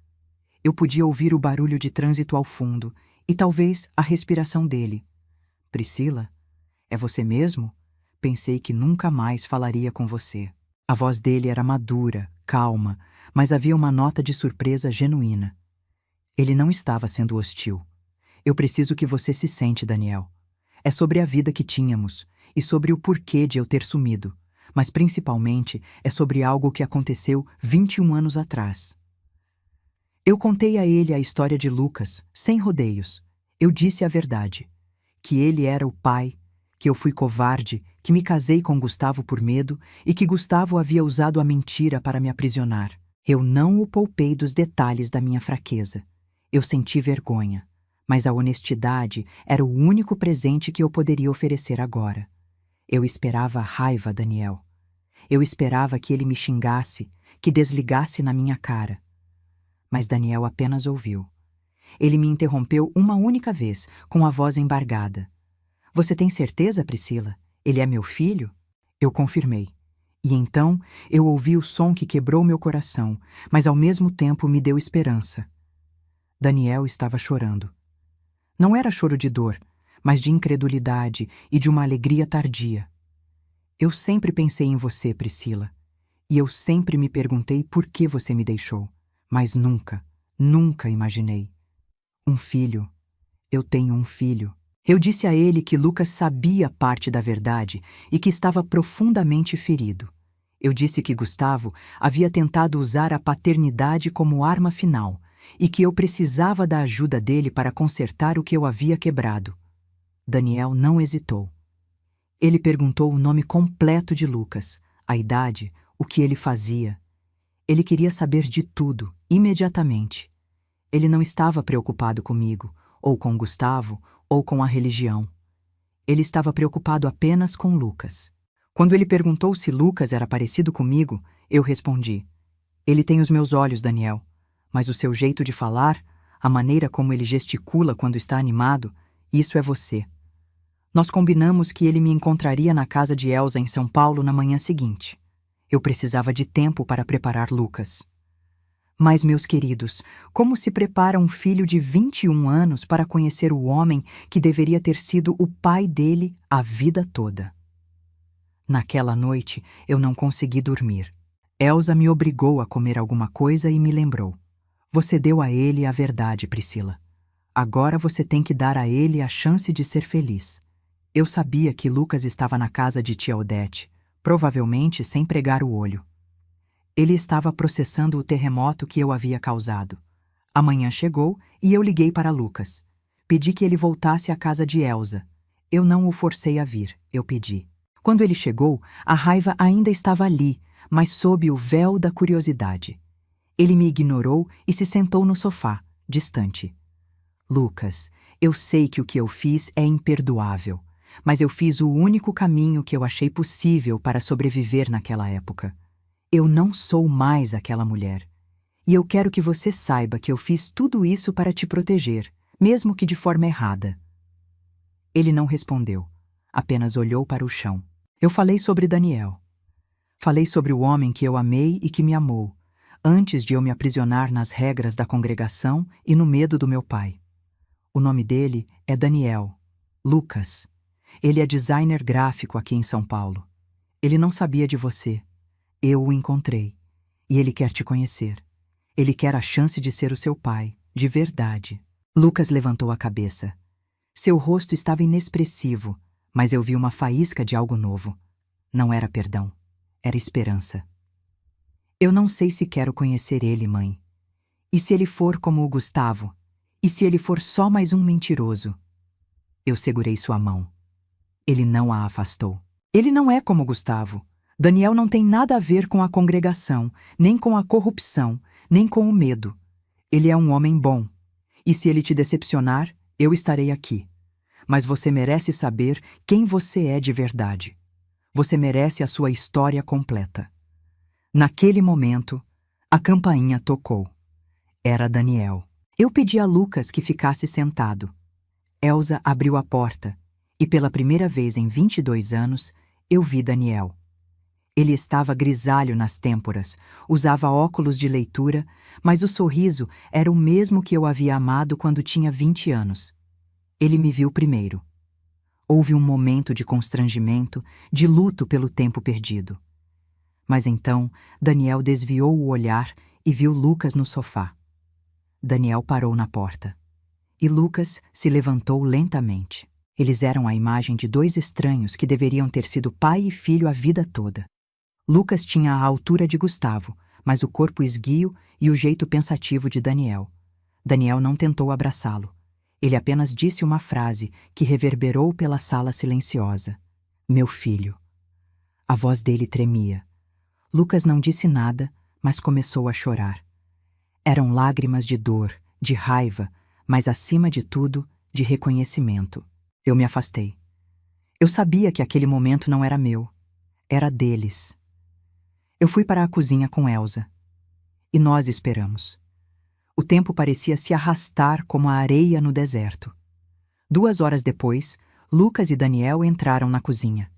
Eu podia ouvir o barulho de trânsito ao fundo e talvez a respiração dele. Priscila? É você mesmo? Pensei que nunca mais falaria com você. A voz dele era madura, calma, mas havia uma nota de surpresa genuína. Ele não estava sendo hostil. Eu preciso que você se sente, Daniel. É sobre a vida que tínhamos e sobre o porquê de eu ter sumido, mas principalmente é sobre algo que aconteceu 21 anos atrás. Eu contei a ele a história de Lucas, sem rodeios. Eu disse a verdade, que ele era o pai, que eu fui covarde, que me casei com Gustavo por medo e que Gustavo havia usado a mentira para me aprisionar. Eu não o poupei dos detalhes da minha fraqueza. Eu senti vergonha, mas a honestidade era o único presente que eu poderia oferecer agora. Eu esperava a raiva, Daniel. Eu esperava que ele me xingasse, que desligasse na minha cara. Mas Daniel apenas ouviu. Ele me interrompeu uma única vez, com a voz embargada. Você tem certeza, Priscila? Ele é meu filho? Eu confirmei. E então eu ouvi o som que quebrou meu coração, mas ao mesmo tempo me deu esperança. Daniel estava chorando. Não era choro de dor, mas de incredulidade e de uma alegria tardia. Eu sempre pensei em você, Priscila, e eu sempre me perguntei por que você me deixou, mas nunca imaginei. Um filho. Eu tenho um filho. Eu disse a ele que Lucas sabia parte da verdade e que estava profundamente ferido. Eu disse que Gustavo havia tentado usar a paternidade como arma final e que eu precisava da ajuda dele para consertar o que eu havia quebrado. Daniel não hesitou. Ele perguntou o nome completo de Lucas, a idade, o que ele fazia. Ele queria saber de tudo, imediatamente. Ele não estava preocupado comigo, ou com Gustavo, ou com a religião. Ele estava preocupado apenas com Lucas. Quando ele perguntou se Lucas era parecido comigo, eu respondi: ele tem os meus olhos, Daniel, mas o seu jeito de falar, a maneira como ele gesticula quando está animado, isso é você. Nós combinamos que ele me encontraria na casa de Elsa em São Paulo na manhã seguinte. Eu precisava de tempo para preparar Lucas. Mas, meus queridos, como se prepara um filho de 21 anos para conhecer o homem que deveria ter sido o pai dele a vida toda? Naquela noite, eu não consegui dormir. Elsa me obrigou a comer alguma coisa e me lembrou. Você deu a ele a verdade, Priscila. Agora você tem que dar a ele a chance de ser feliz. Eu sabia que Lucas estava na casa de tia Odete, provavelmente sem pregar o olho. Ele estava processando o terremoto que eu havia causado. A manhã chegou e eu liguei para Lucas. Pedi que ele voltasse à casa de Elsa. Eu não o forcei a vir, eu pedi. Quando ele chegou, a raiva ainda estava ali, mas sob o véu da curiosidade. Ele me ignorou e se sentou no sofá, distante. Lucas, eu sei que o que eu fiz é imperdoável, mas eu fiz o único caminho que eu achei possível para sobreviver naquela época. Eu não sou mais aquela mulher. E eu quero que você saiba que eu fiz tudo isso para te proteger, mesmo que de forma errada. Ele não respondeu, apenas olhou para o chão. Eu falei sobre Daniel. Falei sobre o homem que eu amei e que me amou, antes de eu me aprisionar nas regras da congregação e no medo do meu pai. O nome dele é Daniel, Lucas. Ele é designer gráfico aqui em São Paulo. Ele não sabia de você. Eu o encontrei. E ele quer te conhecer. Ele quer a chance de ser o seu pai, de verdade. Lucas levantou a cabeça. Seu rosto estava inexpressivo, mas eu vi uma faísca de algo novo. Não era perdão, era esperança. Eu não sei se quero conhecer ele, mãe. E se ele for como o Gustavo? E se ele for só mais um mentiroso? Eu segurei sua mão. Ele não a afastou. Ele não é como Gustavo. Daniel não tem nada a ver com a congregação, nem com a corrupção, nem com o medo. Ele é um homem bom. E se ele te decepcionar, eu estarei aqui. Mas você merece saber quem você é de verdade. Você merece a sua história completa. Naquele momento, a campainha tocou. Era Daniel. Eu pedi a Lucas que ficasse sentado. Elsa abriu a porta, e pela primeira vez em 22 anos, eu vi Daniel. Ele estava grisalho nas têmporas, usava óculos de leitura, mas o sorriso era o mesmo que eu havia amado quando tinha 20 anos. Ele me viu primeiro. Houve um momento de constrangimento, de luto pelo tempo perdido. Mas então, Daniel desviou o olhar e viu Lucas no sofá. Daniel parou na porta. E Lucas se levantou lentamente. Eles eram a imagem de dois estranhos que deveriam ter sido pai e filho a vida toda. Lucas tinha a altura de Gustavo, mas o corpo esguio e o jeito pensativo de Daniel. Daniel não tentou abraçá-lo. Ele apenas disse uma frase que reverberou pela sala silenciosa. Meu filho. A voz dele tremia. Lucas não disse nada, mas começou a chorar. Eram lágrimas de dor, de raiva, mas acima de tudo, de reconhecimento. Eu me afastei. Eu sabia que aquele momento não era meu. Era deles. Eu fui para a cozinha com Elsa. E nós esperamos. O tempo parecia se arrastar como a areia no deserto. 2 horas depois, Lucas e Daniel entraram na cozinha.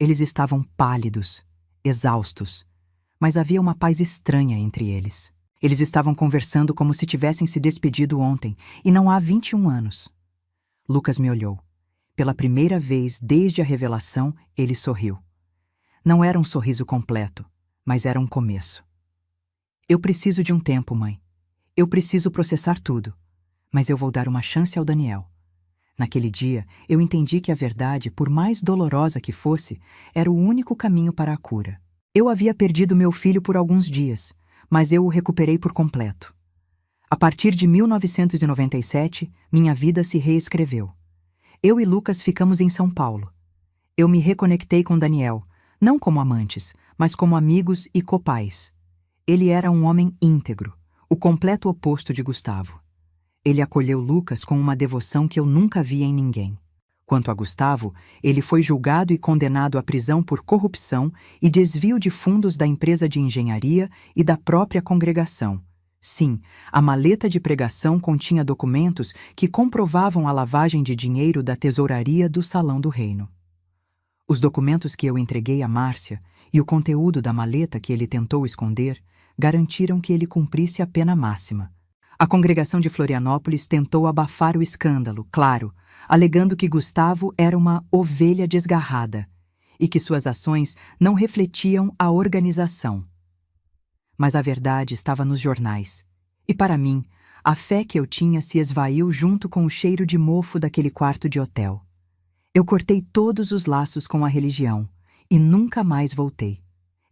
Eles estavam pálidos, exaustos, mas havia uma paz estranha entre eles. Eles estavam conversando como se tivessem se despedido ontem, e não há 21 anos. Lucas me olhou. Pela primeira vez desde a revelação, ele sorriu. Não era um sorriso completo, mas era um começo. Eu preciso de um tempo, mãe. Eu preciso processar tudo, mas eu vou dar uma chance ao Daniel. Naquele dia, eu entendi que a verdade, por mais dolorosa que fosse, era o único caminho para a cura. Eu havia perdido meu filho por alguns dias, mas eu o recuperei por completo. A partir de 1997, minha vida se reescreveu. Eu e Lucas ficamos em São Paulo. Eu me reconectei com Daniel, não como amantes, mas como amigos e copais. Ele era um homem íntegro, o completo oposto de Gustavo. Ele acolheu Lucas com uma devoção que eu nunca vi em ninguém. Quanto a Gustavo, ele foi julgado e condenado à prisão por corrupção e desvio de fundos da empresa de engenharia e da própria congregação. Sim, a maleta de pregação continha documentos que comprovavam a lavagem de dinheiro da tesouraria do Salão do Reino. Os documentos que eu entreguei a Márcia e o conteúdo da maleta que ele tentou esconder garantiram que ele cumprisse a pena máxima. A congregação de Florianópolis tentou abafar o escândalo, claro, alegando que Gustavo era uma ovelha desgarrada e que suas ações não refletiam a organização. Mas a verdade estava nos jornais, e para mim, a fé que eu tinha se esvaiu junto com o cheiro de mofo daquele quarto de hotel. Eu cortei todos os laços com a religião e nunca mais voltei.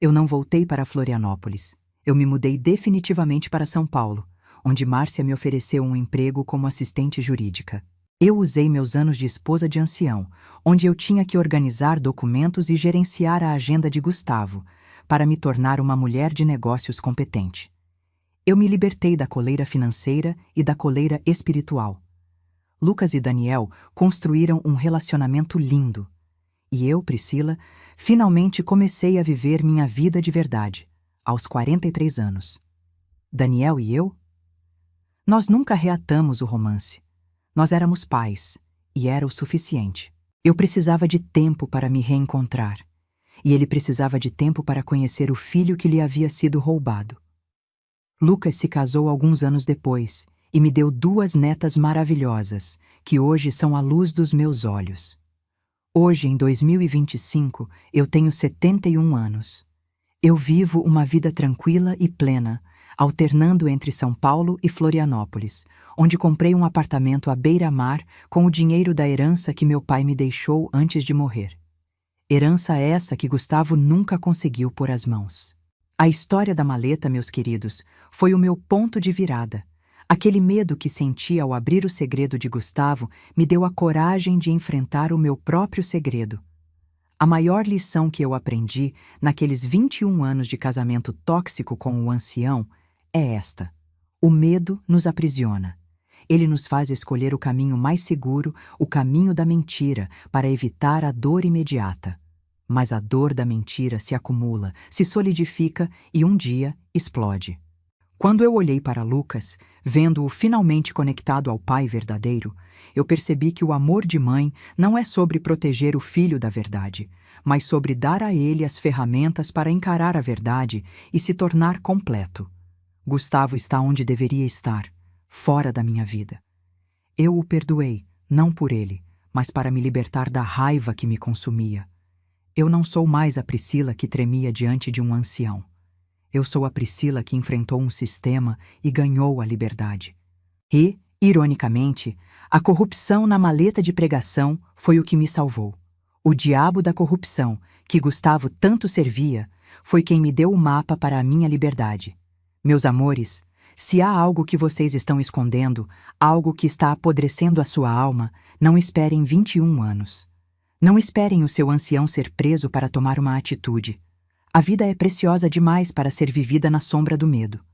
Eu não voltei para Florianópolis. Eu me mudei definitivamente para São Paulo, onde Márcia me ofereceu um emprego como assistente jurídica. Eu usei meus anos de esposa de ancião, onde eu tinha que organizar documentos e gerenciar a agenda de Gustavo, para me tornar uma mulher de negócios competente. Eu me libertei da coleira financeira e da coleira espiritual. Lucas e Daniel construíram um relacionamento lindo. E eu, Priscila, finalmente comecei a viver minha vida de verdade, aos 43 anos. Daniel e eu? Nós nunca reatamos o romance. Nós éramos pais, e era o suficiente. Eu precisava de tempo para me reencontrar, e ele precisava de tempo para conhecer o filho que lhe havia sido roubado. Lucas se casou alguns anos depois e me deu 2 netas maravilhosas, que hoje são a luz dos meus olhos. Hoje, em 2025, eu tenho 71 anos. Eu vivo uma vida tranquila e plena, alternando entre São Paulo e Florianópolis, onde comprei um apartamento à beira-mar com o dinheiro da herança que meu pai me deixou antes de morrer. Herança essa que Gustavo nunca conseguiu pôr as mãos. A história da maleta, meus queridos, foi o meu ponto de virada. Aquele medo que senti ao abrir o segredo de Gustavo me deu a coragem de enfrentar o meu próprio segredo. A maior lição que eu aprendi naqueles 21 anos de casamento tóxico com o ancião é esta: o medo nos aprisiona. Ele nos faz escolher o caminho mais seguro, o caminho da mentira, para evitar a dor imediata. Mas a dor da mentira se acumula, se solidifica e um dia explode. Quando eu olhei para Lucas, vendo-o finalmente conectado ao pai verdadeiro, eu percebi que o amor de mãe não é sobre proteger o filho da verdade, mas sobre dar a ele as ferramentas para encarar a verdade e se tornar completo. Gustavo está onde deveria estar, fora da minha vida. Eu o perdoei, não por ele, mas para me libertar da raiva que me consumia. Eu não sou mais a Priscila que tremia diante de um ancião. Eu sou a Priscila que enfrentou um sistema e ganhou a liberdade. E, ironicamente, a corrupção na maleta de pregação foi o que me salvou. O diabo da corrupção, que Gustavo tanto servia, foi quem me deu o mapa para a minha liberdade. Meus amores, se há algo que vocês estão escondendo, algo que está apodrecendo a sua alma, não esperem 21 anos. Não esperem o seu ancião ser preso para tomar uma atitude. A vida é preciosa demais para ser vivida na sombra do medo.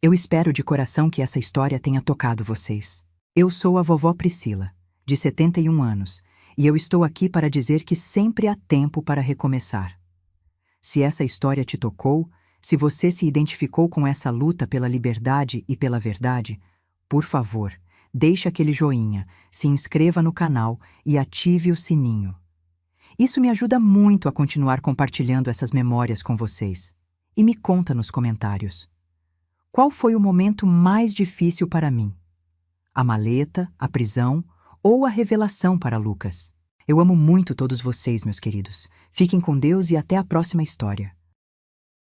Eu espero de coração que essa história tenha tocado vocês. Eu sou a vovó Priscila, de 71 anos, e eu estou aqui para dizer que sempre há tempo para recomeçar. Se essa história te tocou, se você se identificou com essa luta pela liberdade e pela verdade, por favor, deixe aquele joinha, se inscreva no canal e ative o sininho. Isso me ajuda muito a continuar compartilhando essas memórias com vocês. E me conta nos comentários. Qual foi o momento mais difícil para mim? A maleta, a prisão ou a revelação para Lucas? Eu amo muito todos vocês, meus queridos. Fiquem com Deus e até a próxima história.